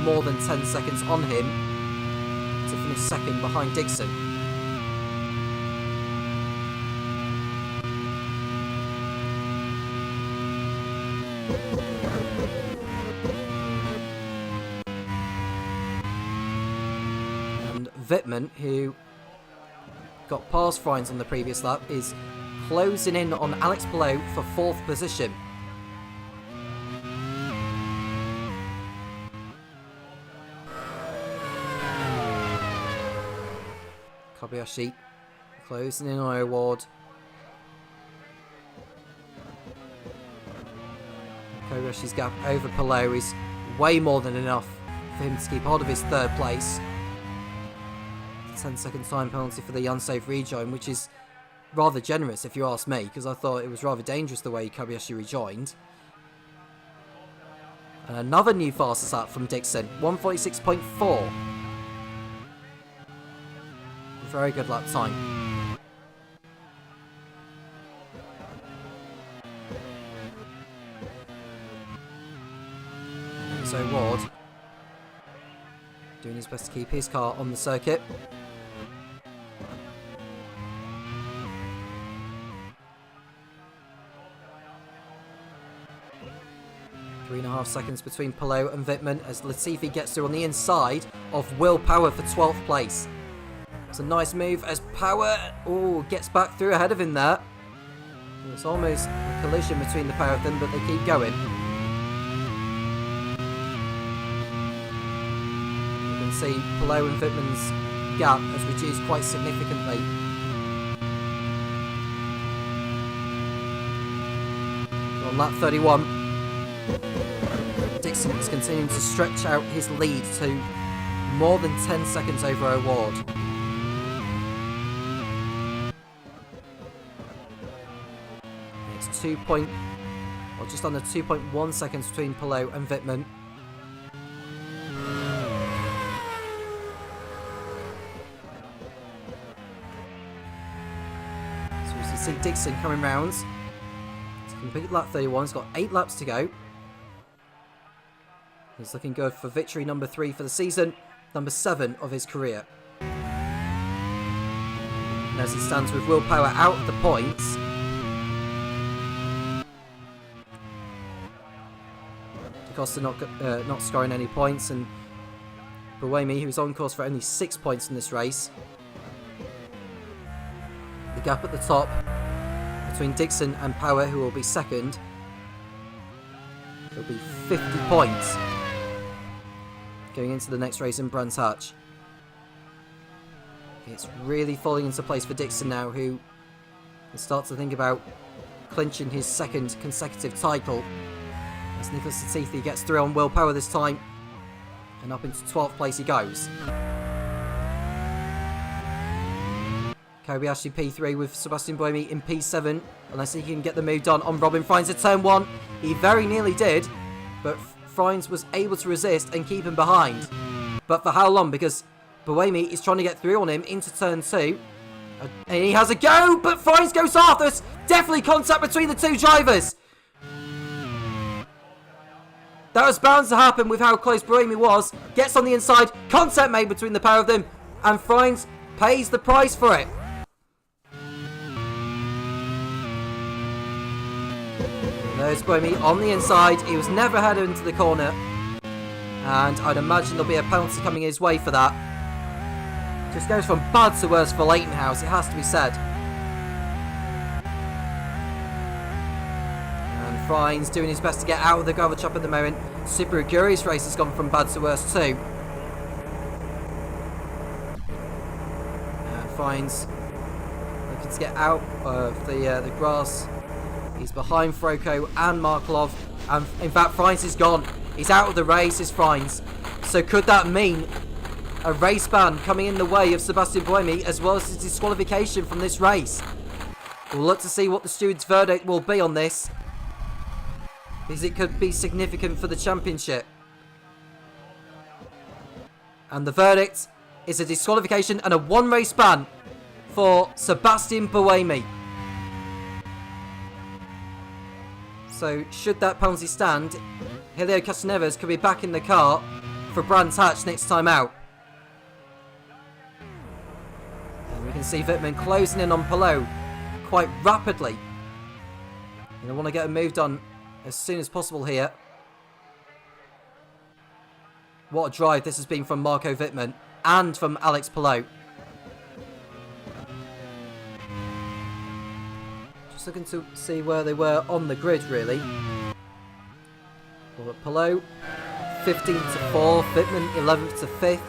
more than 10 seconds on him to finish second behind Dixon. And Wittmann, who got past Freins on the previous lap, is closing in on Alex Palou for 4th position. Kobayashi closing in on O'Ward. Kobayashi's gap over Palou is way more than enough for him to keep hold of his 3rd place. 10-second time penalty for the unsafe rejoin, which is rather generous if you ask me, because I thought it was rather dangerous the way Kobayashi rejoined. And another new fastest lap from Dixon, 1:46.4. Very good lap time. So Ward doing his best to keep his car on the circuit. Three and a half seconds between Palou and Wittmann as Latifi gets through on the inside of Will Power for 12th place. It's a nice move as Power gets back through ahead of him there. It's almost a collision between the pair of them, but they keep going. You can see Palou and Wittmann's gap has reduced quite significantly. On lap 31, Dixon is continuing to stretch out his lead to more than 10 seconds over O'Ward. It's just under 2.1 seconds between Palou and Wittmann. So you see Dixon coming round to complete lap 31. He's got 8 laps to go. He's looking good for victory number 3 for the season, number 7 of his career. And as it stands with Will Power out of the points, Costa not scoring any points, and Buemi, who's on course for only 6 points in this race. The gap at the top between Dixon and Power, who will be second, will be 50 points going into the next race in Brands Hatch. It's really falling into place for Dixon now, who starts to think about clinching his 2nd consecutive title. As Nicholas Latifi gets through on Will Power this time, and up into 12th place he goes. Kobayashi P3 with Sebastian Buemi in P7, unless he can get the move done on Robin Freins at turn 1. He very nearly did, but Freins was able to resist and keep him behind. But for how long? Because Buemi is trying to get through on him into turn 2. And he has a go, but Freins goes off. There's definitely contact between the two drivers. That was bound to happen with how close Buemi was. Gets on the inside, contact made between the pair of them, and Freins pays the price for it. There's Buemi on the inside. He was never headed into the corner, and I'd imagine there'll be a penalty coming his way for that. Just goes from bad to worse for Leighton House, it has to be said. Freins doing his best to get out of the gravel trap at the moment. Subaru Guri's race has gone from bad to worse too. And Freins looking to get out of the grass. He's behind Froko and Markelov. And in fact, Freins is gone. He's out of the race, is Freins. So could that mean a race ban coming in the way of Sebastian Buemi, as well as his disqualification from this race? We'll look to see what the steward's verdict will be on this, because it could be significant for the championship. And the verdict is a disqualification and a 1 race ban for Sebastian Buemi. So should that penalty stand, Helio Castroneves could be back in the car for Brands Hatch next time out. And we can see Wittmann closing in on Palou quite rapidly. And I want to get a move done as soon as possible here. What a drive this has been from Marco Wittmann and from Alex Palou. Just looking to see where they were on the grid, really. Well, Palou, 15th to 4th, Wittmann 11th to 5th.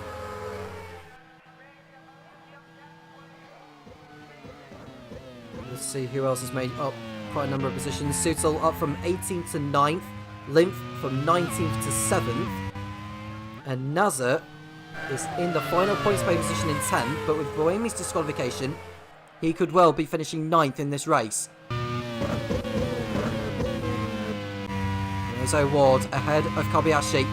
Let's see who else has made up quite a number of positions. Sützel up from 18th to 9th, Lymph from 19th to 7th. And Nazar is in the final points pay position in 10th, but with Bohemi's disqualification, he could well be finishing 9th in this race. There's O'Ward ahead of Kobayashi.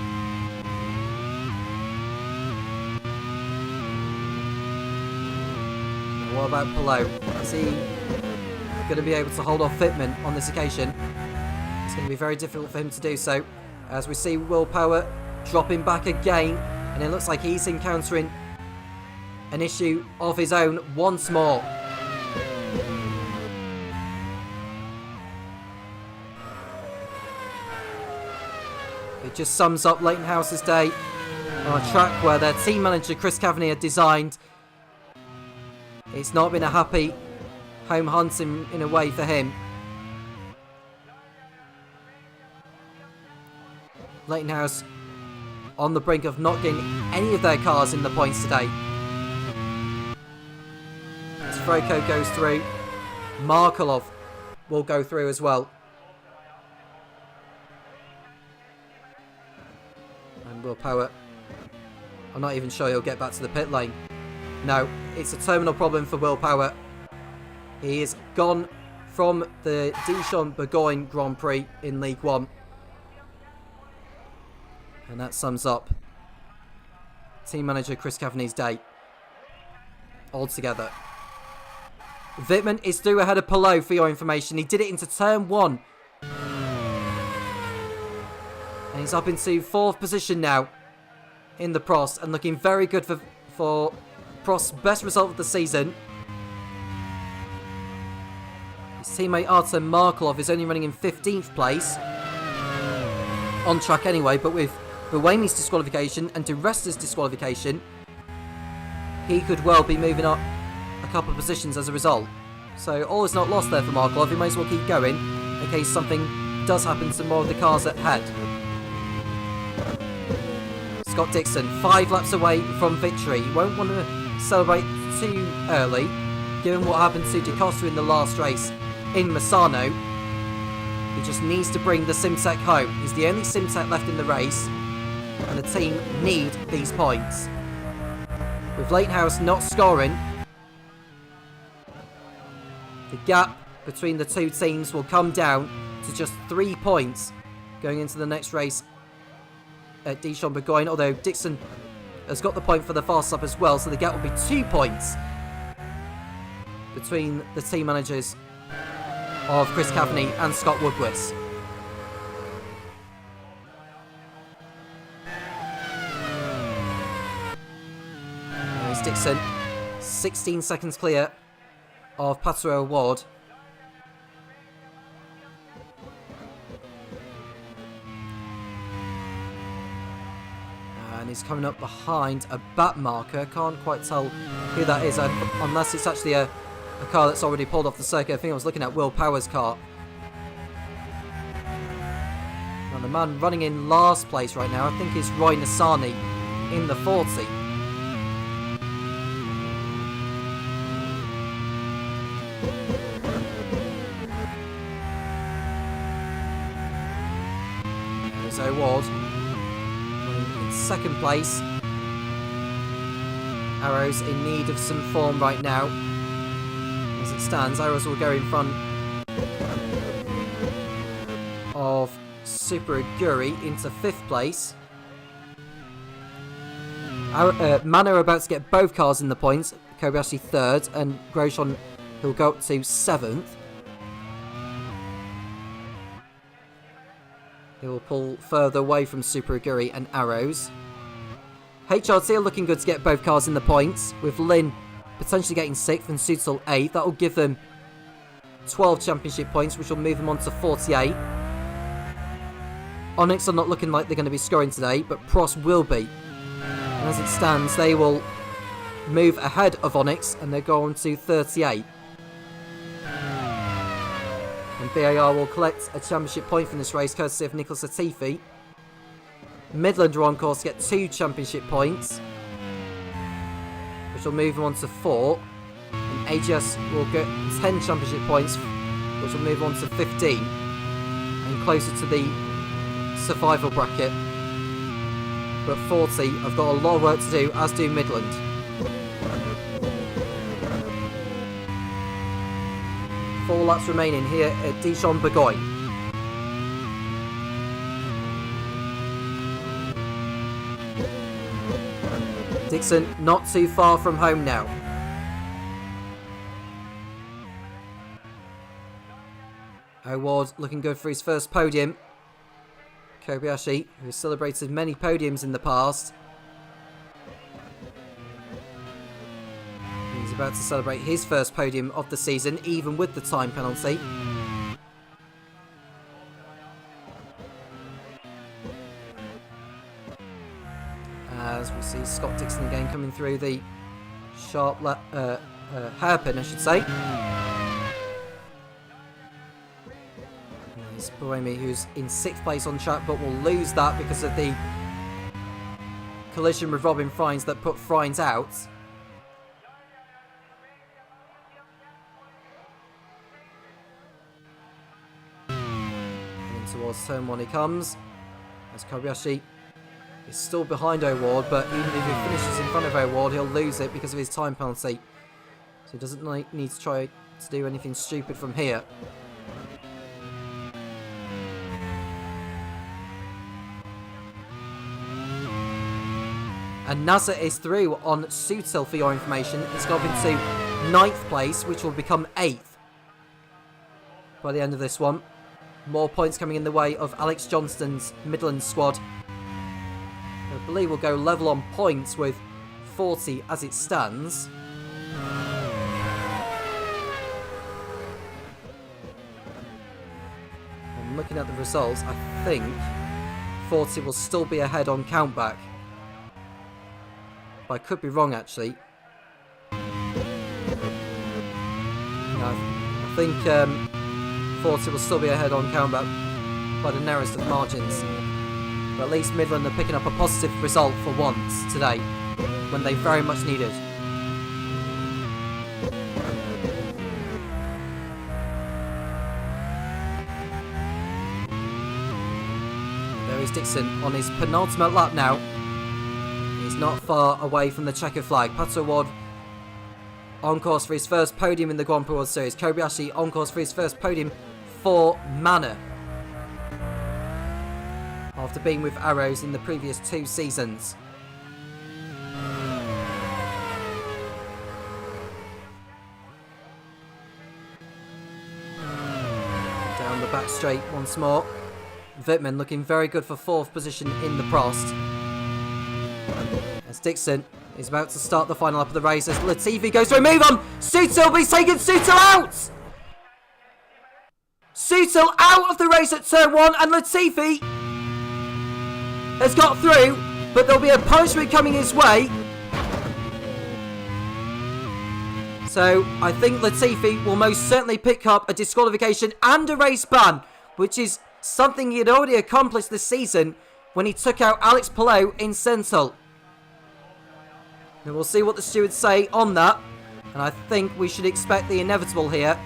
And what about Palou? Is he going to be able to hold off Wittmann on this occasion? It's going to be very difficult for him to do so, as we see Willpower dropping back again, and it looks like he's encountering an issue of his own once more. It just sums up Leighton House's day on a track where their team manager Chris Kavaney had designed. It's not been a happy home hunt in a way for him. Leighton House on the brink of not getting any of their cars in the points today. As Froko goes through, Markelov will go through as well. And Willpower, I'm not even sure he'll get back to the pit lane. No, it's a terminal problem for Willpower. He is gone from the Dijon-Bourgogne Grand Prix in League One. And that sums up team manager Chris Kavaney's day altogether. Wittmann is through ahead of Palou, for your information. He did it into turn 1. And he's up into 4th position now in the Prost, and looking very good for Prost's best result of the season. His teammate Artem Markelov is only running in 15th place. On track anyway, but with Buemi's disqualification and DeResta's disqualification, he could well be moving up a couple of positions as a result. So all is not lost there for Markelov. He may as well keep going in case something does happen to more of the cars ahead. Scott Dixon, 5 laps away from victory. He won't want to celebrate too early, given what happened to De Costa in the last race in Misano. He just needs to bring the Simtech home. He's the only Simtech left in the race, and the team need these points. With Leighton House not scoring, the gap between the two teams will come down to just 3 points going into the next race at Dijon-Bourgogne, although Dixon has got the point for the fast lap as well, so the gap will be 2 points between the team managers of Chris Kavaney and Scott Woodward. There's Dixon, 16 seconds clear of Patro Award. And he's coming up behind a bat marker. Can't quite tell who that is, unless it's actually a car that's already pulled off the circuit. I think I was looking at Will Power's car. And the man running in last place right now, I think, is Roy Nassani in the 40. There's O'Ward in second place. Arrows in need of some form right now. As it stands, Arrows will go in front of Super Aguri into 5th place. Mano are about to get both cars in the points. Kobayashi 3rd, and Grosjean, who'll go up to 7th. He will pull further away from Super Aguri and Arrows. HRT are looking good to get both cars in the points, with Lynn potentially getting 6th and Sützel 8th. That will give them 12 championship points, which will move them on to 48. Onyx are not looking like they're going to be scoring today, but Prost will be. And as it stands, they will move ahead of Onyx, and they go on to 38. And BAR will collect a championship point from this race, courtesy of Nicholas Latifi. Midland are on course to get 2 championship points, which will move them on to 4. And AGS will get 10 championship points, which will move on to 15. And closer to the survival bracket. But 40 have got a lot of work to do, as do Midland. Four laps remaining here at Dijon-Bourgogne. Dixon not too far from home now. O'Ward looking good for his first podium. Kobayashi, who has celebrated many podiums in the past. He's about to celebrate his first podium of the season, even with the time penalty. As we see Scott Dixon again coming through the sharp hairpin, I should say. It's Buemi, who's in 6th place on track, but will lose that because of the collision with Robin Frines that put Frines out. And towards turn 1 he comes, as Kobayashi is still behind O'Ward, but even if he finishes in front of O'Ward, he'll lose it because of his time penalty. So he doesn't need to try to do anything stupid from here. And Nasser is through on Sutil for your information. It's got into 9th place, which will become 8th by the end of this one. More points coming in the way of Alex Johnston's Midland squad. I believe we'll go level on points with 40 as it stands. I'm looking at the results. I think 40 will still be ahead on countback. But I could be wrong, actually. No, I think 40 will still be ahead on countback by the narrowest of margins. But at least Midland are picking up a positive result for once today, when they very much needed. There is Dixon on his penultimate lap now. He's not far away from the checker flag. Pato O'Ward on course for his first podium in the Grand Prix World Series. Kobayashi on course for his first podium for Manor, after being with Arrows in the previous 2 seasons. Down the back straight once more. Wittmann looking very good for 4th position in the Prost. As Dixon is about to start the final lap of the race, as Latifi goes for a move on Sutil, but he's taken Sutil out! Sutil out of the race at turn 1, and Latifi has got through, but there'll be a punishment coming his way. So I think Latifi will most certainly pick up a disqualification and a race ban, which is something he had already accomplished this season when he took out Alex Palou in Sentinel. And we'll see what the stewards say on that. And I think we should expect the inevitable here.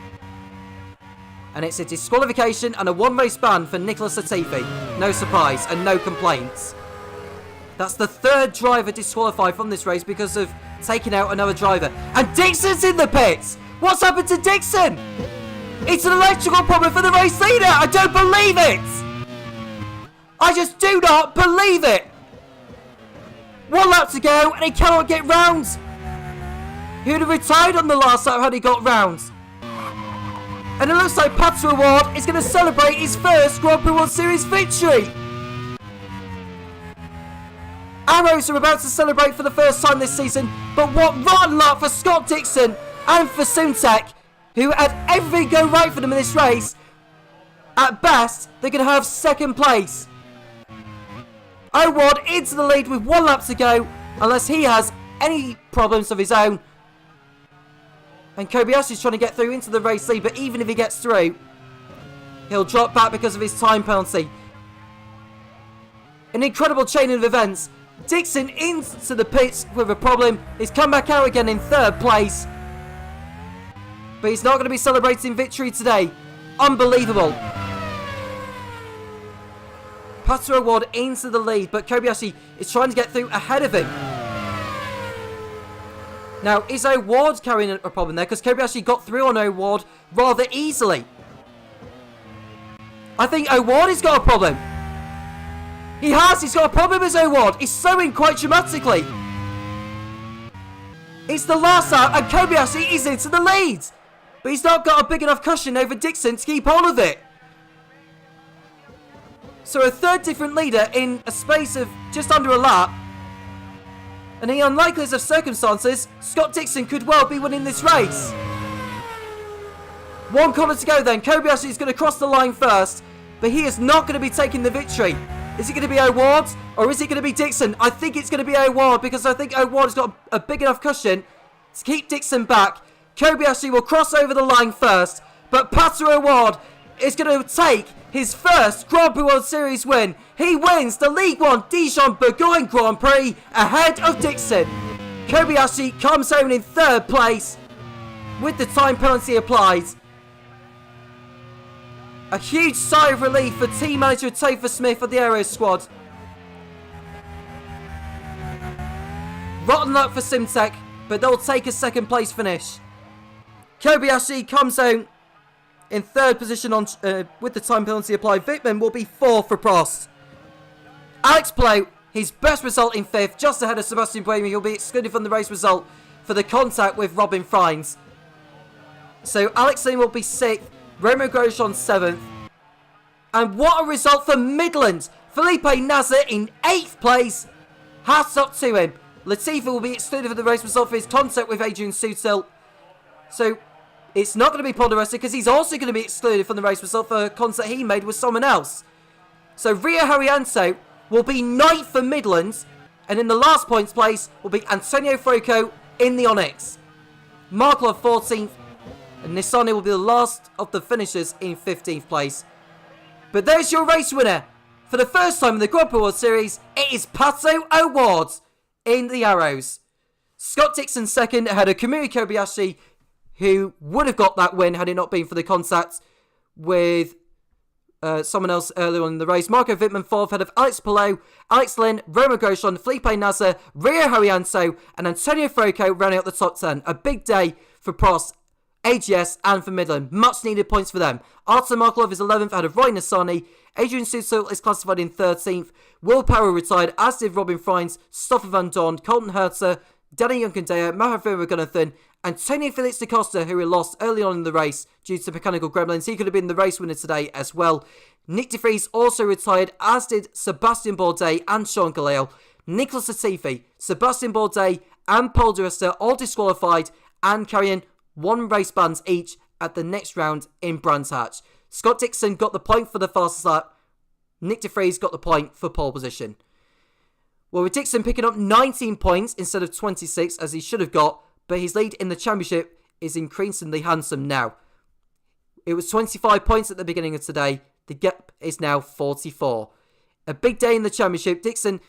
And it's a disqualification and a 1-race ban for Nicholas Latifi. No surprise and no complaints. That's the 3rd driver disqualified from this race because of taking out another driver. And Dixon's in the pits! What's happened to Dixon? It's an electrical problem for the race leader! I don't believe it! I just do not believe it! 1 lap to go and he cannot get round. He would have retired on the last lap had he got round. And it looks like Pato O'Ward is going to celebrate his first Grand Prix World Series victory. Arrows are about to celebrate for the first time this season, but what rotten luck for Scott Dixon and for Suntek, who had everything go right for them in this race. At best, they're going to have 2nd place. O'Ward into the lead with 1 lap to go, unless he has any problems of his own. And Kobayashi's trying to get through into the race lead, but even if he gets through, he'll drop back because of his time penalty. An incredible chain of events. Dixon into the pits with a problem. He's come back out again in 3rd place. But he's not going to be celebrating victory today. Unbelievable. Pato O'Ward into the lead, but Kobayashi is trying to get through ahead of him. Now, is O'Ward carrying a problem there? Because Kobayashi got through on O'Ward rather easily. I think O'Ward has got a problem. He's got a problem with O'Ward. He's slowing quite dramatically. It's the last lap and Kobayashi is into the lead. But he's not got a big enough cushion over Dixon to keep hold of it. So a 3rd different leader in a space of just under a lap. And in the unlikeliest of circumstances, Scott Dixon could well be winning this race. 1 corner to go then. Kobayashi is going to cross the line first. But he is not going to be taking the victory. Is it going to be O'Ward or is it going to be Dixon? I think it's going to be O'Ward because I think O'Ward has got a big enough cushion to keep Dixon back. Kobayashi will cross over the line first, but Pato O'Ward is going to take his first Grand Prix World Series win. He wins the League 1 Dijon-Bourgogne Grand Prix ahead of Dixon. Kobayashi comes home in 3rd place with the time penalty applied. A huge sigh of relief for team manager Topher Smith of the Aero squad. Rotten luck for Simtek, but they'll take a 2nd place finish. Kobayashi comes home in 3rd position on with the time penalty applied. Wittmann will be 4th for Prost. Alex Palou, his best result in 5th, just ahead of Sebastian Buemi. He'll be excluded from the race result for the contact with Robin Freins. So Alex Lynn will be 6th. Remo Grosjean 7th. And what a result for Midland. Felipe Nasser in 8th place. Hats up to him. Latifi will be excluded from the race result for his contact with Adrian Sutil. So it's not going to be Ponderosa because he's also going to be excluded from the race result for a contact he made with someone else. So Rio Haryanto will be 9th for Midland. And in the last points place will be Antonio Froco in the Onyx. Markov 14th. And Nissane will be the last of the finishers in 15th place. But there's your race winner. For the first time in the Grand Prix World Series, it is Pato O'Ward in the Arrows. Scott Dixon 2nd ahead of Kamui Kobayashi, who would have got that win had it not been for the contact with someone else earlier on in the race. Marco Wittmann 4th ahead of Alex Palou, Alex Lynn, Roma Grosjean, Felipe Nasser, Rio Haryanto and Antonio Froco rounding out the top 10. A big day for Prost, AGS and for Midland. Much needed points for them. Artur Markelov is 11th out of Roy Nissany. Adrian Sutil is classified in 13th. Will Power retired, as did Robin Freins, Stoffel van Dorn, Colton Herter, Danny Junkendaya, Mahavira Gunnathan, Antonio Felix da Costa, who were lost early on in the race due to mechanical gremlins. He could have been the race winner today as well. Nick de Vries also retired, as did Sebastian Bourdais and Sean Galale. Nicholas Latifi, Sebastian Bourdais and Paul de Resta all disqualified and carrying 1 race bans each at the next round in Brands Hatch. Scott Dixon got the point for the fastest lap. Nick de Vries got the point for pole position. Well, with Dixon picking up 19 points instead of 26 as he should have got, but his lead in the championship is increasingly handsome now. It was 25 points at the beginning of today. The gap is now 44. A big day in the championship. Dixon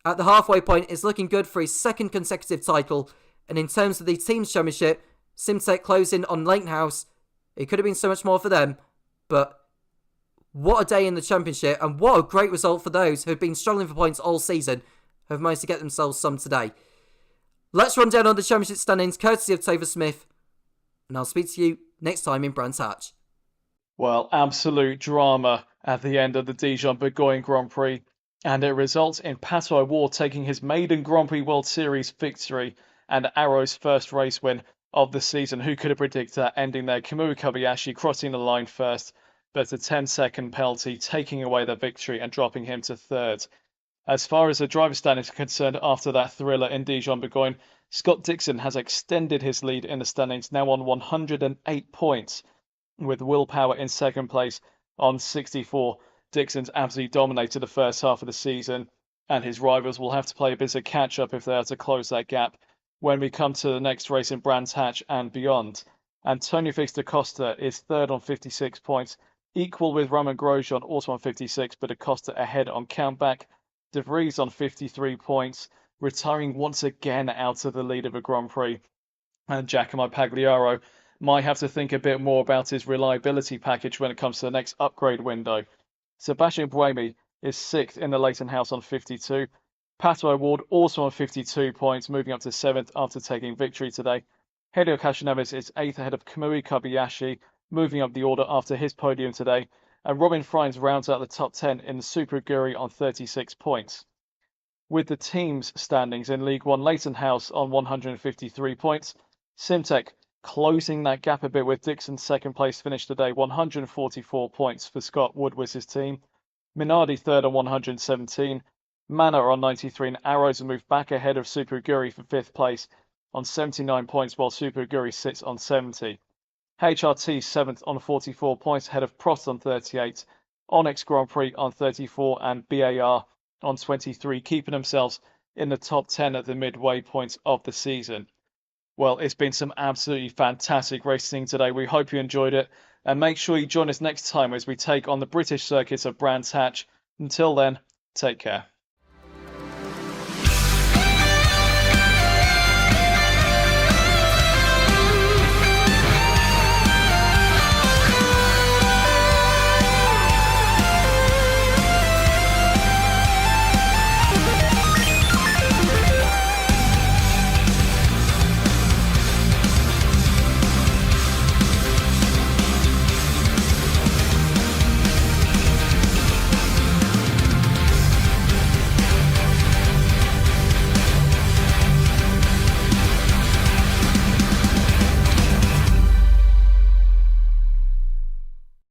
at the halfway point is looking good for his 2nd consecutive title. And in terms of the team's championship, Simtek closing on Leighton. It could have been so much more for them, but what a day in the championship and what a great result for those who have been struggling for points all season, who have managed to get themselves some today. Let's run down on the championship standings courtesy of Topher Smith, and I'll speak to you next time in Brands Hatch. Well, absolute drama at the end of the Dijon-Bourgogne Grand Prix, and it results in Pato O'Ward taking his maiden Grand Prix World Series victory and Arrow's first race win of the season. Who could have predicted that ending there? Kamui Kobayashi crossing the line first, but a 10-second penalty taking away the victory and dropping him to 3rd. As far as the driver standings are concerned, after that thriller in Dijon-Bourgogne, Scott Dixon has extended his lead in the standings, now on 108 points, with Will Power in 2nd place on 64. Dixon's absolutely dominated the first half of the season, and his rivals will have to play a bit of catch-up if they are to close that gap when we come to the next race in Brands Hatch and beyond. Antonio Felix da Costa is third on 56 points, equal with Romain Grosjean, also on 56, but Acosta ahead on countback. De Vries on 53 points, retiring once again out of the lead of a Grand Prix. And Giacomo Pagliaro might have to think a bit more about his reliability package when it comes to the next upgrade window. Sebastian Buemi is 6th in the Leighton House on 52. Pato O'Ward also on 52 points, moving up to 7th after taking victory today. Helio Castroneves is 8th ahead of Kamui Kobayashi, moving up the order after his podium today. And Robin Freins rounds out the top 10 in the Super Aguri on 36 points. With the team's standings in League One, Leighton House on 153 points. Simtek closing that gap a bit with Dixon's second place finish today, 144 points for Scott Woodward's team. Minardi third on 117. Manor on 93, and Arrows have moved back ahead of Super Aguri for 5th place on 79 points, while Super Aguri sits on 70. HRT 7th on 44 points, ahead of Prost on 38, Onyx Grand Prix on 34, and BAR on 23, keeping themselves in the top 10 at the midway point of the season. Well, it's been some absolutely fantastic racing today. We hope you enjoyed it, and make sure you join us next time as we take on the British circuit of Brands Hatch. Until then, take care.